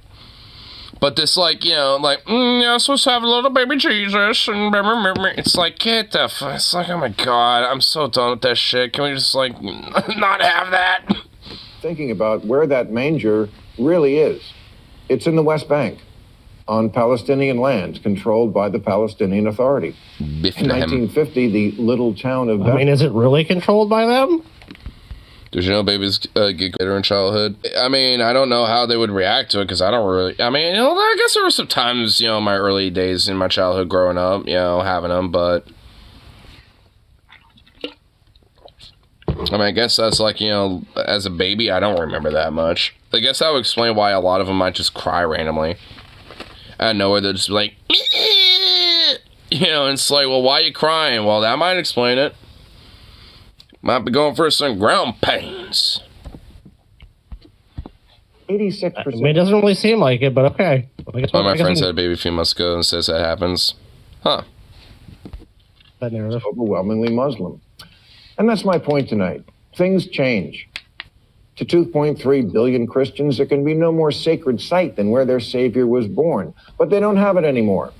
But this, like, I'm supposed to have a little baby Jesus, and it's like, get the fuck, it's like, oh my god, I'm so done with that shit. Can we just, like, not have that? Thinking about where that manger really is. It's in the West Bank, on Palestinian land controlled by the Palestinian Authority. In 1950, the little town of... I mean, is it really controlled by them? Did you know babies get greater in childhood? I mean, I don't know how they would react to it, because I don't really... I mean, I guess there were some times, in my early days in my childhood growing up, having them, but... I mean, I guess that's like, as a baby, I don't remember that much. I guess that would explain why a lot of them might just cry randomly. Out of nowhere, they'll just be like, and it's like, well, why are you crying? Well, that might explain it. Might be going for some ground pains. 86%. I mean, it doesn't really seem like it, but okay. One of my friends had a baby a few months ago and says that happens. Huh. That narrative. Overwhelmingly Muslim. And that's my point tonight. Things change. To 2.3 billion Christians, there can be no more sacred site than where their Savior was born. But they don't have it anymore.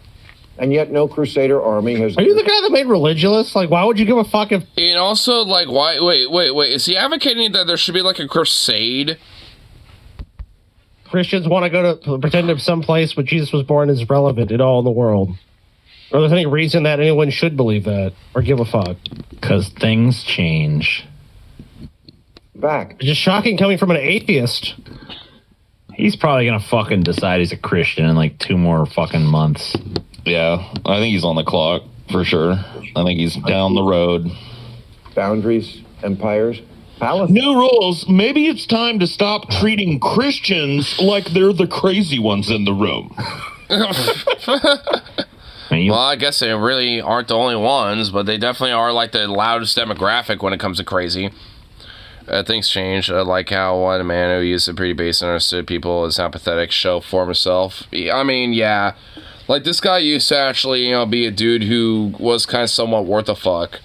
And yet no Crusader army has... Are you the guy that made religious? Like, why would you give a fuck if... And also, like, why... Wait. Is he advocating that there should be, like, a crusade? Christians want to go to pretend to some place where Jesus was born is relevant at all in the world. Or there's any reason that anyone should believe that or give a fuck. Because things change. Back. It's just shocking coming from an atheist. He's probably going to fucking decide he's a Christian in like 2 more fucking months. Yeah, I think he's on the clock, for sure. I think he's down the road. Boundaries, empires. Palestine. New rules. Maybe it's time to stop treating Christians like they're the crazy ones in the room. Well, I guess they really aren't the only ones, but they definitely are like the loudest demographic when it comes to crazy. Things change, like how one man who used to pretty base and understood people as apathetic show for himself. I mean, yeah. Like, this guy used to actually, be a dude who was kind of somewhat worth a fuck.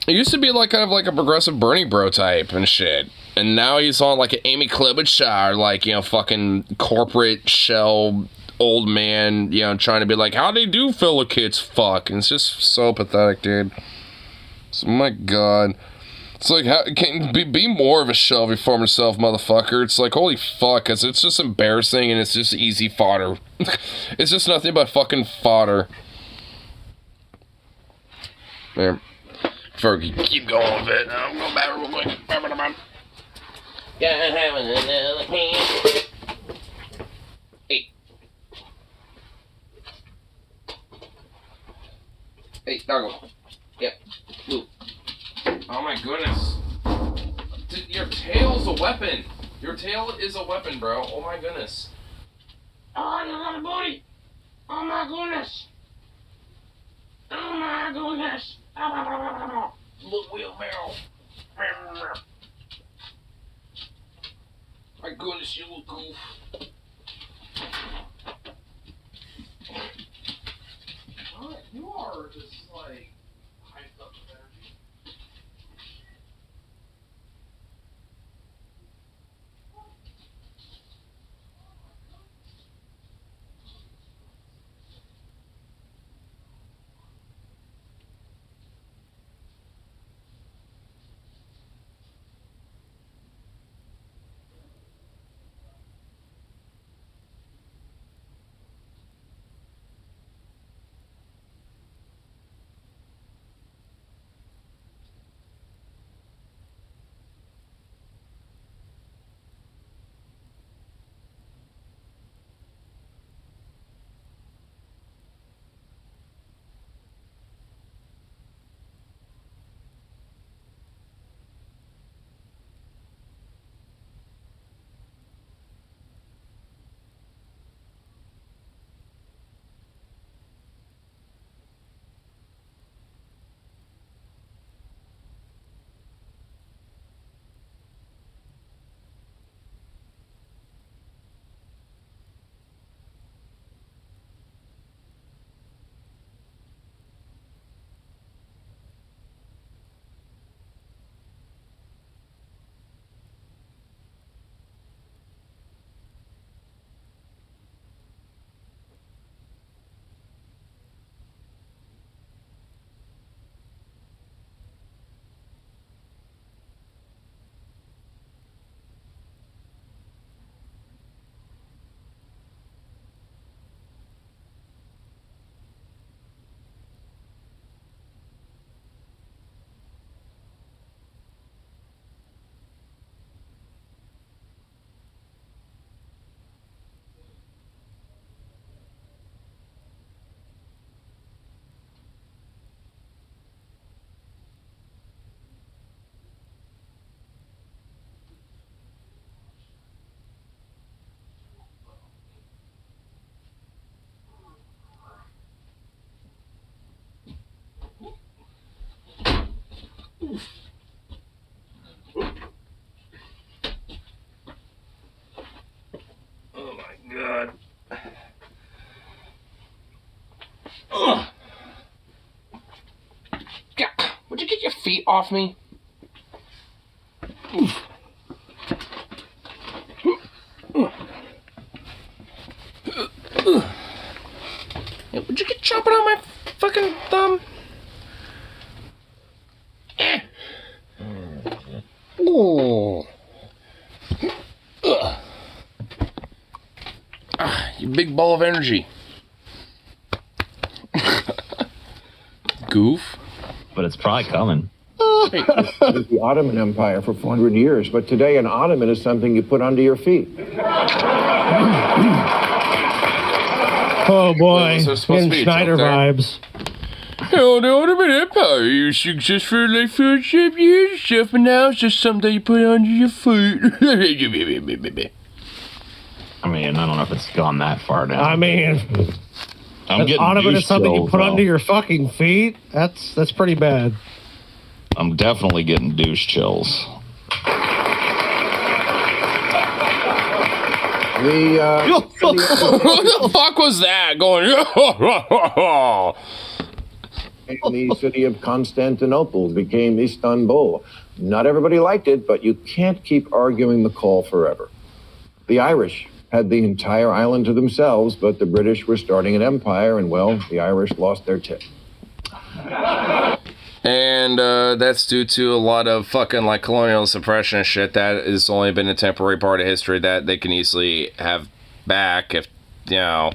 He used to be like kind of like a progressive Bernie bro type and shit. And now he's on like an Amy Klobuchar, like, fucking corporate shell old man, trying to be like, how they do fellow kids fuck. And it's just so pathetic, dude. So, my God. It's like, how can be more of a shell of your former self, motherfucker. It's like, holy fuck, because it's just embarrassing and it's just easy fodder. It's just nothing but fucking fodder. There. Before we keep going with it, I'll go back real quick. Yeah, having another hand. Hey. Hey, doggo. Yep. Move. Oh my goodness. Your tail's a weapon. Your tail is a weapon, bro. Oh my goodness. Oh, you got a booty. Oh my goodness. Oh my goodness. Look, wheelbarrow. My goodness, you look goof. What? You are just like hyped up with energy. Oh my God. Ugh. God, would you get your feet off me? Oof. Yeah, would you get chomping on my fucking thumb? Oh. You big ball of energy. Goof. But it's probably coming. The Ottoman Empire for 400 years, but today an ottoman is something you put under your feet. Oh boy, getting Schneider vibes. Oh, the Ottoman Empire used to exist for like 400 years and stuff, and now it's just something you put under your foot. I mean, I don't know if it's gone that far down. I mean, I'm getting Ottoman is something you douche put chills, under your fucking feet. That's pretty bad. I'm definitely getting douche chills. What the fuck was that going? The city of Constantinople became Istanbul. Not everybody liked it, but you can't keep arguing the call forever. The Irish had the entire island to themselves, but the British were starting an empire, and well, the Irish lost their tip. And that's due to a lot of fucking like colonial suppression and shit. That has only been a temporary part of history that they can easily have back if, you know,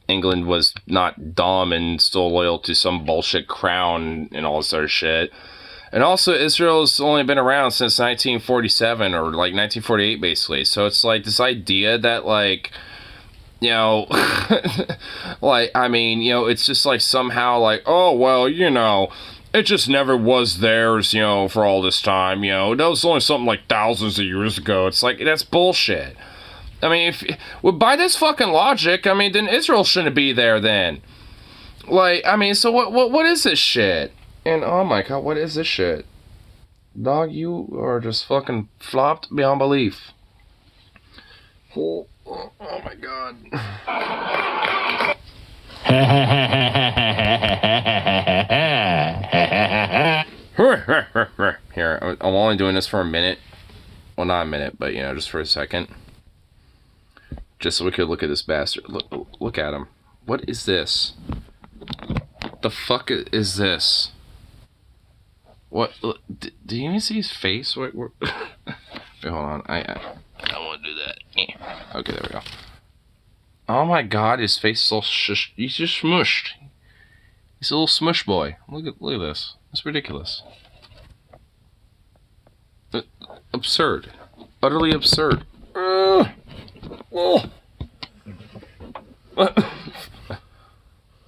England was not dumb and still loyal to some bullshit crown and all this other shit. And also, Israel's only been around since 1947 or like 1948, basically. So it's like this idea that, like, you know, like, I mean, you know, it's just like somehow like, oh, well, you know, it just never was theirs, you know, for all this time, you know. That was only something like thousands of years ago. It's like, that's bullshit. I mean, by this fucking logic, I mean, then Israel shouldn't be there then. Like, I mean, so what is this shit? And oh my god, what is this shit? Dog, you are just fucking flopped beyond belief. Oh my god. Here, I'm only doing this for a minute. Well, not a minute, but, you know, just for a second. Just so we could look at this bastard. Look at him. What is this? What the fuck is this? What? Do you even see his face? Wait, hold on. I want to do that. Okay, there we go. Oh my god, his face is all shush. He's just smushed. He's a little smush boy. Look at this. That's ridiculous. Absurd. Utterly absurd.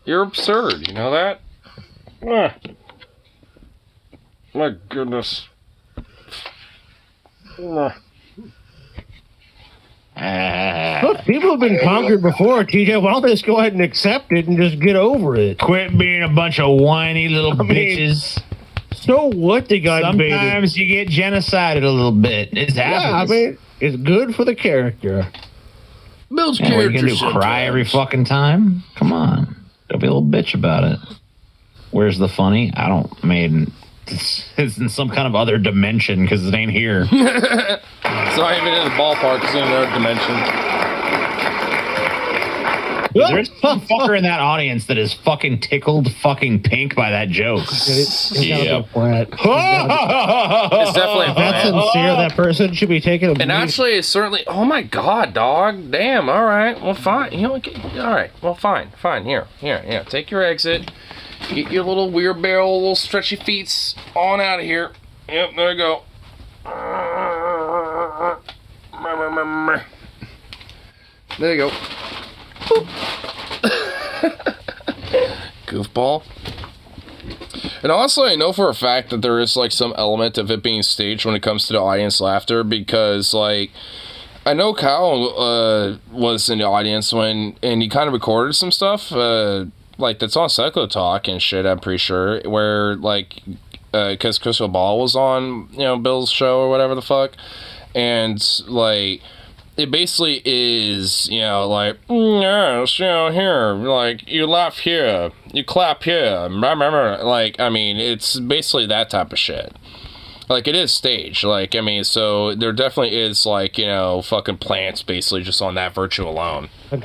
You're absurd, you know that? My goodness. Look, people have been conquered before, TJ. Why don't they just go ahead and accept it and just get over it? Quit being a bunch of whiny little bitches. So what they got invaded? Sometimes you get genocided a little bit. It happens. Yeah, I mean, it's good for the character. Builds character. What are you gonna do, cry every fucking time? Come on. Don't be a little bitch about it. Where's the funny? I mean, it's in some kind of other dimension because it ain't here. It's not even in the ballpark. It's in another dimension. There's some fucker in that audience that is fucking tickled fucking pink by that joke. It's Yep. It's definitely a that's flat. sincere. That person should be taken. And actually, it's certainly. Oh my god, dog! Damn. All right. Well, fine. You know. All right. Well, fine. Here. Take your exit. Get your little wheelbarrow, little stretchy feet on out of here. Yep. There you go. There you go. Goofball. And honestly, I know for a fact that there is like some element of it being staged when it comes to the audience laughter, because like I know Kyle was in the audience and he kind of recorded some stuff like that's on Psycho Talk and shit, I'm pretty sure, where like because Crystal Ball was on, you know, Bill's show or whatever the fuck, and like it basically is, you know, like, yes, you know, here, like, you laugh here, you clap here, like, I mean, it's basically that type of shit. Like, it is staged, like, I mean, so there definitely is, like, you know, fucking plants basically just on that virtue alone. At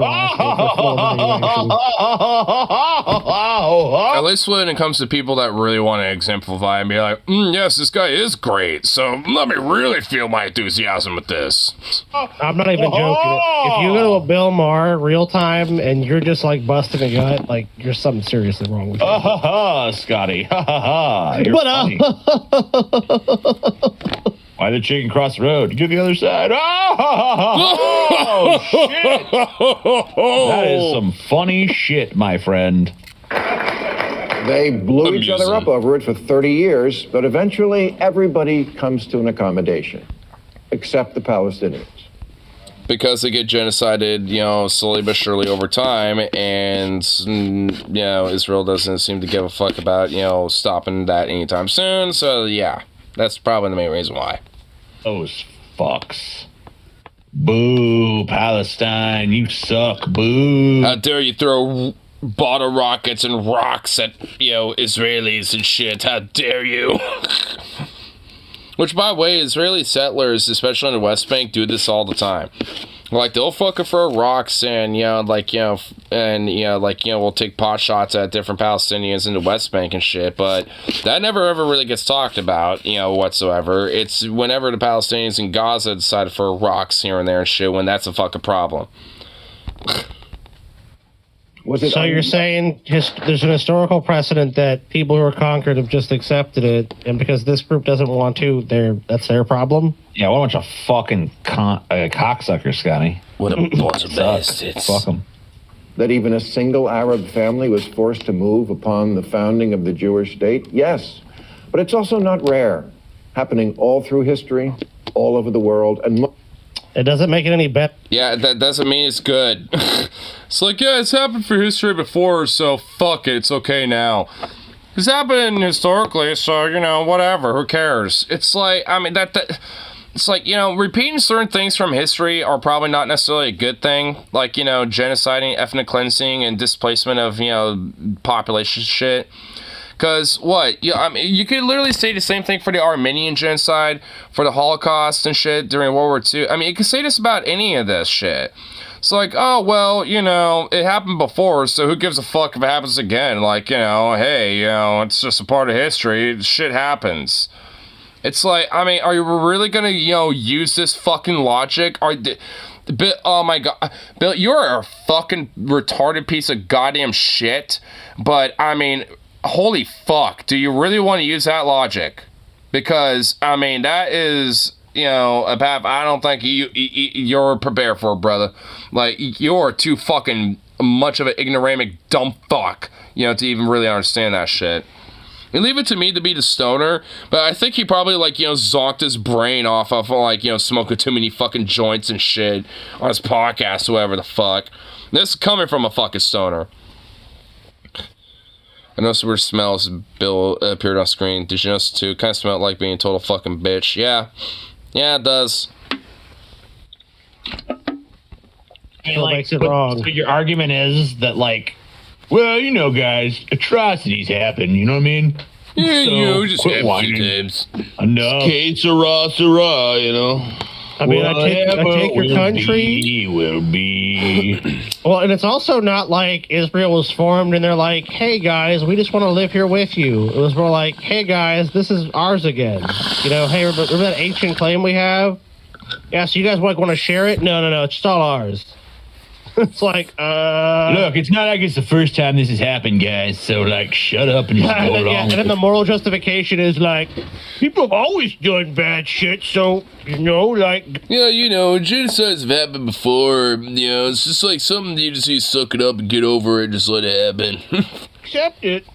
least when it comes to people that really want to exemplify and be like, yes, this guy is great, so let me really feel my enthusiasm with this. I'm not even joking. If you go to a Bill Maher real time and you're just like busting a gut, like you're something seriously wrong with you. Scotty. You're funny. Why the chicken cross the road? You go the other side. Oh, shit. That is some funny shit, my friend. They blew each other up over it for 30 years, but eventually everybody comes to an accommodation, except the Palestinians. Because they get genocided, slowly but surely over time, and, Israel doesn't seem to give a fuck about, stopping that anytime soon, so, yeah, that's probably the main reason why. Those fucks. Boo, Palestine, you suck, boo. How dare you throw bottle rockets and rocks at, Israelis and shit, how dare you? Which, by the way, Israeli settlers, especially on the West Bank, do this all the time. Like, they'll fucking throw rocks and, we'll take pot shots at different Palestinians in the West Bank and shit, but that never ever really gets talked about, whatsoever. It's whenever the Palestinians in Gaza decide to throw rocks here and there and shit, when that's a fucking problem. So you're saying there's an historical precedent that people who are conquered have just accepted it, and because this group doesn't want to, that's their problem? Yeah, what a bunch of fucking cocksuckers, Scotty. What a bunch of bastards. Fuck them. That even a single Arab family was forced to move upon the founding of the Jewish state? Yes, but it's also not rare. Happening all through history, all over the world, and it doesn't make it any better. Yeah, that doesn't mean it's good. It's like, yeah, it's happened for history before, so fuck it, it's okay now. It's happened historically, so, whatever, who cares? It's like, it's like, repeating certain things from history are probably not necessarily a good thing. Like, genociding, ethnic cleansing, and displacement of, population shit. Because, you could literally say the same thing for the Armenian genocide, for the Holocaust and shit during World War II. You could say this about any of this shit. It's like, oh, well, it happened before, so who gives a fuck if it happens again? Like, hey, it's just a part of history. Shit happens. It's like, are you really gonna, use this fucking logic? Oh my god. Bill, you're a fucking retarded piece of goddamn shit. But, holy fuck. Do you really want to use that logic? Because, that is, a path I don't think you're prepared for, brother. Like, you're too fucking much of an ignoramic dumb fuck, to even really understand that shit. And leave it to me to be the stoner, but I think he probably, zonked his brain off of, smoking too many fucking joints and shit on his podcast, whatever the fuck. This is coming from a fucking stoner. I noticed weird smells. Bill appeared on screen. Did you notice too? Kind of smelled like being a total fucking bitch. Yeah. Yeah, it does. Makes it wrong. So your argument is that, well, guys, atrocities happen, you know what I mean? Yeah, so, just quit whining. Enough. Okay, sarah, I take your country. Will be. Well, and it's also not like Israel was formed and they're like, hey guys, we just want to live here with you. It was more like, hey guys, this is ours again. Hey, remember that ancient claim we have? Yeah, so you guys want to share it? No, it's just all ours. It's like, Look, it's not like it's the first time this has happened, guys, so, shut up and just go along. And then the moral justification is, people have always done bad shit, so, Yeah, genocides have happened before, it's just something you just need to suck it up and get over it and just let it happen. Accept it.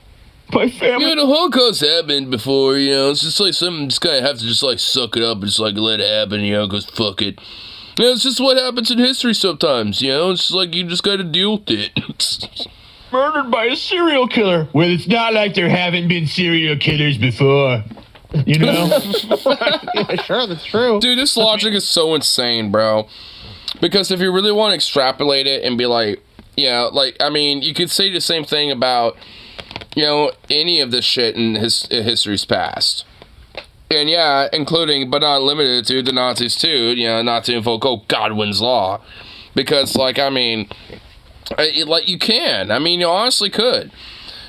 My family... the Holocaust happened before, it's just something you just kind of have to just, suck it up and just, let it happen, because fuck it. It's just what happens in history sometimes, It's just you just gotta deal with it. Murdered by a serial killer. Well, it's not like there haven't been serial killers before. Yeah, sure, that's true. Dude, this logic is so insane, bro. Because if you really want to extrapolate it and be you could say the same thing about, any of this shit in history's past. And yeah, including, but not limited to, the Nazis too, not to invoke, Godwin's Law. Because, you can. You honestly could.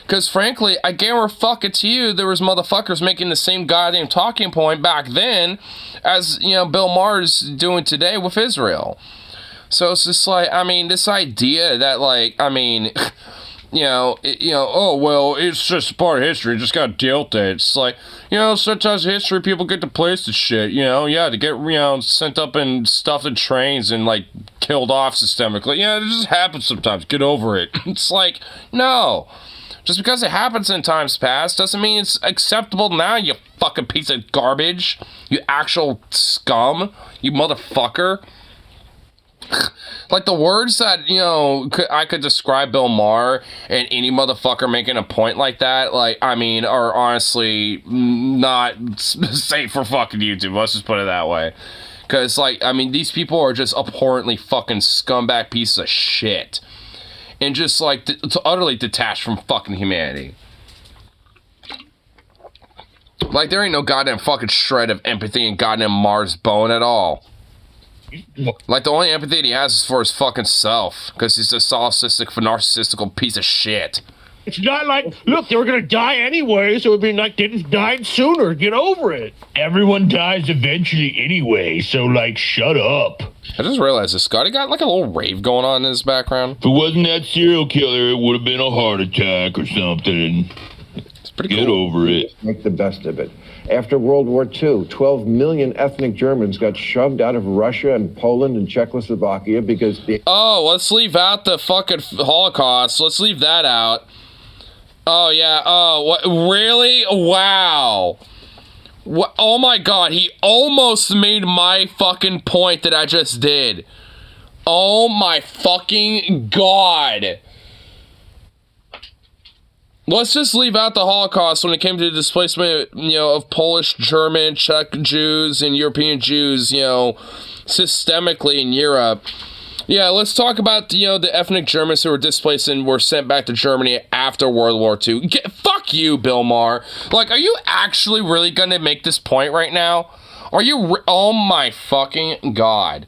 Because, frankly, I guarantee to you, there was motherfuckers making the same goddamn talking point back then as, Bill Maher's doing today with Israel. So it's just this idea that, oh, well, it's just part of history, just gotta deal with it. It's sometimes in history people get displaced and shit, to get, sent up and stuffed in trains and, killed off systemically. It just happens sometimes, get over it. It's no. Just because it happens in times past doesn't mean it's acceptable now, you fucking piece of garbage. You actual scum. You motherfucker. Like, the words that, you know, I could describe Bill Maher and any motherfucker making a point like that, like, I mean, are honestly not safe for fucking YouTube. Let's just put it that way. Because, like, I mean, these people are just abhorrently fucking scumbag pieces of shit. And just, like, utterly detached from fucking humanity. Like, there ain't no goddamn fucking shred of empathy in goddamn Mars bone at all. Like, the only empathy he has is for his fucking self. Because he's a solipsistic, narcissistical piece of shit. It's not like, look, they were gonna die anyway, so it'd be like they just died sooner. Get over it. Everyone dies eventually anyway, so, like, shut up. I just realized this Scotty got, like, a little rave going on in his background. If it wasn't that serial killer, it would have been a heart attack or something. It's pretty Get cool. over it. Make the best of it. After World War II, 12 million ethnic Germans got shoved out of Russia and Poland and Czechoslovakia because the... Oh, let's leave out the fucking Holocaust. Let's leave that out. Oh, yeah. Oh, what? Really? Wow. What? Oh, my God. He almost made my fucking point that I just did. Oh, my fucking God. Let's just leave out the Holocaust when it came to the displacement, you know, of Polish, German, Czech Jews, and European Jews, you know, systemically in Europe. Yeah, let's talk about, you know, the ethnic Germans who were displaced and were sent back to Germany after World War II. Fuck you, Bill Maher. Like, are you actually really gonna make this point right now? Are you oh my fucking God.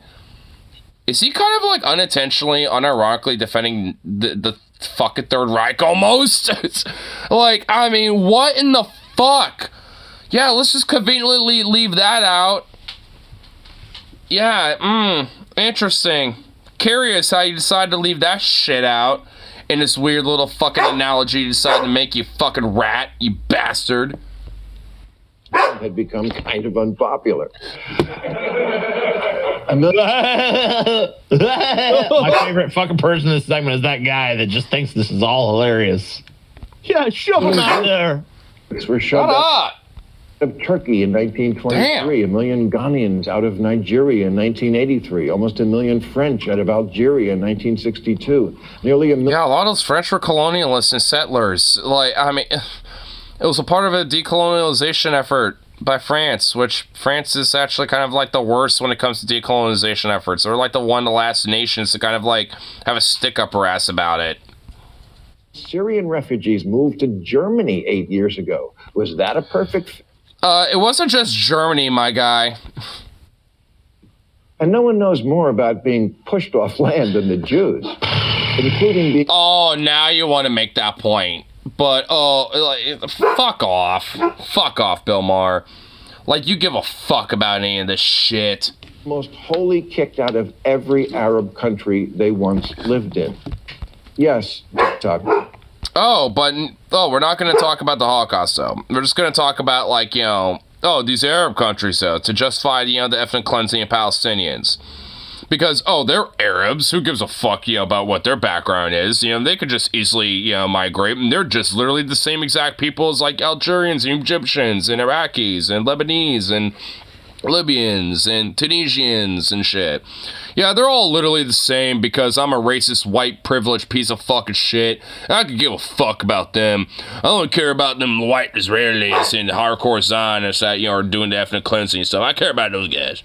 Is he kind of, like, unintentionally, unironically defending the fucking Third Reich almost? Like, I mean, what in the fuck? Yeah, let's just conveniently leave that out. Yeah, interesting. Curious how you decided to leave that shit out in this weird little fucking analogy you decided to make, you fucking rat, you bastard. Had become kind of unpopular. My favorite fucking person in this segment is that guy that just thinks this is all hilarious. Yeah, shove him out there. Were shoved out of Turkey in 1923, 1 million Ghanaians out of Nigeria in 1983, almost 1 million French out of Algeria in 1962, nearly a million. Yeah, a lot of those French were colonialists and settlers. Like, I mean, it was a part of a decolonialization effort by France, which France is actually kind of like the worst when it comes to decolonization efforts. They're like the one of the last nations to kind of like have a stick up her ass about it. Syrian refugees moved to Germany 8 years ago. Was that a perfect... It wasn't just Germany, my guy. And no one knows more about being pushed off land than the Jews, including the... Oh, now you want to make that point. But, oh, like, fuck off. Fuck off, Bill Maher. Like, you give a fuck about any of this shit. Most wholly kicked out of every Arab country they once lived in. Yes, Tuck. Oh, but, we're not going to talk about the Holocaust, though. We're just going to talk about, like, you know, these Arab countries, though, to justify, you know, the ethnic cleansing of Palestinians. Because, they're Arabs. Who gives a fuck, you know, about what their background is? You know, they could just easily, you know, migrate. And they're just literally the same exact people as, like, Algerians and Egyptians and Iraqis and Lebanese and Libyans and Tunisians and shit. Yeah, they're all literally the same because I'm a racist, white, privileged piece of fucking shit. I could give a fuck about them. I don't care about them white Israelis and hardcore Zionists that, you know, are doing the ethnic cleansing and stuff. I care about those guys.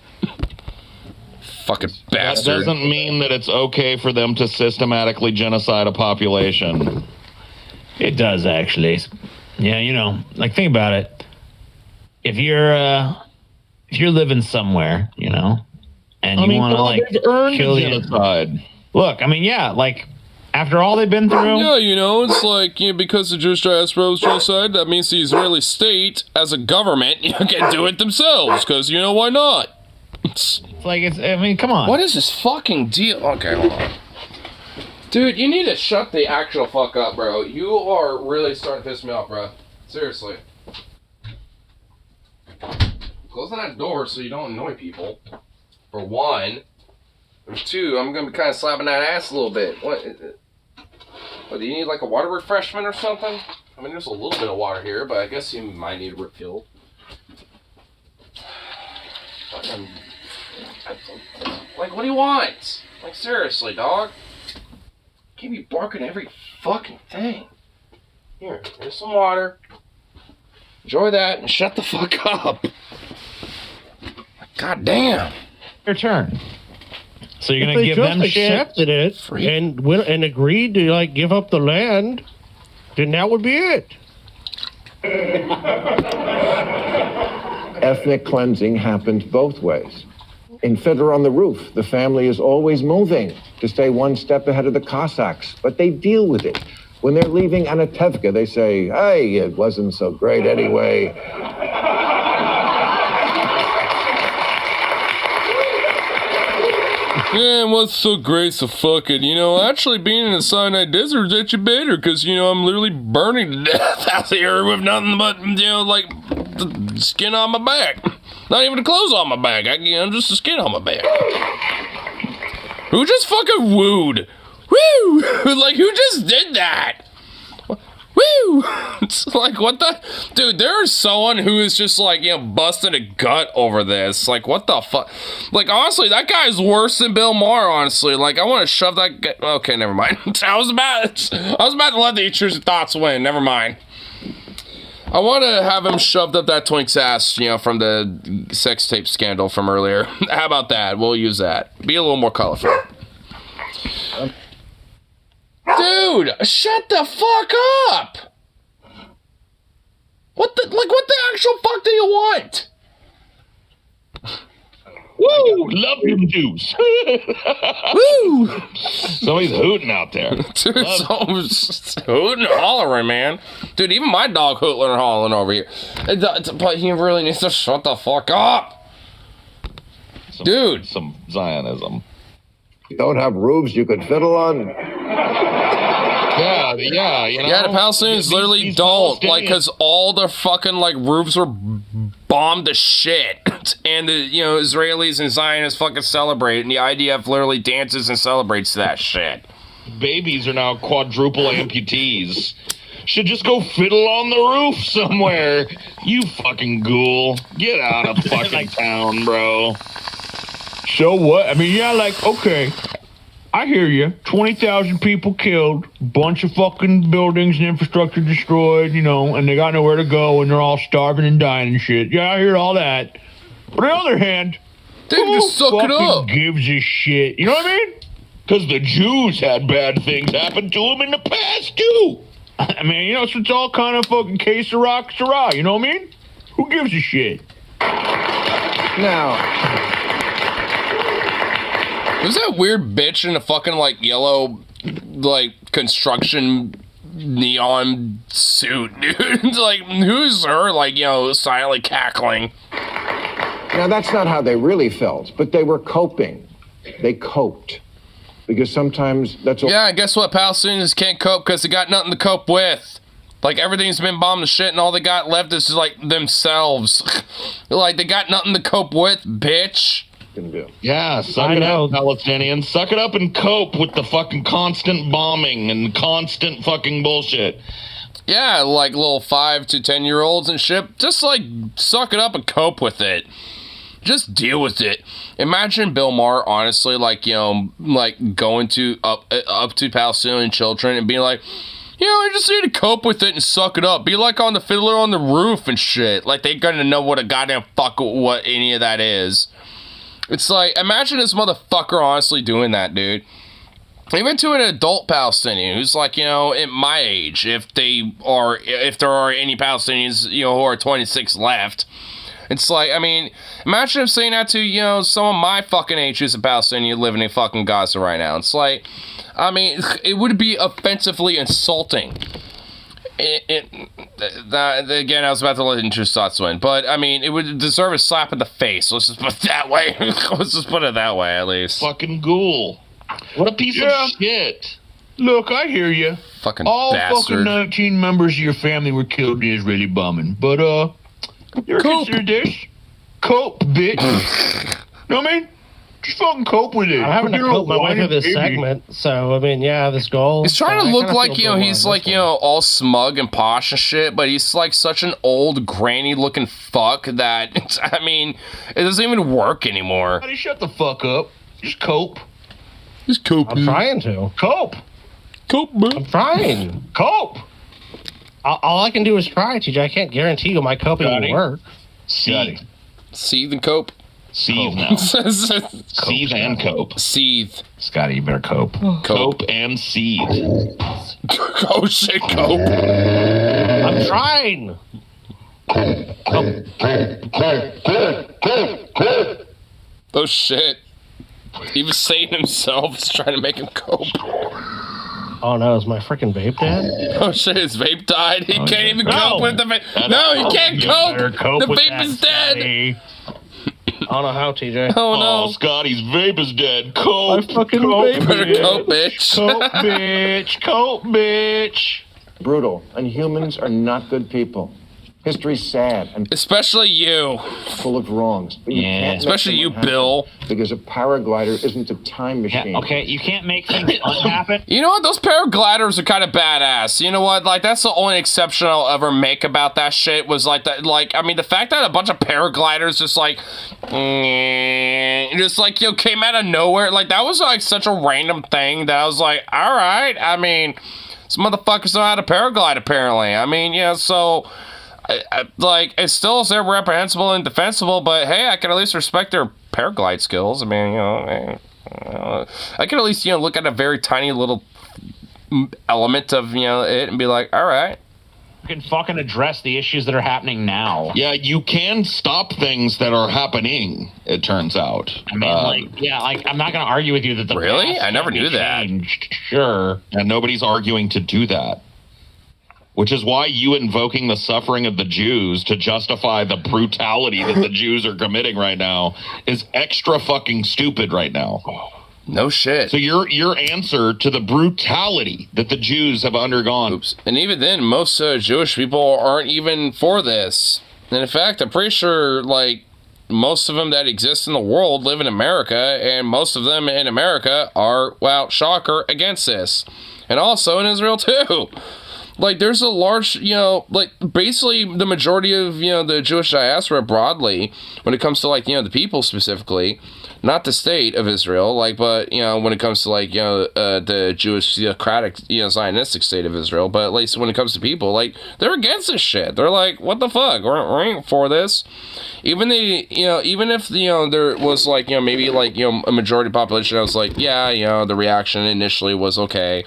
Fucking bastard. That doesn't mean that it's okay for them to systematically genocide a population. It does, actually. Yeah, you know, like, think about it. If you're living somewhere, you know, and you want to, like, kill genocide. Look, I mean, yeah, like, after all they've been through. Yeah, you know, it's like, you know, because the Jewish diaspora was genocide, that means the Israeli state, as a government, you can do it themselves, because, you know, why not? It's like, I mean, come on. What is this fucking deal? Okay, hold on. Dude, you need to shut the actual fuck up, bro. You are really starting to piss me off, bro. Seriously. Close that door so you don't annoy people. For one. For two, I'm gonna be kind of slapping that ass a little bit. What is it? What, do you need like a water refreshment or something? I mean, there's a little bit of water here, but I guess you might need a refill. Like, what do you want? Like, seriously, dog? Can't be barking every fucking thing. Here's some water. Enjoy that and shut the fuck up. God damn. Your turn. So you're If gonna they give just them shit? accepted it and agreed to like give up the land, then that would be it. Ethnic cleansing happens both ways. In Fiddler on the Roof, the family is always moving to stay one step ahead of the Cossacks, but they deal with it. When they're leaving Anatevka, they say, hey, it wasn't so great anyway. Yeah, what's so great, so fucking, actually being in the Sinai Desert is actually better, because, I'm literally burning to death out here with nothing but, like, the skin on my back. Not even the clothes on my back, just the skin on my back. Who just fucking wooed? Woo! Like, who just did that? Woo! It's like, what the? Dude, there's someone who is just like, busting a gut over this. Like, what the fuck? Like, honestly, that guy's worse than Bill Maher, honestly. Like, I want to shove that guy. Okay, never mind. I was about to let the intrusive thoughts win. Never mind. I want to have him shoved up that twink's ass, from the sex tape scandal from earlier. How about that? We'll use that. Be a little more colorful. Dude, shut the fuck up! What the actual fuck do you want? Woo! Love him juice. Woo! Somebody's hooting out there. Dude, someone's hooting and hollering, man. Dude, even my dog hooting and hollering over here. But he really needs to shut the fuck up. Dude. Some Zionism. You don't have roofs you could fiddle on? Yeah, Yeah, the Palestinians literally don't, like, because all the fucking, like, roofs were bombed to shit. And the, Israelis and Zionists fucking celebrate, and the IDF literally dances and celebrates that shit. Babies are now quadruple amputees. Should just go fiddle on the roof somewhere. You fucking ghoul. Get out of fucking town, bro. So what? I mean, yeah, like, okay. I hear you. 20,000 people killed, bunch of fucking buildings and infrastructure destroyed, and they got nowhere to go, and they're all starving and dying and shit. Yeah, I hear all that. But on the other hand, dude, just suck it up. Gives a shit? You know what I mean? Because the Jews had bad things happen to them in the past too. I mean, so it's all kind of fucking que sera, you know what I mean? Who gives a shit? Now. Who's that weird bitch in a fucking, like, yellow, like, construction neon suit, dude? Like, who's her, like, silently cackling? Now, that's not how they really felt, but they were coping. They coped. Because sometimes that's all. Yeah, and guess what? Palestinians can't cope because they got nothing to cope with. Like, everything's been bombed to shit, and all they got left is, like, themselves. Like, they got nothing to cope with, bitch. Do. Yeah, suck it up, Palestinians. Suck it up and cope with the fucking constant bombing and constant fucking bullshit. Yeah, like little 5 to 10-year-olds and shit. Just, like, suck it up and cope with it. Just deal with it. Imagine Bill Maher, honestly, like, like going to up to Palestinian children and being like, I just need to cope with it and suck it up. Be like on the Fiddler on the Roof and shit. Like, they gonna know what a goddamn fuck what any of that is. It's like, imagine this motherfucker honestly doing that, dude. Even to an adult Palestinian who's like, at my age, if there are any Palestinians, who are 26 left. It's like, I mean, imagine if saying that to, some of my fucking age who's a Palestinian living in fucking Gaza right now. It's like, I mean, it would be offensively insulting. Again, I was about to let intrusive thoughts win, but I mean, it would deserve a slap in the face. Let's just put it that way. Let's just put it that way, at least. Fucking ghoul. What a piece of shit. Look, I hear you. Fucking all bastard. Fucking 19 members of your family were killed in Israeli bombing, but you ever consider this? Cope, bitch. Know what I mean? Just fucking cope with it. I'm having to Put your cope my little way through this baby. segment, so I mean, yeah, this goal. He's trying to look like, you know, he's like, you know, all smug and posh and shit, but he's like such an old, granny looking fuck that, I mean, it doesn't even work anymore. Buddy, shut the fuck up. Just cope. Just cope. I'm trying to. Cope. Cope, bro. I'm trying. Cope. All I can do is try, TJ. I can't guarantee you my coping will work. Seethe. Seethe and cope. Seethe now. Seethe and cope. Seethe. Scotty, you better cope. Cope and seethe. Oh shit, cope. I'm trying. Oh shit. Even Satan himself is trying to make him cope. Oh no, is my freaking vape dead? Oh shit, his vape died. He can't even no. cope with the vape. No, he can't cope. The vape is dead. I don't know how, TJ. Oh no. Scotty's vape is dead. Cope. I fucking cope, vape. Better cope, bitch. Cope, bitch. Cope, bitch. Brutal, and humans are not good people. History's sad and especially you. Full of wrongs. But you can't especially you, Bill. Because a paraglider isn't a time machine. Yeah, okay, you can't make things unhappen. You know what? Those paragliders are kind of badass. You know what? Like, that's the only exception I'll ever make about that shit was like that. Like, I mean, the fact that a bunch of paragliders just like, you know, came out of nowhere. Like, that was like such a random thing that I was like, all right. I mean, some motherfuckers know how to paraglide apparently. I mean, yeah, so. Like, it still is reprehensible and defensible, but hey, I can at least respect their paraglide skills. I mean, you know, I can at least, you know, look at a very tiny little element of, you know, it and be like, all right. You can fucking address the issues that are happening now. Yeah, you can stop things that are happening, it turns out. I mean, I'm not going to argue with you that the really? past I never can't knew be that. changed. Sure. And nobody's arguing to do that. Which is why you invoking the suffering of the Jews to justify the brutality that the Jews are committing right now is extra fucking stupid right now. No shit. So your answer to the brutality that the Jews have undergone. Oops. And even then, most Jewish people aren't even for this. And in fact, I'm pretty sure, like, most of them that exist in the world live in America, and most of them in America are, well, shocker, against this. And also in Israel, too. Like, there's a large, you know, like, basically the majority of, you know, the Jewish diaspora broadly, when it comes to, like, you know, the people specifically, not the state of Israel, like, but, you know, when it comes to, like, you know, the Jewish theocratic, you know, Zionistic state of Israel, but at least when it comes to people, like, they're against this shit. They're like, what the fuck? We ain't for this. Even if, you know, there was, like, you know, maybe, like, you know, a majority population, I was like, yeah, you know, the reaction initially was okay.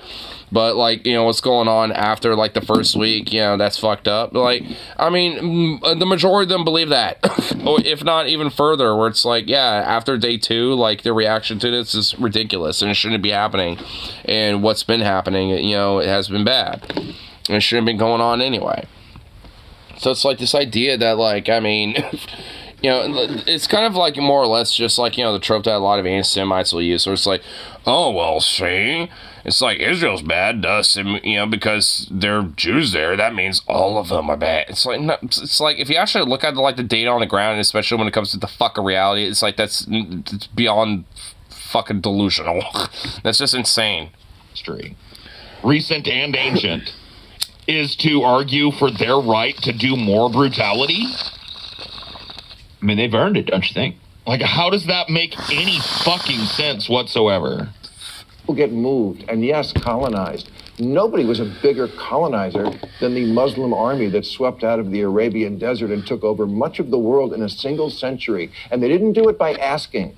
But, like, you know, what's going on after, like, the first week, you know, that's fucked up. Like, I mean, the majority of them believe that. Or if not even further, where it's like, yeah, after day 2, like, the reaction to this is ridiculous and it shouldn't be happening. And what's been happening, you know, it has been bad. And it shouldn't have been going on anyway. So it's like this idea that, like, I mean... You know, it's kind of like more or less just like, you know, the trope that a lot of anti-Semites will use. So it's like, oh, well, see, it's like Israel's bad, you know, because there are Jews there. That means all of them are bad. It's like, no, it's like if you actually look at the, like the data on the ground, and especially when it comes to the fucking reality, it's like it's beyond fucking delusional. That's just insane. History, recent and ancient, is to argue for their right to do more brutality. I mean, they've earned it, don't you think? Like, how does that make any fucking sense whatsoever? People get moved, and yes, colonized. Nobody was a bigger colonizer than the Muslim army that swept out of the Arabian desert and took over much of the world in a single century. And they didn't do it by asking.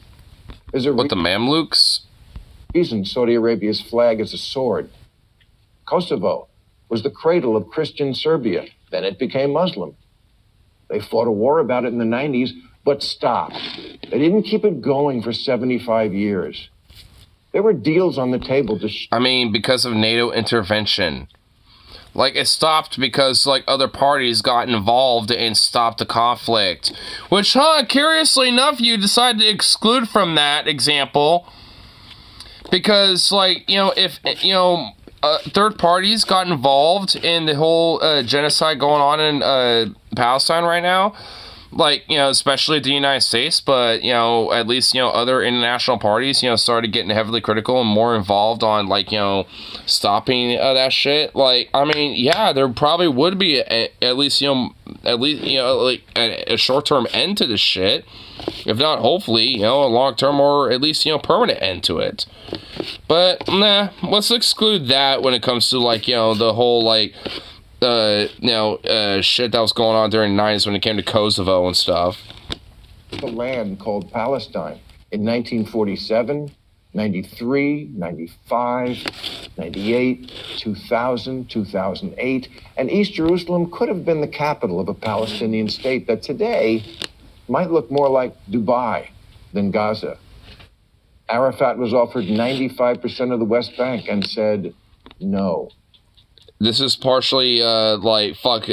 There's a the Mamluks? Reason Saudi Arabia's flag is a sword. Kosovo was the cradle of Christian Serbia. Then it became Muslim. They fought a war about it in the 90s, but stopped. They didn't keep it going for 75 years. There were deals on the table to... I mean, because of NATO intervention. Like, it stopped because, like, other parties got involved and stopped the conflict. Which, curiously enough, you decided to exclude from that example. Because, like, you know, if, you know... third parties got involved in the whole genocide going on in Palestine right now, like, you know, especially the United States, but, you know, at least, you know, other international parties, you know, started getting heavily critical and more involved on, like, you know, stopping that shit. Like, I mean, yeah, there probably would be at least, you know, like a short-term end to this shit. If not, hopefully, you know, a long-term or at least, you know, permanent end to it. But, nah, let's exclude that when it comes to, like, you know, the whole, like, shit that was going on during the 90s when it came to Kosovo and stuff. The land called Palestine in 1947, 93, 95, 98, 2000, 2008, and East Jerusalem could have been the capital of a Palestinian state that today might look more like Dubai than Gaza. Arafat was offered 95% of the West Bank and said no. This is partially, like, fuck.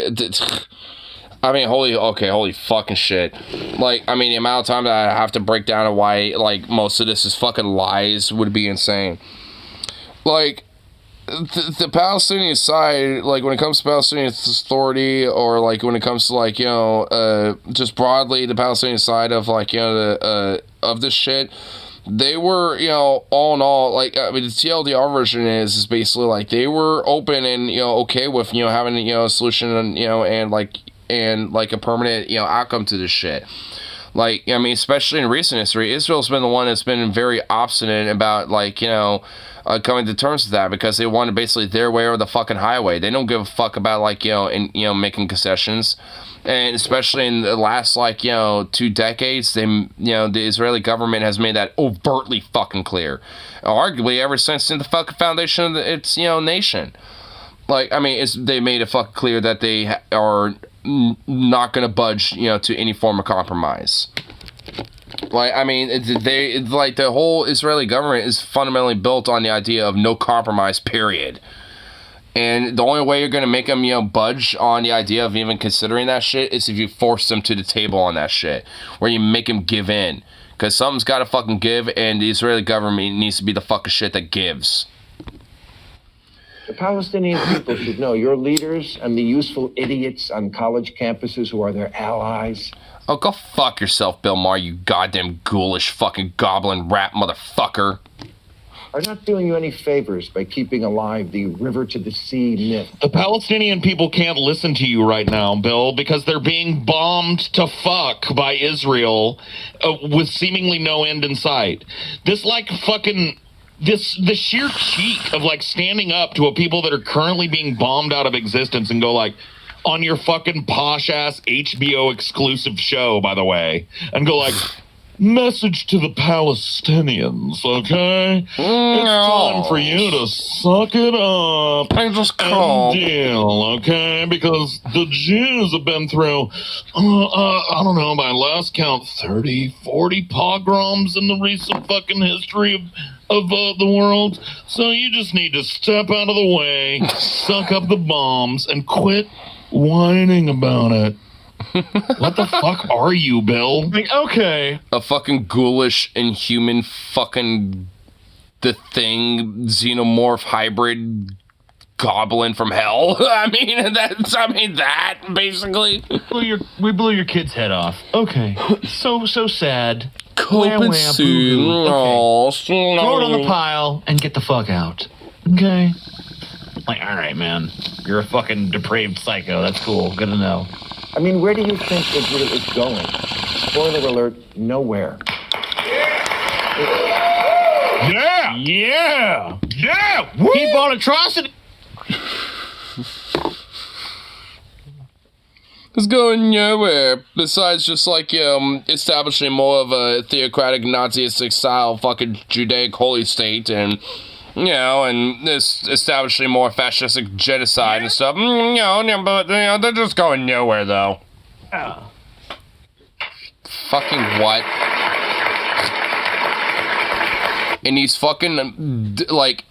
I mean, holy fucking shit. Like, I mean, the amount of time that I have to break down why, like, most of this is fucking lies would be insane. Like, the Palestinian side, like, when it comes to Palestinian Authority, or, like, when it comes to, like, you know, just broadly the Palestinian side of, like, you know, of this shit, they were, you know, all in all, like, I mean, the TLDR version is basically, like, they were open and, you know, okay with, you know, having, you know, a solution and, you know, and, like, a permanent, you know, outcome to this shit. Like, I mean, especially in recent history, Israel's been the one that's been very obstinate about, like, you know, coming to terms with that, because they want basically their way or the fucking highway. They don't give a fuck about, like, you know, making concessions. And especially in the last, like, you know, 2 decades, the Israeli government has made that overtly fucking clear. Arguably, ever since in the fucking foundation of its, you know, nation. Like, I mean, they made it fucking clear that they are not going to budge, you know, to any form of compromise. Like, I mean, the whole Israeli government is fundamentally built on the idea of no compromise, period. And the only way you're going to make them, you know, budge on the idea of even considering that shit is if you force them to the table on that shit. Where you make them give in. Because something's got to fucking give, and the Israeli government needs to be the fucking shit that gives. The Palestinian people should know your leaders and the useful idiots on college campuses who are their allies. Oh, go fuck yourself, Bill Maher, you goddamn ghoulish fucking goblin rat motherfucker. Are not doing you any favors by keeping alive the river to the sea myth. The Palestinian people can't listen to you right now, Bill, because they're being bombed to fuck by Israel with seemingly no end in sight. This, like, fucking... the sheer cheek of, like, standing up to a people that are currently being bombed out of existence and go, like, on your fucking posh-ass HBO exclusive show, by the way, and go, like... Message to the Palestinians, okay? It's time for you to suck it up and deal, okay? Because the Jews have been through, I don't know, by last count, 30, 40 pogroms in the recent fucking history of the world. So you just need to step out of the way, suck up the bombs, and quit whining about it. What the fuck are you, Bill? Like, okay. A fucking ghoulish, inhuman, fucking the Thing, xenomorph hybrid goblin from hell. I mean, that, basically. We blew your kid's head off. Okay. So sad. Cope soon. Okay. Throw it on the pile and get the fuck out. Okay? Like, alright, man. You're a fucking depraved psycho. That's cool. Good to know. I mean, where do you think Israel is going? Spoiler alert, nowhere. Yeah! Yeah! Yeah! Woo! Keep on atrocity! It's going nowhere. Besides just, like, establishing more of a theocratic Naziistic style fucking Judaic holy state, and... you know, and this establishing more fascistic genocide and stuff. But they're just going nowhere, though. Yeah. Fucking what? And these fucking, like,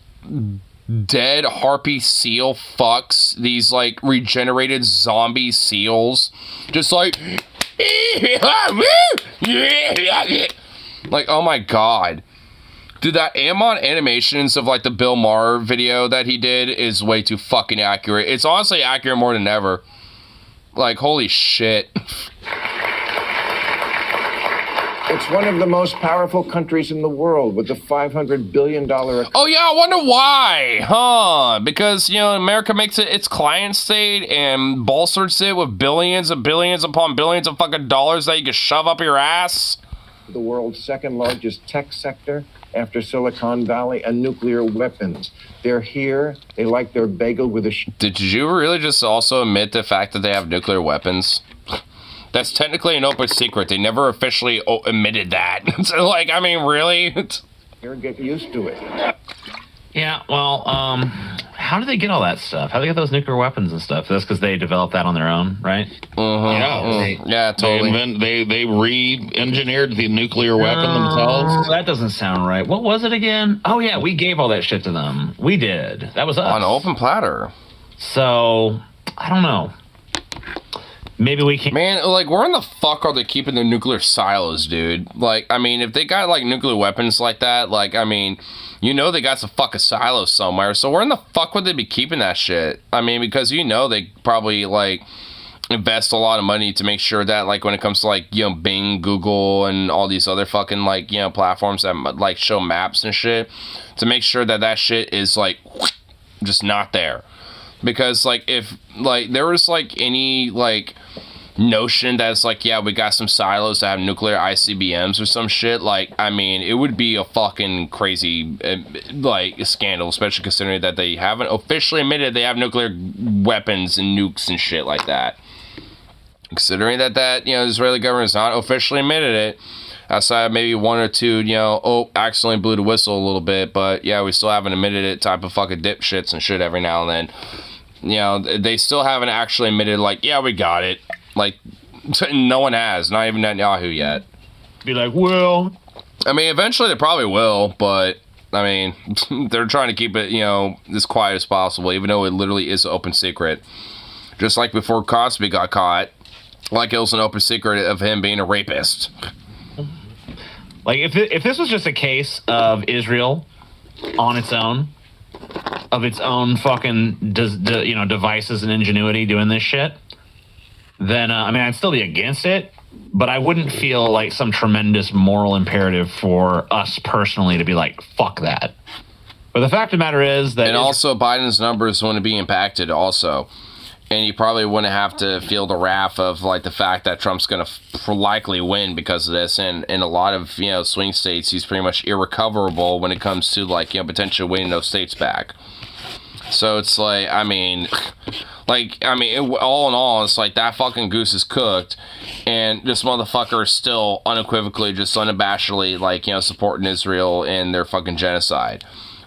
dead harpy seal fucks, these, like, regenerated zombie seals, just like, like, oh my god. Dude, that Amon animations of, like, the Bill Maher video that he did is way too fucking accurate. It's honestly accurate more than ever. Like, holy shit. It's one of the most powerful countries in the world with a $500 billion... Oh, yeah, I wonder why, huh? Because, you know, America makes it its client state and bolsters it with billions and billions upon billions of fucking dollars that you can shove up your ass. The world's second largest tech sector after Silicon Valley and nuclear weapons. They're here. They like their bagel with a... Did you really just also admit the fact that they have nuclear weapons? That's technically an open secret. They never officially admitted that. So, like, I mean, really? Here, get used to it. Yeah, well, how do they get all that stuff? How do they get those nuclear weapons and stuff? That's because they developed that on their own, right? Yeah, totally. They re-engineered the nuclear weapon themselves. That doesn't sound right. What was it again? Oh, yeah, we gave all that shit to them. We did. That was us. On an open platter. So, I don't know. Maybe we can... Man, like, where in the fuck are they keeping their nuclear silos, dude? Like, I mean, if they got, like, nuclear weapons like that, like, I mean, you know they got some fucking silos somewhere. So where in the fuck would they be keeping that shit? I mean, because you know they probably, like, invest a lot of money to make sure that, like, when it comes to, like, you know, Bing, Google, and all these other fucking, like, you know, platforms that, like, show maps and shit, to make sure that that shit is, like, just not there. Because, like, if, like, there was, like, any, like... notion that's like, yeah, we got some silos that have nuclear ICBMs or some shit, like, I mean, it would be a fucking crazy, like, scandal, especially considering that they haven't officially admitted they have nuclear weapons and nukes and shit like that. Considering that, you know, the Israeli government has not officially admitted it, outside maybe one or two, you know, accidentally blew the whistle a little bit, but yeah, we still haven't admitted it type of fucking dipshits and shit every now and then. You know, they still haven't actually admitted, like, yeah, we got it. Like, no one has. Not even Netanyahu yet. Be like, well... I mean, eventually they probably will, but, I mean, they're trying to keep it, you know, as quiet as possible, even though it literally is an open secret. Just like before Cosby got caught, like it was an open secret of him being a rapist. Like, if this was just a case of Israel on its own, of its own fucking, you know, devices and ingenuity doing this shit, then, I mean, I'd still be against it, but I wouldn't feel like some tremendous moral imperative for us personally to be like, fuck that. But the fact of the matter is that... And also, Biden's numbers wouldn't be impacted also. And you probably wouldn't have to feel the wrath of, like, the fact that Trump's going to likely win because of this. And in a lot of, you know, swing states, he's pretty much irrecoverable when it comes to, like, you know, potentially winning those states back. So it's like, I mean... Like, I mean, all in all, it's like that fucking goose is cooked, and this motherfucker is still unequivocally, just unabashedly, like, you know, supporting Israel in their fucking genocide.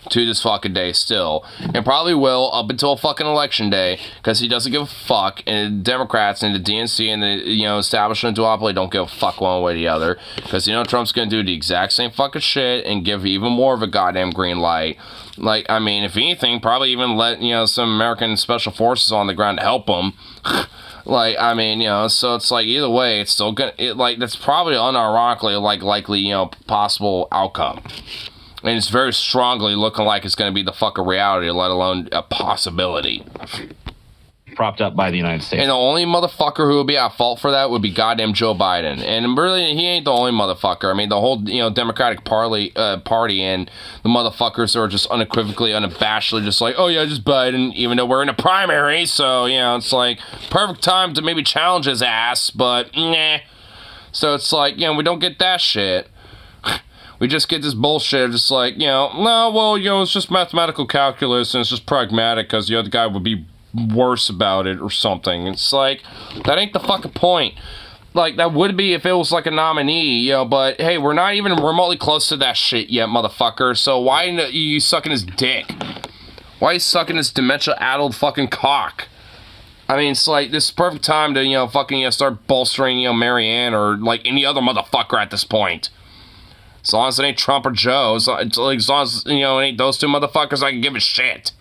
To this fucking day still. And probably will up until fucking election day, because he doesn't give a fuck, and the Democrats and the DNC and the, you know, establishment duopoly don't give a fuck one way or the other, because, you know, Trump's gonna do the exact same fucking shit and give even more of a goddamn green light. Like, I mean, if anything, probably even let, you know, some American special forces on the ground to help them. Like, I mean, you know, so it's like, either way, it's still gonna, like, that's probably unironically, like, likely, you know, possible outcome. And it's very strongly looking like it's going to be the fucking reality, let alone a possibility. Propped up by the United States. And the only motherfucker who would be at fault for that would be goddamn Joe Biden. And really, he ain't the only motherfucker. I mean, the whole, you know, Democratic party and the motherfuckers are just unequivocally, unabashedly just like, oh yeah, just Biden, even though we're in a primary. So, you know, it's like perfect time to maybe challenge his ass, but nah. So it's like, you know, we don't get that shit. We just get this bullshit, just like, you know, no, well, you know, it's just mathematical calculus and it's just pragmatic because the other guy would be worse about it or something. It's like, that ain't the fucking point. Like, that would be if it was like a nominee, you know, but hey, we're not even remotely close to that shit yet, motherfucker. So why are you sucking his dick? Why are you sucking his dementia-addled fucking cock? I mean, it's like, this is the perfect time to, you know, fucking, you know, start bolstering, you know, Marianne or like any other motherfucker at this point. As long as it ain't Trump or Joe, as long as, you know, it ain't those two motherfuckers, I can give a shit.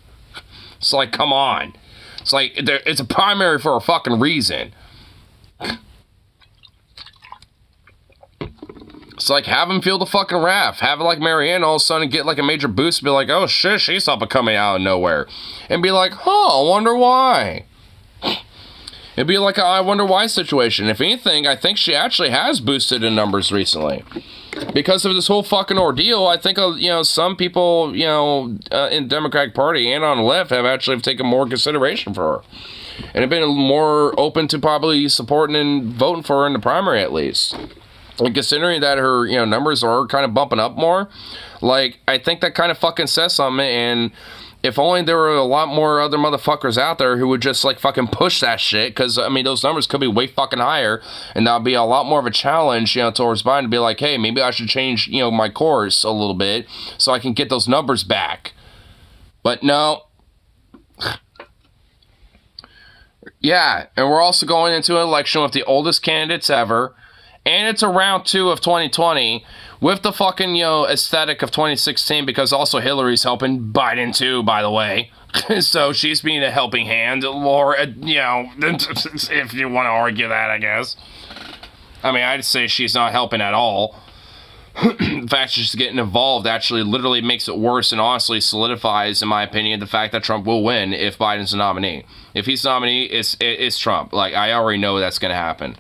It's like, come on. It's like, it's a primary for a fucking reason. It's like, have him feel the fucking wrath. Have it like Marianne all of a sudden get like a major boost and be like, oh shit, she's up and coming out of nowhere. And be like, huh, I wonder why. It'd be like a I wonder why situation. If anything, I think she actually has boosted in numbers recently. Because of this whole fucking ordeal, I think, some people, in the Democratic Party and on the left have actually taken more consideration for her. And have been more open to probably supporting and voting for her in the primary, at least. And considering that her, numbers are kind of bumping up more, like, I think that kind of fucking says something. And if only there were a lot more other motherfuckers out there who would just, like, fucking push that shit. Because, I mean, those numbers could be way fucking higher. And that'll be a lot more of a challenge, towards Biden to be like, hey, maybe I should change, my course a little bit so I can get those numbers back. But no. Yeah, and we're also going into an election with the oldest candidates ever. And it's a round 2 of 2020 with the fucking, aesthetic of 2016 because also Hillary's helping Biden too, by the way. So she's being a helping hand, or, if you want to argue that, I guess. I mean, I'd say she's not helping at all. The fact she's getting involved actually literally makes it worse and honestly solidifies, in my opinion, the fact that Trump will win if Biden's the nominee. If he's the nominee, it's Trump. Like, I already know that's going to happen.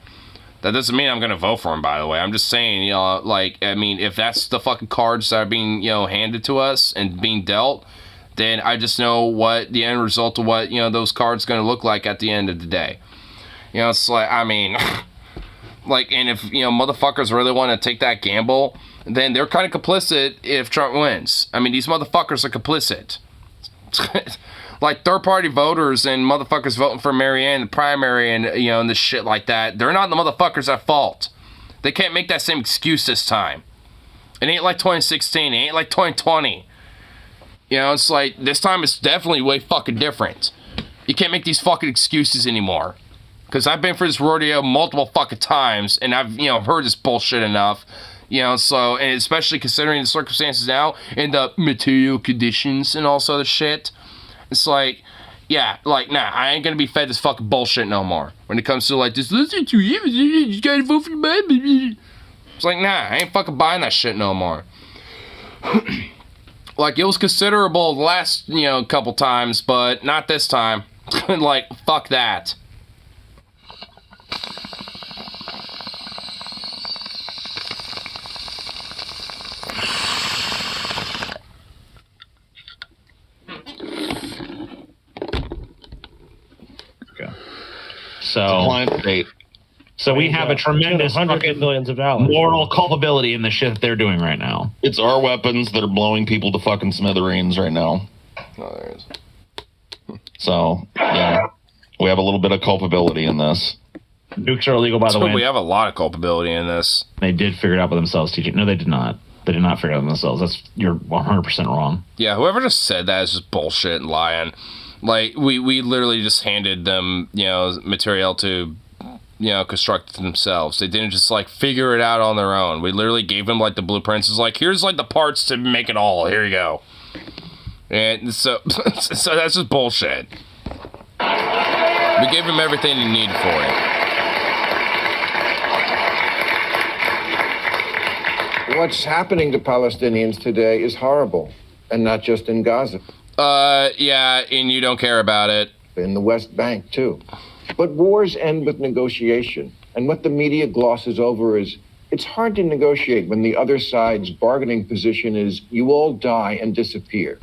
That doesn't mean I'm going to vote for him, by the way. I'm just saying, if that's the fucking cards that are being, handed to us and being dealt, then I just know what the end result of what, those cards going to look like at the end of the day. It's like, I mean, and if, motherfuckers really want to take that gamble, then they're kind of complicit if Trump wins. I mean, these motherfuckers are complicit. Like, third-party voters and motherfuckers voting for Marianne in the primary and, and the shit like that, they're not the motherfuckers at fault. They can't make that same excuse this time. It ain't like 2016. It ain't like 2020. It's like, this time it's definitely way fucking different. You can't make these fucking excuses anymore. Because I've been for this rodeo multiple fucking times, and I've, heard this bullshit enough. And especially considering the circumstances now and the material conditions and all sort of shit. It's like, nah, I ain't gonna be fed this fucking bullshit no more. When it comes to, like, just listen to you gotta vote for Biden. It's like, nah, I ain't fucking buying that shit no more. Like, it was considerable the last, couple times, but not this time. Like, fuck that. So we have a tremendous hundreds of millions of dollars moral culpability in the shit that they're doing right now. It's our weapons that are blowing people to fucking smithereens right now. Oh, there is. So, yeah, we have a little bit of culpability in this. Nukes are illegal, by the way. We have a lot of culpability in this. They did figure it out by themselves, TJ. No, they did not. They did not figure it out themselves. You're 100% wrong. Yeah, whoever just said that is just bullshit and lying. Like, we literally just handed them, material to, construct it themselves. They didn't just, like, figure it out on their own. We literally gave them, like, the blueprints. It's like, here's, like, the parts to make it all. Here you go. And so that's just bullshit. We gave them everything they needed for it. What's happening to Palestinians today is horrible, and not just in Gaza. Yeah, and you don't care about it. In the West Bank, too. But wars end with negotiation. And what the media glosses over is, it's hard to negotiate when the other side's bargaining position is, you all die and disappear.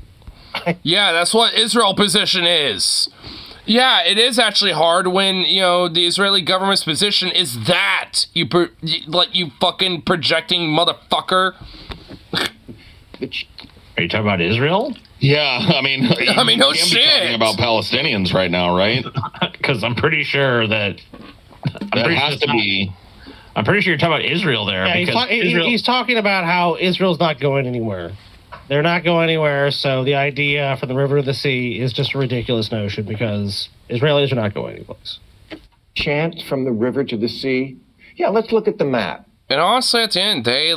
Yeah, that's what Israel's position is. Yeah, it is actually hard when, the Israeli government's position is that. You fucking projecting motherfucker. Are you talking about Israel? Yeah, I mean, no shit. Be talking about Palestinians right now, right? Because I'm pretty sure that has to be. I'm pretty sure you're talking about Israel there. Yeah, he's talking about how Israel's not going anywhere. They're not going anywhere, so the idea from the river to the sea is just a ridiculous notion because Israelis are not going anyplace. Chant from the river to the sea? Yeah, let's look at the map. And honestly, at the end of the day,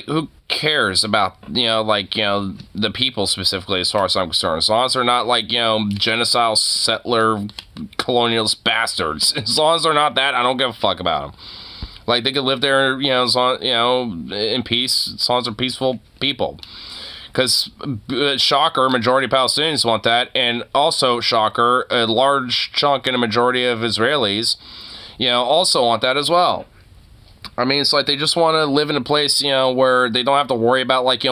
who cares about, the people specifically as far as I'm concerned? As long as they're not, genocidal, settler, colonialist bastards. As long as they're not that, I don't give a fuck about them. Like, they could live there, as long, in peace, as long as they're peaceful people. Because, shocker, majority of Palestinians want that, and also, shocker, a large chunk and a majority of Israelis, also want that as well. I mean, it's like they just want to live in a place, where they don't have to worry about, like,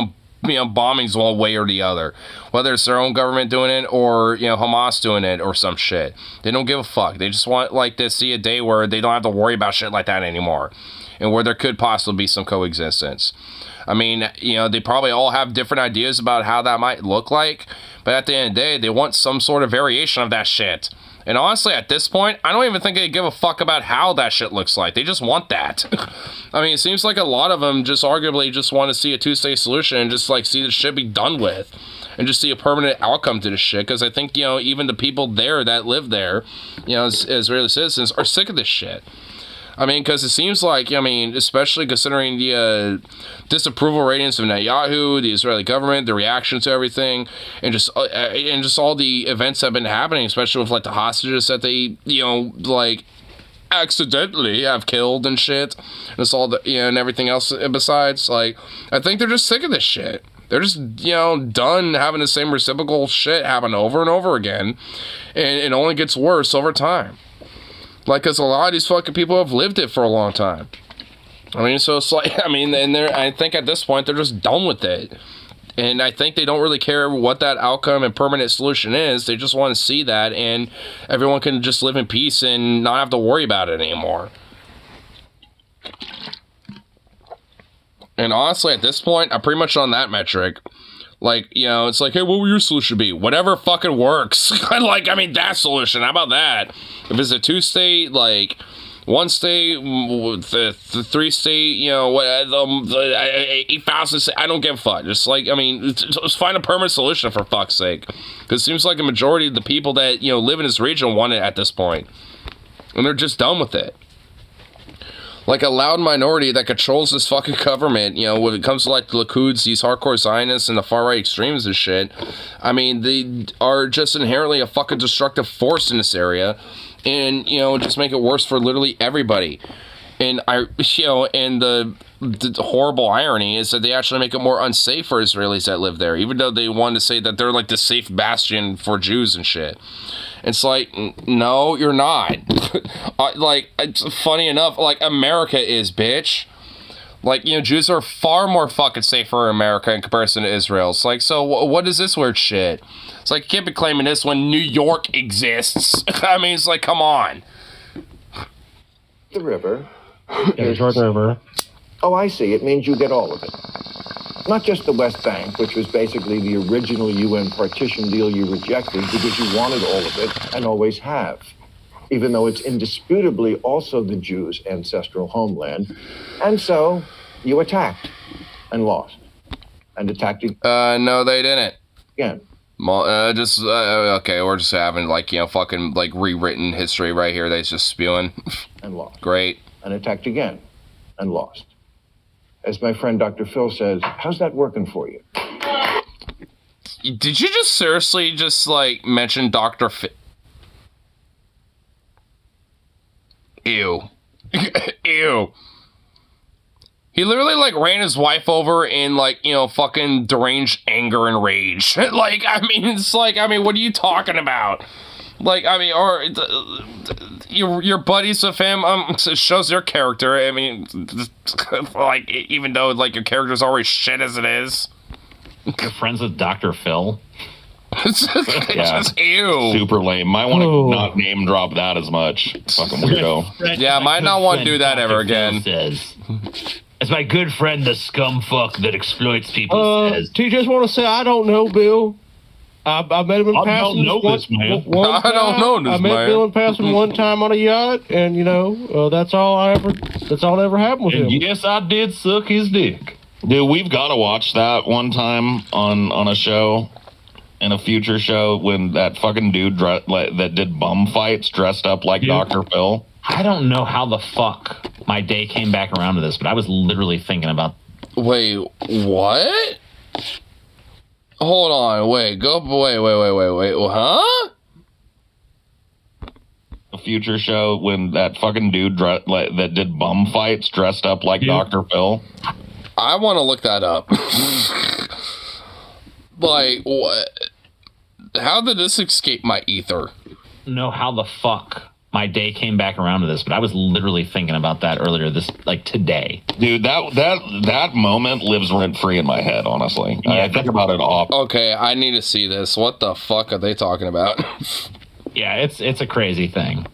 bombings one way or the other. Whether it's their own government doing it or, Hamas doing it or some shit. They don't give a fuck. They just want, like, to see a day where they don't have to worry about shit like that anymore. And where there could possibly be some coexistence. I mean, they probably all have different ideas about how that might look like. But at the end of the day, they want some sort of variation of that shit. And honestly, at this point, I don't even think they give a fuck about how that shit looks like. They just want that. I mean, it seems like a lot of them just arguably just want to see a two-state solution and just, like, see the shit be done with. And just see a permanent outcome to this shit. Because I think, even the people there that live there, as Israeli citizens, are sick of this shit. I mean, because it seems like, especially considering the disapproval ratings of Netanyahu, the Israeli government, the reaction to everything, and just all the events that have been happening, especially with, like, the hostages that they, accidentally have killed and shit, and it's all the, and everything else besides, like, I think they're just sick of this shit. They're just, done having the same reciprocal shit happen over and over again, and it only gets worse over time. Like, because a lot of these fucking people have lived it for a long time. I mean, so it's like, I think at this point, they're just done with it. And I think they don't really care what that outcome and permanent solution is. They just want to see that, and everyone can just live in peace and not have to worry about it anymore. And honestly, at this point, I'm pretty much on that metric. Like, it's like, hey, what will your solution be? Whatever fucking works. That solution. How about that? If it's a two-state, like, one state, the three-state, 8,000 state, I don't give a fuck. Just, like, just find a permanent solution for fuck's sake. Because it seems like a majority of the people that, live in this region want it at this point. And they're just done with it. Like a loud minority that controls this fucking government, when it comes to, like, the Likud, these hardcore Zionists and the far-right extremes and shit, they are just inherently a fucking destructive force in this area, and, just make it worse for literally everybody. And, and the horrible irony is that they actually make it more unsafe for Israelis that live there, even though they want to say that they're, like, the safe bastion for Jews and shit. It's like, no, you're not. It's funny enough, like, America is, bitch. Like, Jews are far more fucking safer in America in comparison to Israel. It's like, so what is this weird shit? It's like, you can't be claiming this when New York exists. It's like, come on. The river. Yeah, Jordan River. Oh, I see. It means you get all of it. Not just the West Bank, which was basically the original UN partition deal you rejected because you wanted all of it and always have, even though it's indisputably also the Jews' ancestral homeland. And so you attacked and lost. And attacked again. No, they didn't. Again. Okay, we're just having, like, fucking, like, rewritten history right here that's just spewing. And lost. Great. And attacked again and lost. As my friend Dr. Phil says, how's that working for you? Did you just seriously just, like, mention Dr. Phil? Ew. Ew. He literally, like, ran his wife over in, like, fucking deranged anger and rage. Like, it's like, what are you talking about? Like, or your buddies with him, it shows your character. Like, even though, like, your character's already shit as it is. You're friends with Dr. Phil? It's just ew. Super lame. Might want to not name drop that as much. Fucking weirdo. Yeah, might not want to do that ever again. As my good friend, the scumfuck that exploits people says. Do you just want to say, I don't know, Bill? I met him in passing. I don't know this man. I don't know this man. I met Bill in passing one time on a yacht, and that's all that ever happened with him. Yes, I did suck his dick. Dude, we've got to watch that one time on a show, in a future show, when that fucking dude that did bum fights dressed up like Dr. Phil. I don't know how the fuck my day came back around to this, but I was literally thinking about. Wait, what? Hold on, wait, huh? A future show when that fucking dude that did bum fights dressed up like Dr. Phil. I want to look that up. Like, what? How did this escape my ether? Know how the fuck my day came back around to this, but I was literally thinking about that earlier today. Dude, that moment lives rent free in my head, honestly. Yeah, I think about it often. Okay, I need to see this. What the fuck are they talking about? Yeah, it's a crazy thing.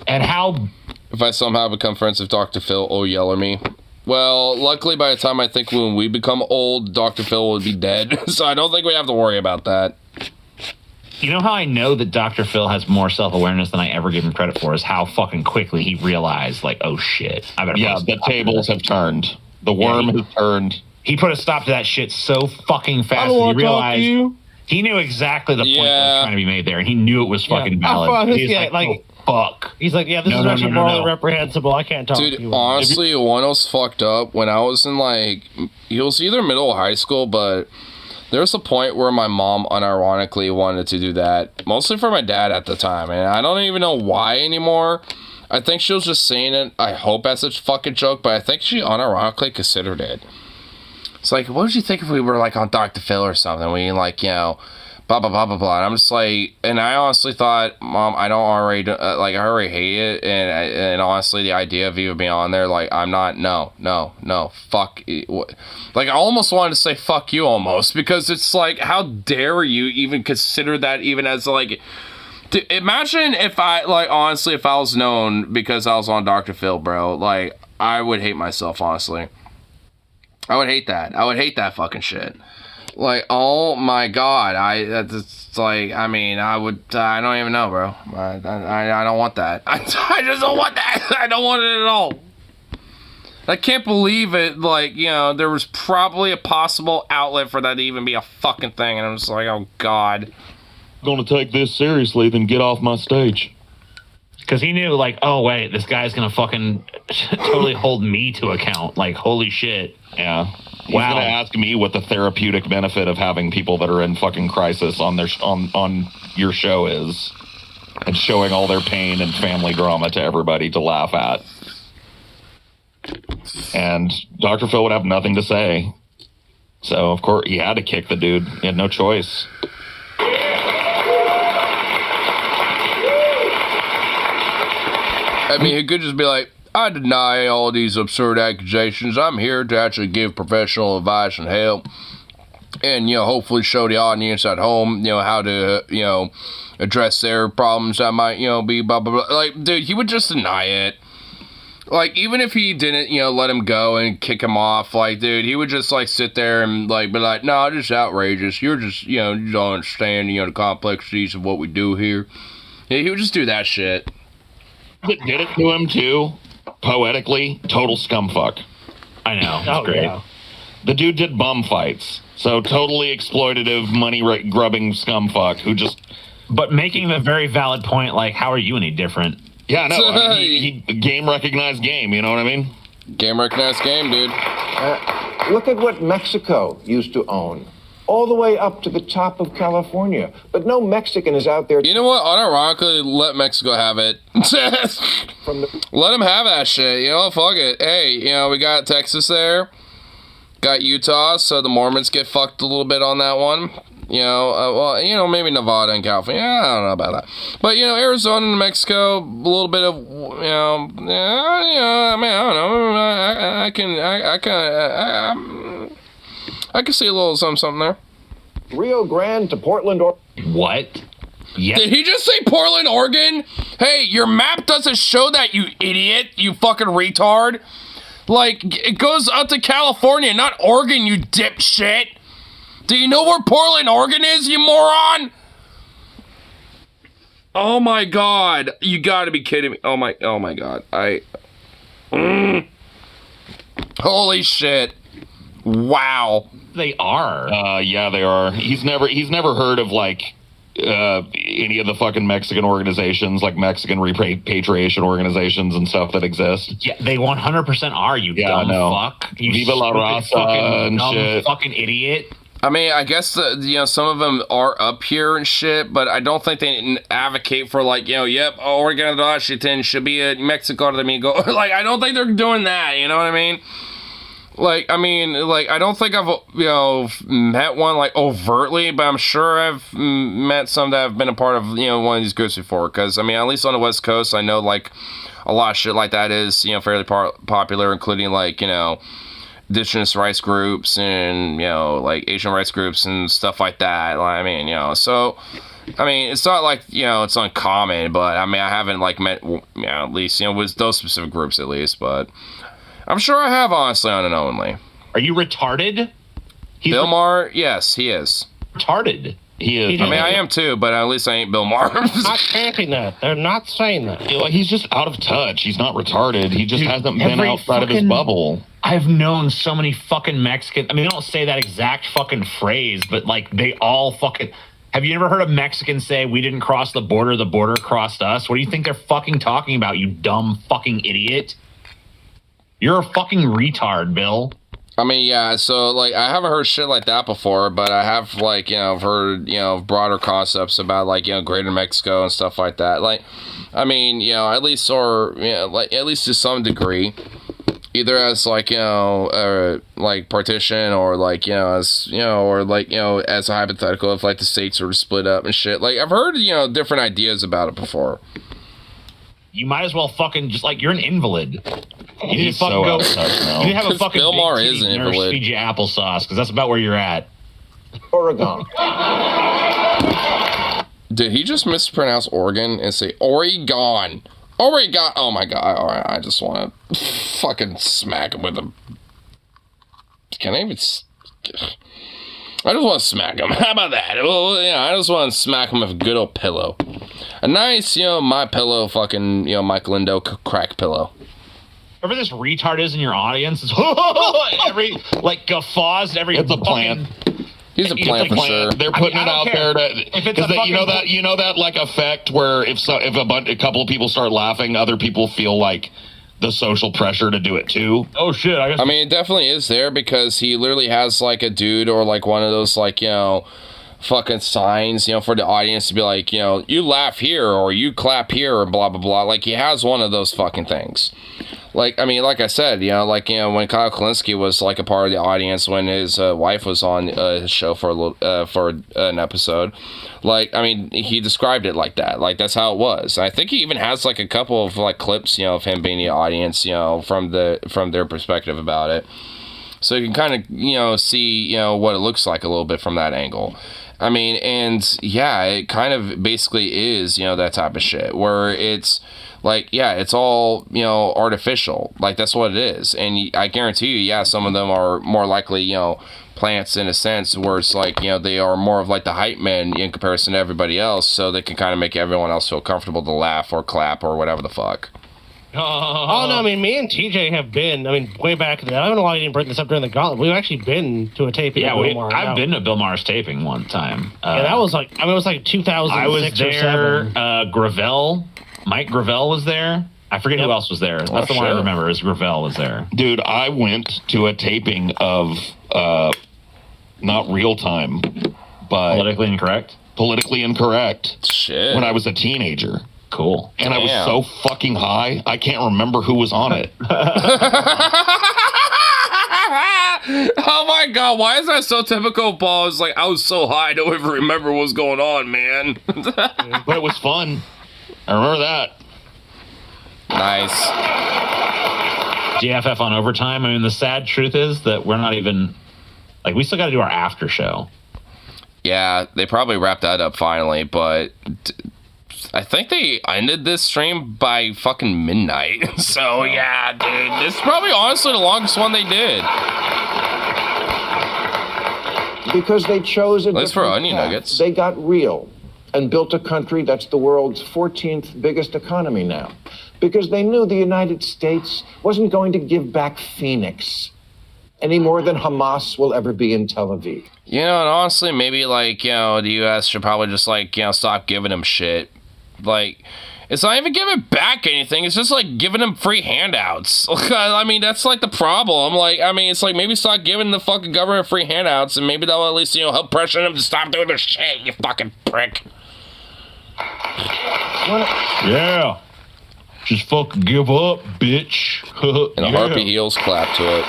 And how... If I somehow become friends with Dr. Phil, oh, yell at me. Well, luckily by the time I think when we become old, Dr. Phil would be dead. So I don't think we have to worry about that. You know how I know that Dr. Phil has more self-awareness than I ever give him credit for is how fucking quickly he realized, like, oh shit. The tables have turned. The worm has turned. He put a stop to that shit so fucking fast that he realized he knew exactly the point that was trying to be made there, and he knew it was fucking valid. He's like, fuck. He's like, yeah, this is actually morally reprehensible. I can't talk to you. Dude, honestly, one was fucked up when I was in, like, it was either middle or high school, but there was a point where my mom unironically wanted to do that, mostly for my dad at the time, and I don't even know why anymore. I think she was just saying it, I hope, as a fucking joke, but I think she unironically considered it. It's like, what would you think if we were, like, on Dr. Phil or something? We, like, you know, blah, blah, blah, blah, blah. And I'm just like, and I honestly thought, Mom, I don't already, I already hate it. And honestly, the idea of you being on there, like, I'm not, no, fuck. Like, I almost wanted to say fuck you almost, because it's like, how dare you even consider that even as, like, imagine if I, like, honestly, if I was known because I was on Dr. Phil, bro, like, I would hate myself, honestly. I would hate that. I would hate that fucking shit. Like, oh my god, it's like, I mean, I don't even know, bro. I don't want that. I just don't want that. I don't want it at all. I can't believe it, like, you know, there was probably a possible outlet for that to even be a fucking thing, and I'm just like, oh god. Gonna take this seriously, then get off my stage. Because he knew, like, oh, wait, this guy's gonna fucking totally hold me to account. Like, holy shit. Yeah. He's gonna ask me what the therapeutic benefit of having people that are in fucking crisis on their on your show is, and showing all their pain and family drama to everybody to laugh at. And Dr. Phil would have nothing to say. So, of course, he had to kick the dude. He had no choice. I mean, he could just be like, I deny all these absurd accusations. I'm here to actually give professional advice and help. And, you know, hopefully show the audience at home, you know, how to, you know, address their problems that might, you know, be blah, blah, blah. Like, dude, he would just deny it. Like, even if he didn't, you know, let him go and kick him off, like, dude, he would just, like, sit there and, like, be like, no, this is outrageous. You're just, you know, you don't understand, you know, the complexities of what we do here. Yeah, he would just do that shit. That did it to him, too, poetically, total scumfuck. I know. That's great. Yeah. The dude did bum fights. So totally exploitative, money-grubbing scumfuck who just... But making the very valid point, like, how are you any different? Yeah, no, I mean, he game recognized game, you know what I mean? Game recognized game, dude. Look at what Mexico used to own. All the way up to the top of California. But no Mexican is out there... You know what? Unironically, let Mexico have it. Let them have that shit. You know, fuck it. Hey, you know, we got Texas there. Got Utah, so the Mormons get fucked a little bit on that one. You know, well, you know, maybe Nevada and California. I don't know about that. But, you know, Arizona and Mexico, a little bit of, you know, I mean, I don't know. I can see a little something there. Rio Grande to Portland, Oregon. What? Yes. Did he just say Portland, Oregon? Hey, your map doesn't show that, you idiot, you fucking retard. Like, it goes out to California, not Oregon, you dipshit. Do you know where Portland, Oregon is, you moron? Oh my god. You gotta be kidding me. Oh my god. Holy shit. Wow. They are. Yeah, they are. He's never heard of, like, any of the fucking Mexican organizations, like Mexican repatriation organizations and stuff that exist. Yeah, they 100% are, you dumb fuck. You Viva la Raza and dumb shit. Fucking idiot. I mean, I guess, you know, some of them are up here and shit, but I don't think they advocate for, like, you know, yep, Oregon de Washington should be a Mexico de Amigo. Like, I don't think they're doing that, you know what I mean? Like, I mean, like, I don't think I've, met one, like, overtly, but I'm sure I've met some that have been a part of, one of these groups before. Because, I mean, at least on the West Coast, I know, like, a lot of shit like that is, fairly popular, including, like, indigenous rights groups and, like, Asian rights groups and stuff like that. I mean, so, I mean, it's not like, it's uncommon, but, I mean, I haven't, like, met, at least, with those specific groups, at least, but I'm sure I have, honestly, unknowingly. Are you retarded? Bill Maher? Yes, he is. Retarded. He is. I mean, I am too, but at least I ain't Bill Maher. Not camping that. They're not saying that. He's just out of touch. He's not retarded. He just hasn't been outside of his bubble. I've known so many fucking Mexicans. I mean, they don't say that exact fucking phrase, but, like, they all fucking... Have you ever heard a Mexican say, we didn't cross the border crossed us? What do you think they're fucking talking about, you dumb fucking idiot? You're a fucking retard, Bill. I mean, yeah, so, like, I haven't heard shit like that before, but I have, like, heard, broader concepts about, like, Greater Mexico and stuff like that. Like, I mean, at least, or, like, at least to some degree, either as, like, like, partition, or, like, as, or, like, as a hypothetical, if, like, the states were to split up and shit. Like, I've heard, different ideas about it before. You might as well fucking just, like, you're an invalid. You need to so fucking go. now. You need to have a fucking Bill Maher big is an titty nurse invalid. feed you applesauce, because that's about where you're at. Oregon. Did he just mispronounce Oregon and say Oregon? Oregon. Oh my god. All right, I just want to fucking smack him with a... Can I even... I just want to smack him. How about that? Well, yeah, I just want to smack him with a good old pillow. A nice, My Pillow fucking, Mike Lindo crack pillow. Whoever this retard is in your audience is every, like, guffaws every... It's a plant. He's a plant for sure. They're putting it out there to... If it's a fucking... you know that, like, effect where if a couple of people start laughing, other people feel like the social pressure to do it too. Oh shit, I guess. I mean, it definitely is there because he literally has like a dude or like one of those like, fucking signs, for the audience to be like, you laugh here or you clap here or blah, blah, blah. Like he has one of those fucking things. Like, I mean, like I said, when Kyle Kalinske was like a part of the audience when his wife was on his show for a little, for an episode, like, I mean, he described it like that. Like, that's how it was. I think he even has like a couple of like clips, of him being the audience, from their perspective about it. So you can kind of, see, what it looks like a little bit from that angle. I mean, and yeah, it kind of basically is, that type of shit where it's like, yeah, it's all, artificial. Like, that's what it is. And I guarantee you, yeah, some of them are more likely, plants in a sense where it's like, they are more of like the hype men in comparison to everybody else. So they can kind of make everyone else feel comfortable to laugh or clap or whatever the fuck. Oh, no, I mean, me and TJ have been, way back in the day. I don't know why you didn't bring this up during the gauntlet. We've actually been to a taping of Bill Maher. I've been to Bill Maher's taping one time. Yeah, that was like, it was like 2006 I was there, or 7. Gravel, Mike Gravel was there. I forget who else was there. That's the one I remember is Gravel was there. Dude, I went to a taping of, not Real Time, but... Politically Incorrect? Politically Incorrect. Shit. When I was a teenager. Cool. And I was so fucking high, I can't remember who was on it. Oh my god, why is that so typical, Paul? It's like, I was so high, I don't even remember what's going on, man. But it was fun. I remember that. Nice. GFF on overtime. I mean, the sad truth is that we're not even... Like, we still got to do our after show. Yeah, they probably wrapped that up finally, but... I think they ended this stream by fucking midnight. So, yeah, dude. This is probably honestly the longest one they did. Because they chose a At least for different Onion path. Nuggets. They got real and built a country that's the world's 14th biggest economy now. Because they knew the United States wasn't going to give back Phoenix any more than Hamas will ever be in Tel Aviv. And honestly, maybe, like, the U.S. should probably just, like, stop giving them shit. Like, it's not even giving back anything. It's just, like, giving them free handouts. I mean, that's, like, the problem. Like, I mean, it's like, maybe stop giving the fucking government free handouts, and maybe that'll at least, help pressure them to stop doing their shit, you fucking prick. Yeah. Just fucking give up, bitch. And a Harpy Heels clap to it.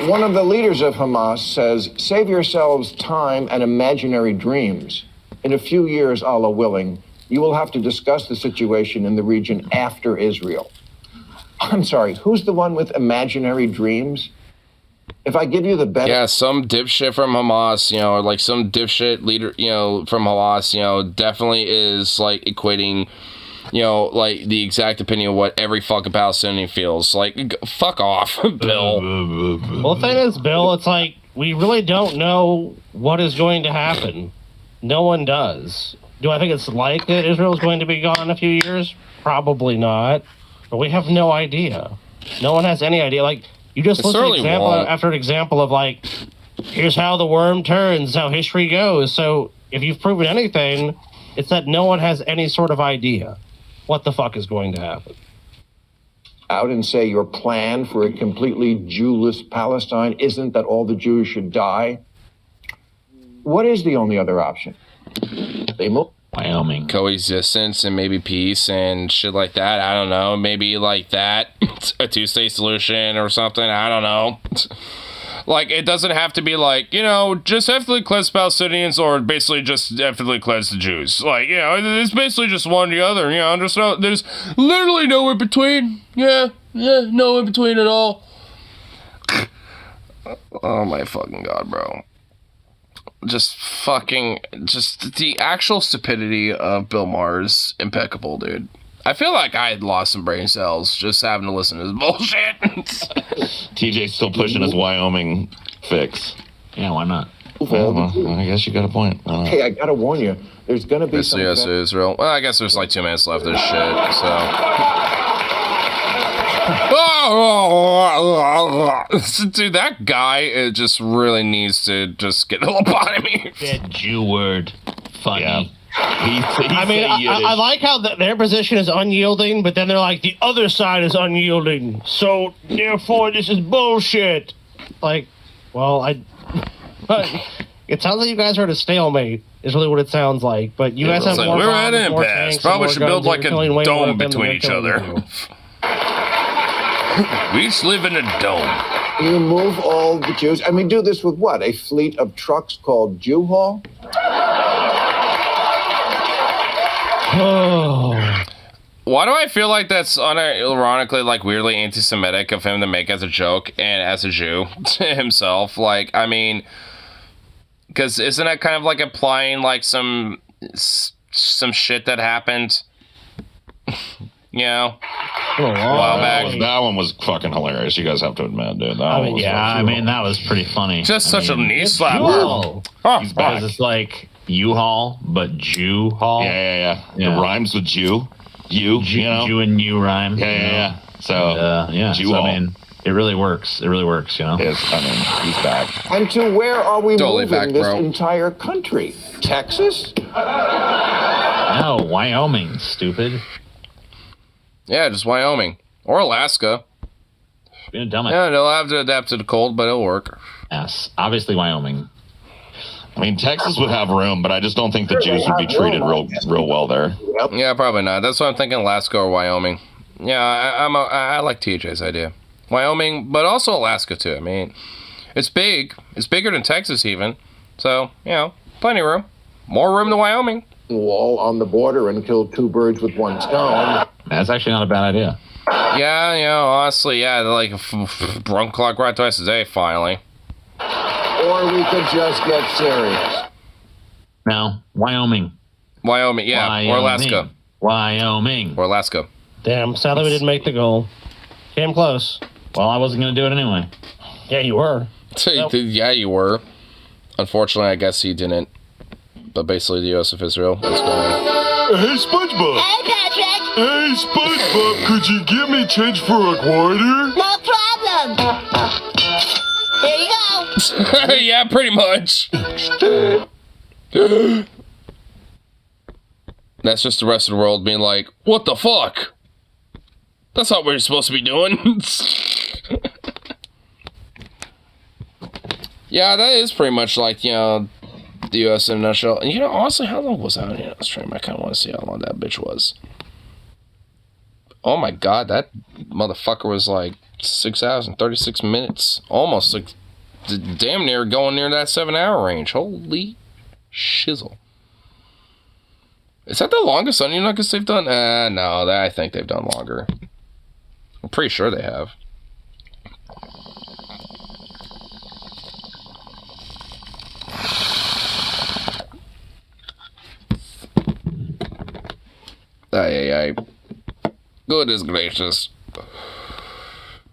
One of the leaders of Hamas says, save yourselves time and imaginary dreams. In a few years, Allah willing, you will have to discuss the situation in the region after Israel. I'm sorry, who's the one with imaginary dreams? If I give you the better... Yeah, some dipshit from Hamas, you know, or like some dipshit leader, you know, from Hamas, you know, definitely is like equating, you know, like the exact opinion of what every fucking Palestinian feels. Like, fuck off, Bill. Well, the thing is, Bill, it's like, we really don't know what is going to happen. No one does. Do I think it's likely that Israel's going to be gone in a few years? Probably not. But we have no idea. No one has any idea. Like, you just listen to example after example of, like, here's how the worm turns, how history goes. So if you've proven anything, it's that no one has any sort of idea what the fuck is going to happen. Out and say your plan for a completely Jewless Palestine isn't that all the Jews should die? What is the only other option? They move. Wyoming. Coexistence and maybe peace and shit like that. I don't know. Maybe like that. A two-state solution or something. I don't know. Like, it doesn't have to be like, you know, just ethnically cleanse Palestinians or basically just ethnically cleanse the Jews. Like, you know, it's basically just one or the other. You know, there's literally no in between. Yeah, no in between at all. Oh my fucking God, bro. Just the actual stupidity of Bill Maher is impeccable, dude. I feel like I had lost some brain cells just having to listen to this bullshit. TJ's still pushing his Wyoming fix. Yeah, why not? Well, I guess you got a point. Hey, I gotta warn you, there's gonna be some... Yes, Israel. Well, I guess there's like 2 minutes left of this shit, so... Dude, that guy just really needs to just get a lobotomy. That Jew word. Funny. Yeah. I mean, I like how their position is unyielding, but then they're like, the other side is unyielding, so therefore this is bullshit. Like, well, it sounds like you guys are at a stalemate, is really what it sounds like. But you guys have more we're bombs, at an more impasse. tanks, Probably more should guns, build like a dome between each other. We each live in a dome. You move all the Jews. I mean, do this with what? A fleet of trucks called Jew Haul? Why do I feel like that's unironically, like, weirdly anti-Semitic of him to make as a joke and as a Jew to himself? Like, I mean, because isn't that kind of like implying like some shit that happened? You know, a while back. That one was fucking hilarious. You guys have to admit, dude. That was pretty funny. Just such a knee slapper. He's back. It's like U-Haul, but Jew-Haul. Yeah. It rhymes with Jew. You know? Jew and you rhyme. Yeah. So, Jew-Haul. I mean, it really works. It really works, you know? He's back. And to where are we Totally moving back, this bro. entire country? Texas? No, Wyoming, stupid. Yeah, just Wyoming. Or Alaska. Being a dumbass. Yeah, they'll have to adapt to the cold, but it'll work. Yes, obviously Wyoming. I mean, Texas would have room, but I just don't think the Jews would be treated real well there. Yeah, probably not. That's why I'm thinking Alaska or Wyoming. Yeah, I like TJ's idea. Wyoming, but also Alaska, too. I mean, it's big. It's bigger than Texas, even. So, you know, plenty of room. More room than Wyoming. Wall on the border and kill 2 birds with 1 stone. That's actually not a bad idea. Yeah, you know, honestly, yeah, they're like run clock right twice a day, finally. Or we could just get serious. No, Wyoming. Wyoming, yeah, Wyoming. or Alaska. Wyoming. Or Alaska. Damn, sadly we didn't make the goal. Came close. Well, I wasn't going to do it anyway. Yeah, you were. Nope. Yeah, you were. Unfortunately, I guess he didn't. But basically, the U.S. of Israel is going. Hey, SpongeBob. Hey, Patrick. Hey, SpongeBob, could you give me change for a quarter? No problem. Here you go. Yeah, pretty much. That's just the rest of the world being like, what the fuck? That's not what you're supposed to be doing. Yeah, that is pretty much like, you know, the U.S. in a nutshell. And, you know, honestly, how long was I on the stream? I kind of want to see how long that bitch was. Oh my god, that motherfucker was like 6 hours and 36 minutes. Almost like damn near going near that 7-hour range. Holy shizzle. Is that the longest Onion Nuggets they've done? No, I think they've done longer. I'm pretty sure they have. Ay. Goodness gracious.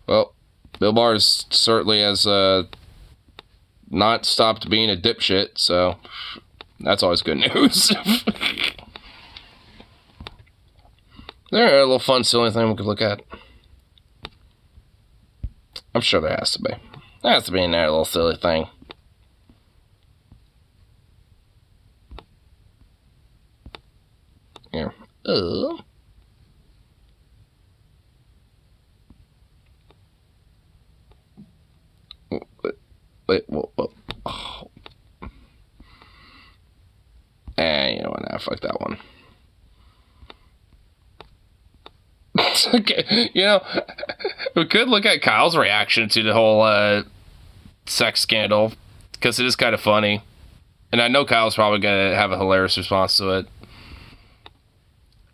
Well, Bill Barr certainly has not stopped being a dipshit, so that's always good news. There a little fun, silly thing we could look at. I'm sure there has to be. There has to be in there a little silly thing. Here. Wait, what? Oh. You know what? Nah, fuck that one. Okay, you know, we could look at Kyle's reaction to the whole sex scandal, because it is kind of funny. And I know Kyle's probably going to have a hilarious response to it.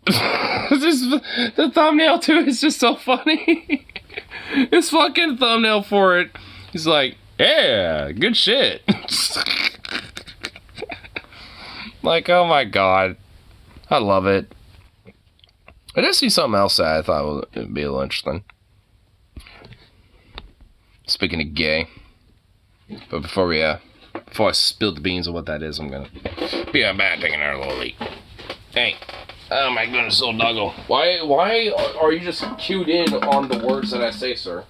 The thumbnail, too, is just so funny. His fucking thumbnail for it. He's like, yeah, good shit. Like, oh my god. I love it. I did see something else that I thought would be a little interesting. Speaking of gay. But before I spill the beans of what that is, I'm gonna be back taking our little leak. Hey. Oh my goodness, little doggo. Why are you just cued in on the words that I say, sir?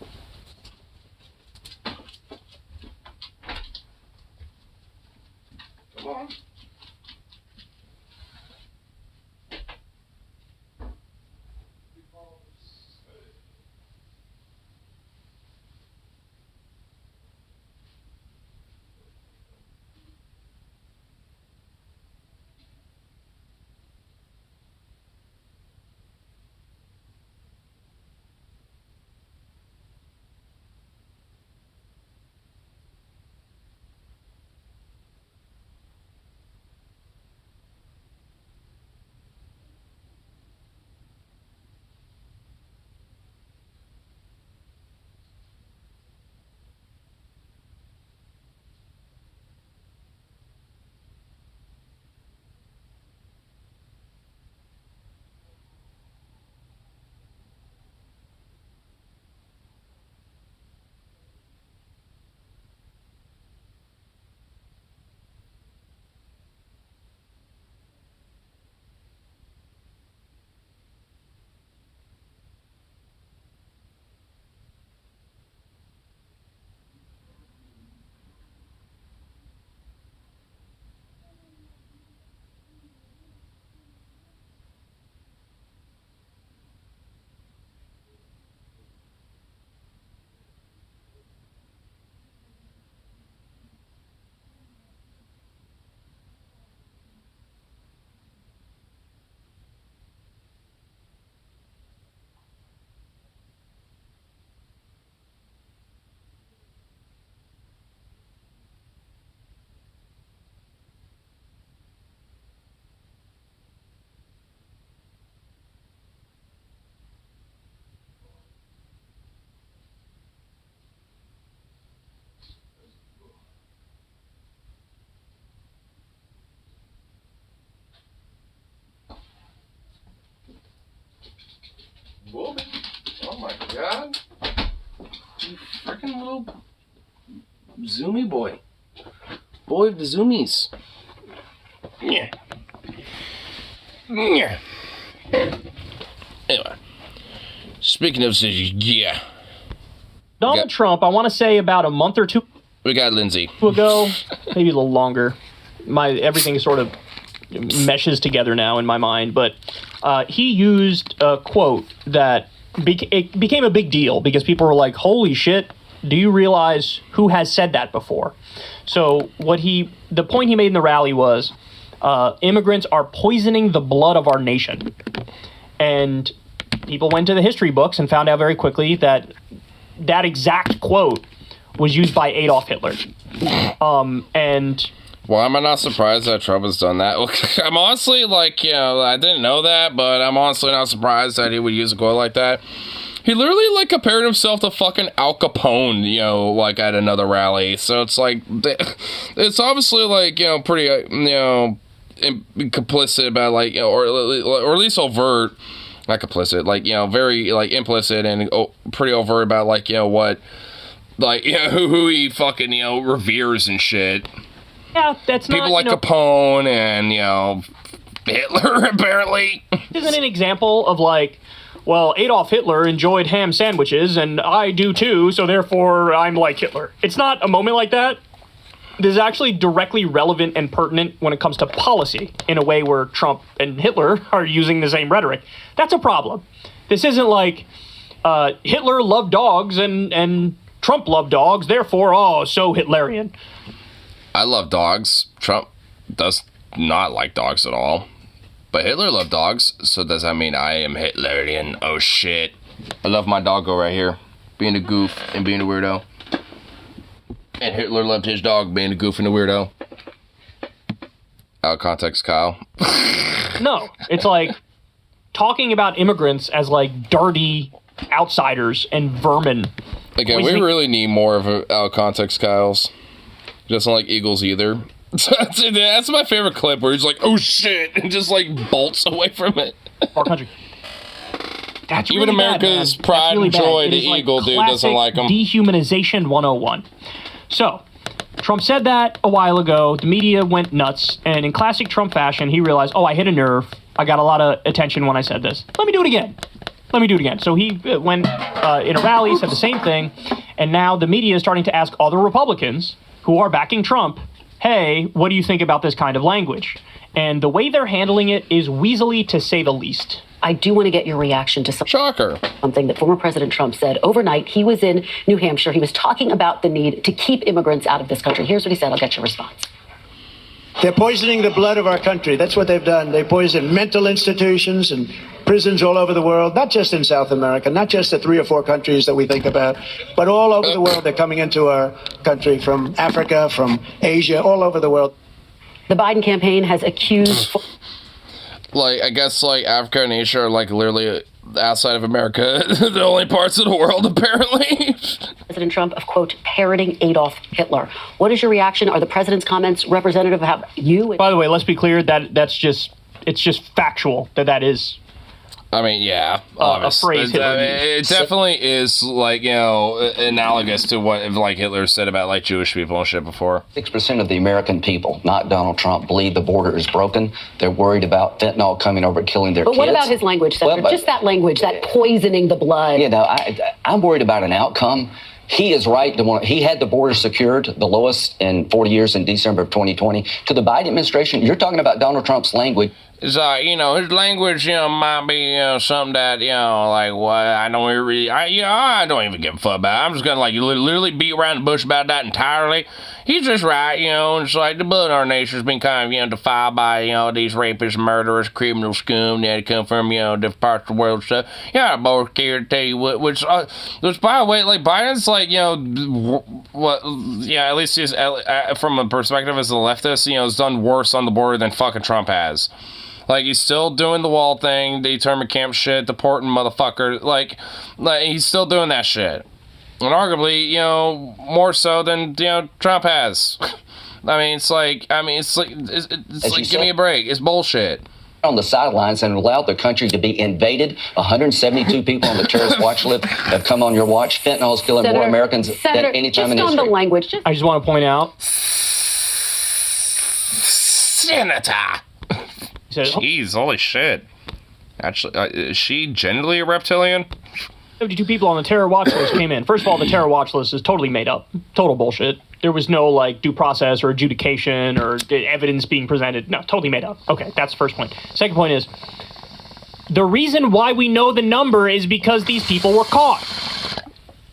Come on. Woman. Oh my god. You freaking little zoomy boy. Boy of the zoomies. Yeah. Yeah. Anyway. Speaking of yeah. Donald Trump, I want to say about a month or two. We got Lindsay. Ago, maybe a little longer. Everything sort of meshes together now in my mind, but he used a quote that it became a big deal because people were like, holy shit, do you realize who has said that before? So the point he made in the rally was immigrants are poisoning the blood of our nation. And people went to the history books and found out very quickly that that exact quote was used by Adolf Hitler. And why am I not surprised that Trump has done that? I'm honestly like, I didn't know that, but I'm honestly not surprised that he would use a quote like that. He literally like compared himself to fucking Al Capone, like at another rally. So it's like, it's obviously like, pretty, complicit about like, or at least overt, not complicit, like, very like implicit and pretty overt about like, what, like, who he fucking, reveres and shit. Yeah, that's people not, like Capone and, Hitler, apparently. Isn't an example of like, well, Adolf Hitler enjoyed ham sandwiches, and I do too, so therefore I'm like Hitler. It's not a moment like that. This is actually directly relevant and pertinent when it comes to policy, in a way where Trump and Hitler are using the same rhetoric. That's a problem. This isn't like Hitler loved dogs and Trump loved dogs, therefore, so Hitlerian. I love dogs. Trump does not like dogs at all. But Hitler loved dogs, so does that mean I am Hitlerian? Oh shit. I love my doggo right here, being a goof and being a weirdo. And Hitler loved his dog being a goof and a weirdo. Out of context, Kyle. No, it's like talking about immigrants as like dirty outsiders and vermin. Again, we really need more of out of context Kyles. He doesn't like eagles either. That's my favorite clip where he's like, oh shit, and just like bolts away from it. Our country. That's even really America's bad, pride really and joy, bad. the eagle dude doesn't like him. Dehumanization 101. So, Trump said that a while ago. The media went nuts, and in classic Trump fashion, he realized, I hit a nerve. I got a lot of attention when I said this. Let me do it again. So he went in a rally, said the same thing, and now the media is starting to ask other Republicans who are backing Trump, hey, what do you think about this kind of language? And the way they're handling it is weaselly, to say the least. I do want to get your reaction to something that former President Trump said overnight. He was in New Hampshire. He was talking about the need to keep immigrants out of this country. Here's what he said. I'll get your response. They're poisoning the blood of our country. That's what they've done. They poison mental institutions and prisons all over the world, not just in South America, not just the 3 or 4 countries that we think about, but all over the world. They're coming into our country from Africa, from Asia, all over the world. The Biden campaign has accused... I guess, Africa and Asia are, literally outside of America, the only parts of the world, apparently. President Trump of, quote, parroting Adolf Hitler. What is your reaction? Are the president's comments representative of how you... By the way, let's be clear, it's just factual that is... I mean, yeah, obviously. It definitely is, analogous to what, Hitler said about, Jewish people and shit before. 6% of the American people, not Donald Trump, believe the border is broken. They're worried about fentanyl coming over and killing their kids. But what about his language, Senator? Just that language, that poisoning the blood. I'm worried about an outcome. He is right. He had the border secured, the lowest in 40 years in December of 2020. To the Biden administration, you're talking about Donald Trump's language. It's his language, might be, something that, what I don't really, I don't even give a fuck about. I'm just gonna, literally beat around the bush about that entirely. He's just right, it's the blood in our nation has been kind of, defiled by, these rapists, murderers, criminal scum that come from, different parts of the world stuff. Yeah, I'm both here to tell you which, by the way, Biden's, at least he's, from a perspective as a leftist, has done worse on the border than fucking Trump has. He's still doing the wall thing, the internment camp shit, deporting motherfucker. He's still doing that shit. And arguably, more so than, Trump has. Give me a break. It's bullshit. On the sidelines and allowed the country to be invaded. 172 people on the terrorist watch list have come on your watch. Fentanyl is killing more Americans than any time in history. Just on the language. I just want to point out. Senator. Jeez, holy shit. Actually, is she generally a reptilian? 72 people on the terror watch list came in. First of all, the terror watch list is totally made up. Total bullshit. There was no, due process or adjudication or evidence being presented. No, totally made up. Okay, that's the first point. Second point is, the reason why we know the number is because these people were caught.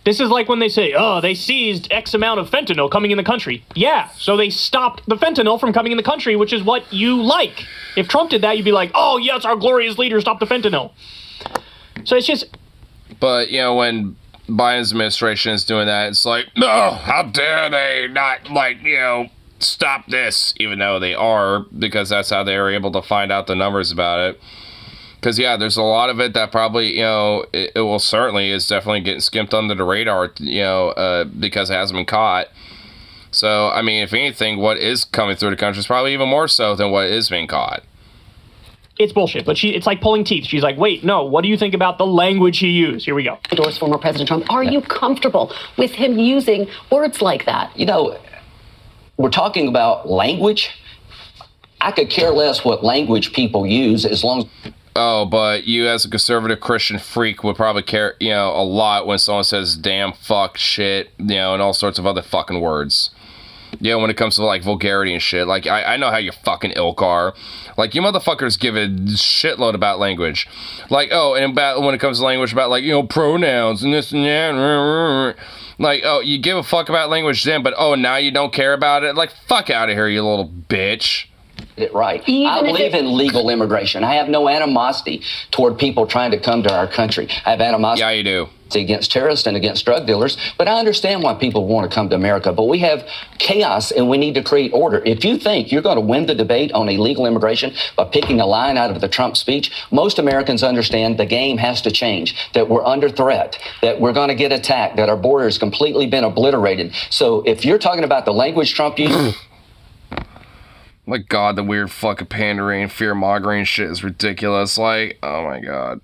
This is like when they say, they seized X amount of fentanyl coming in the country. Yeah, so they stopped the fentanyl from coming in the country, which is what you like. If Trump did that, you'd be like, oh, yes, our glorious leader stopped the fentanyl. So it's just. But, you know, when Biden's administration is doing that, it's like, no, how dare they not, like, you know, stop this, even though they are, because that's how they were able to find out the numbers about it. Because, yeah, there's a lot of it that probably, you know, it will certainly is definitely getting skimped under the radar, you know, because it hasn't been caught. So, I mean, if anything, what is coming through the country is probably even more so than what is being caught. It's bullshit, but it's like pulling teeth. She's like, wait, no, what do you think about the language he used? Here we go. Endorse former President Trump. Are you comfortable with him using words like that? You know, we're talking about language. I could care less what language people use as long as... Oh, but you as a conservative Christian freak would probably care, you know, a lot when someone says damn, fuck, shit, you know, and all sorts of other fucking words. Yeah, when it comes to, like, vulgarity and shit. Like, I know how your fucking ilk are. Like, you motherfuckers give a shitload about language. Like, oh, and about when it comes to language, about, like, you know, pronouns and this and that. Like, oh, you give a fuck about language then, but, oh, now you don't care about it? Like, fuck out of here, you little bitch. It right. I believe in legal immigration. I have no animosity toward people trying to come to our country. I have animosity. Yeah, you do. Against terrorists and against drug dealers, but I understand why people want to come to America. But we have chaos and we need to create order. If you think you're going to win the debate on illegal immigration by picking a line out of the Trump speech, most Americans understand the game has to change, that we're under threat, that we're going to get attacked, that our border has completely been obliterated. So if you're talking about the language Trump used... My God, the weird fucking pandering, fear-mongering shit is ridiculous. Like, oh my God.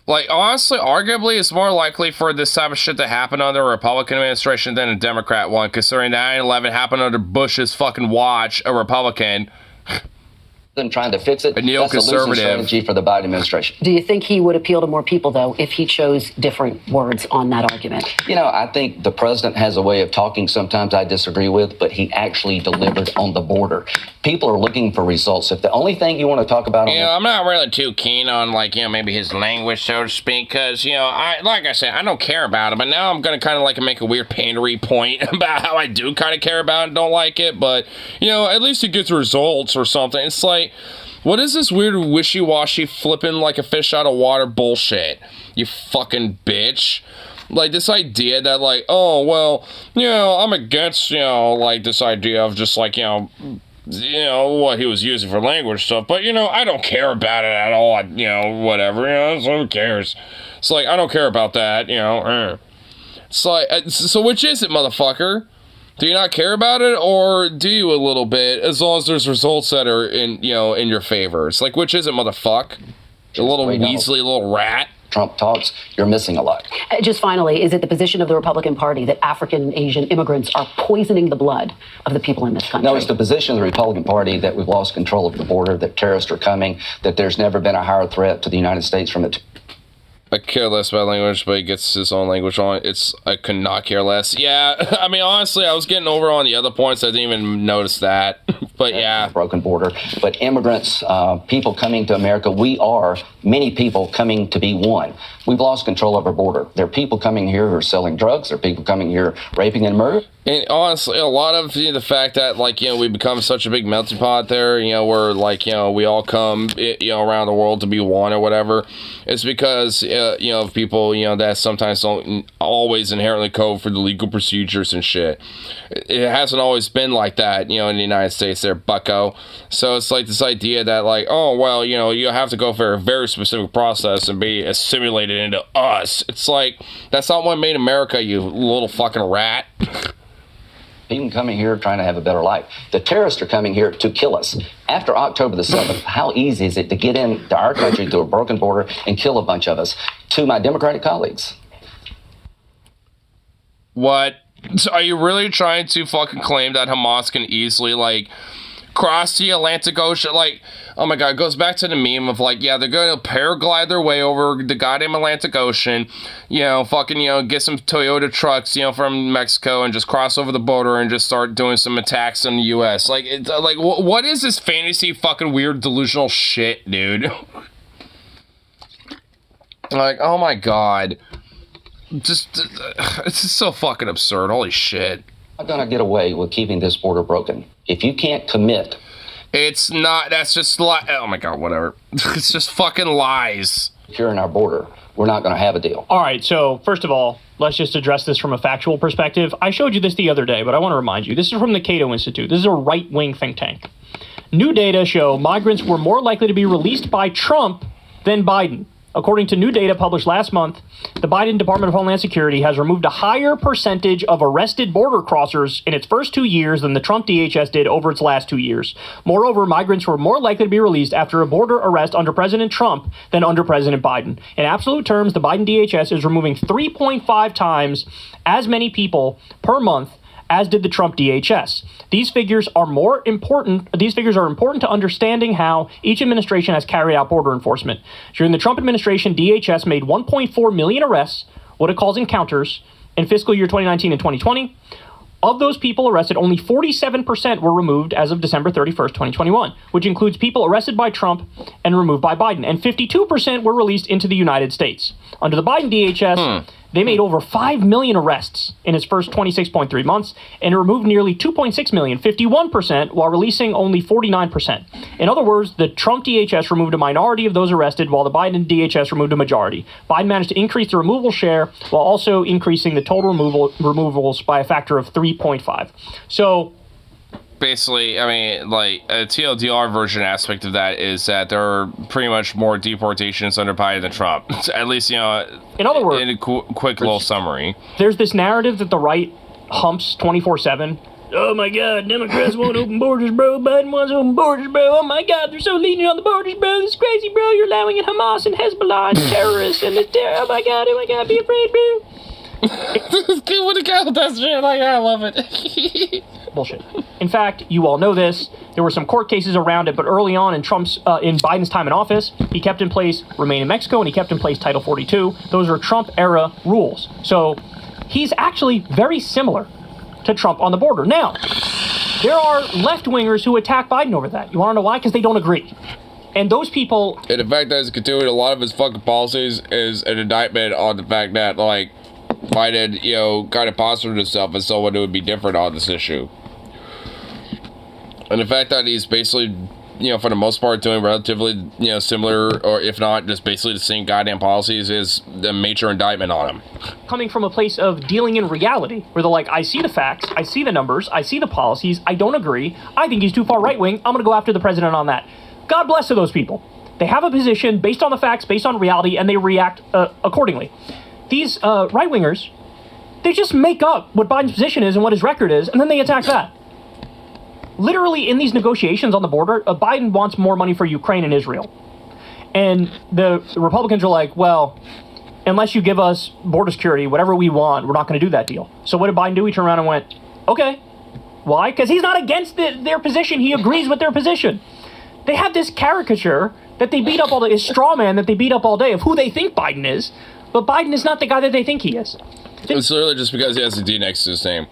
Like, honestly, arguably, it's more likely for this type of shit to happen under a Republican administration than a Democrat one, considering 9/11 happened under Bush's fucking watch, a Republican. Them trying to fix it. A neoconservative. That's a losing strategy for the Biden administration. Do you think he would appeal to more people, though, if he chose different words on that argument? You know, I think the president has a way of talking sometimes I disagree with, but he actually delivered on the border. People are looking for results. If the only thing you want to talk about... I'm not really too keen on, like, you know, maybe his language, so to speak, because, you know, like I said, I don't care about it, but now I'm going to kind of, like, make a weird pandery point about how I do kind of care about it and don't like it, but, you know, at least he gets results or something. It's like... What is this weird wishy-washy flipping like a fish out of water bullshit? You fucking bitch. Like, this idea that, like, oh, well, you know, I'm against, you know, like, this idea of just, like, you know, what he was using for language stuff. But, you know, I don't care about it at all. You know, whatever. You know, so who cares? It's like, I don't care about that, you know. It's like, so which is it, motherfucker? Do you not care about it, or do you a little bit, as long as there's results that are in, you know, in your favor? It's like, which is it, motherfuck? A little weaselly little rat? Trump talks, you're missing a lot. Just finally, is it the position of the Republican Party that African and Asian immigrants are poisoning the blood of the people in this country? No, it's the position of the Republican Party that we've lost control of the border, that terrorists are coming, that there's never been a higher threat to the United States from it. I care less about language, but he gets his own language on. I could not care less. Yeah, I mean, honestly, I was getting over on the other points. I didn't even notice that. But yeah. Broken border. But immigrants, people coming to America, we are many people coming to be one. We've lost control of our border. There are people coming here who are selling drugs. There are people coming here raping and murder. And honestly, a lot of the fact that, like, you know, we become such a big melting pot there, you know, where, like, you know, we all come, you know, around the world to be one or whatever, it's because, you know, of people, you know, that sometimes don't always inherently code for the legal procedures and shit. It hasn't always been like that, you know, in the United States there, bucko. So it's like this idea that, like, oh, well, you know, you have to go for a very specific process and be assimilated into us. It's like, that's not what made America, you little fucking rat. People coming here trying to have a better life. The terrorists are coming here to kill us. After October the 7th, how easy is it to get into our country through a broken border and kill a bunch of us? To my Democratic colleagues. What? Are you really trying to fucking claim that Hamas can easily, like, cross the Atlantic Ocean? Like, oh my God, it goes back to the meme of, like, yeah, they're going to paraglide their way over the goddamn Atlantic Ocean, you know, fucking, you know, get some Toyota trucks, you know, from Mexico and just cross over the border and just start doing some attacks in the U.S. Like, it's, like, what is this fantasy fucking weird delusional shit, dude? Like, oh my God. Just, it's just so fucking absurd. Holy shit. I'm not going to get away with keeping this border broken. If you can't commit... It's not, that's just, oh my God, whatever. It's just fucking lies. securing our border, we're not going to have a deal. All right, so first of all, let's just address this from a factual perspective. I showed you this the other day, but I want to remind you, this is from the Cato Institute. This is a right-wing think tank. New data show migrants were more likely to be released by Trump than Biden. According to new data published last month, the Biden Department of Homeland Security has removed a higher percentage of arrested border crossers in its first 2 years than the Trump DHS did over its last 2 years. Moreover, migrants were more likely to be released after a border arrest under President Trump than under President Biden. In absolute terms, the Biden DHS is removing 3.5 times as many people per month as did the Trump DHS. These figures are important to understanding how each administration has carried out border enforcement. During the Trump administration, DHS made 1.4 million arrests, what it calls encounters, in fiscal year 2019 and 2020. Of those people arrested, only 47% were removed as of December 31st, 2021, which includes people arrested by Trump and removed by Biden, and 52% were released into the United States. Under the Biden DHS, they made over 5 million arrests in its first 26.3 months and removed nearly 2.6 million, 51%, while releasing only 49%. In other words, the Trump DHS removed a minority of those arrested, while the Biden DHS removed a majority. Biden managed to increase the removal share while also increasing the total removals by a factor of 3.5. So basically, I mean, like, a TLDR version aspect of that is that there are pretty much more deportations under Biden than Trump. At least, you know, in other words, in a quick little summary. There's this narrative that the right humps 24/7. Oh my God, Democrats want open borders, bro. Biden wants open borders, bro. Oh my God, they're so lenient on the borders, bro. This is crazy, bro. You're allowing in Hamas and Hezbollah and terrorists and it's oh my God, be afraid, bro. Dude, what a guy with that shit, like, I love it. Bullshit. In fact, you all know this. There were some court cases around it, but early on in Biden's time in office, he kept in place Remain in Mexico and he kept in place Title 42. Those are Trump-era rules. So he's actually very similar to Trump on the border. Now, there are left-wingers who attack Biden over that. You want to know why? Because they don't agree. And those people... And the fact that he's continuing a lot of his fucking policies is an indictment on the fact that, like, Biden, you know, kind of postured himself as someone who would be different on this issue. And the fact that he's basically, you know, for the most part doing relatively, you know, similar, or if not, just basically the same goddamn policies is a major indictment on him. Coming from a place of dealing in reality, where they're like, I see the facts, I see the numbers, I see the policies, I don't agree, I think he's too far right-wing, I'm going to go after the president on that. God bless to those people. They have a position based on the facts, based on reality, and they react accordingly. These right-wingers, they just make up what Biden's position is and what his record is, and then they attack that. Literally, in these negotiations on the border, Biden wants more money for Ukraine and Israel. And the Republicans are like, well, unless you give us border security, whatever we want, we're not going to do that deal. So what did Biden do? He turned around and went, okay. Why? Because he's not against their position. He agrees with their position. They have this caricature that they beat up all day, a straw man that they beat up all day of who they think Biden is, but Biden is not the guy that they think he is. It's literally just because he has a D next to his name.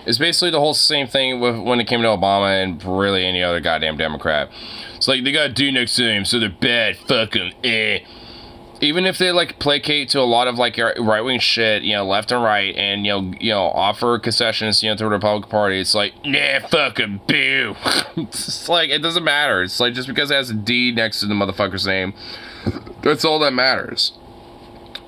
It's basically the whole same thing with when it came to Obama and really any other goddamn Democrat. It's like, they got a D next to him, so they're bad, fuck them, Even if they, like, placate to a lot of, like, right-wing shit, you know, left and right, and, you know, offer concessions, you know, to the Republican Party, it's like, nah, fuck them, boo. It's like, it doesn't matter. It's like, just because it has a D next to the motherfucker's name, that's all that matters.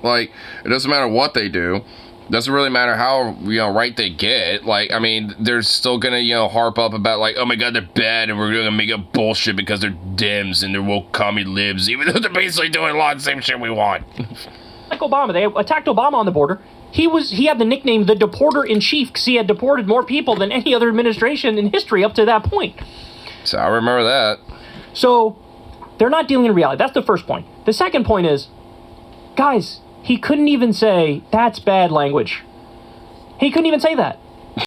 Like, it doesn't matter what they do. Doesn't really matter how, you know, right they get. Like, I mean, they're still gonna, you know, harp up about, like, oh my God, they're bad, and we're gonna make up bullshit because they're Dems and they're woke commie libs, even though they're basically doing a lot of the same shit we want. Like Obama, they attacked Obama on the border. He had the nickname the Deporter-in-Chief because he had deported more people than any other administration in history up to that point. So I remember that. So they're not dealing in reality. That's the first point. The second point is, guys, he couldn't even say, that's bad language. He couldn't even say that.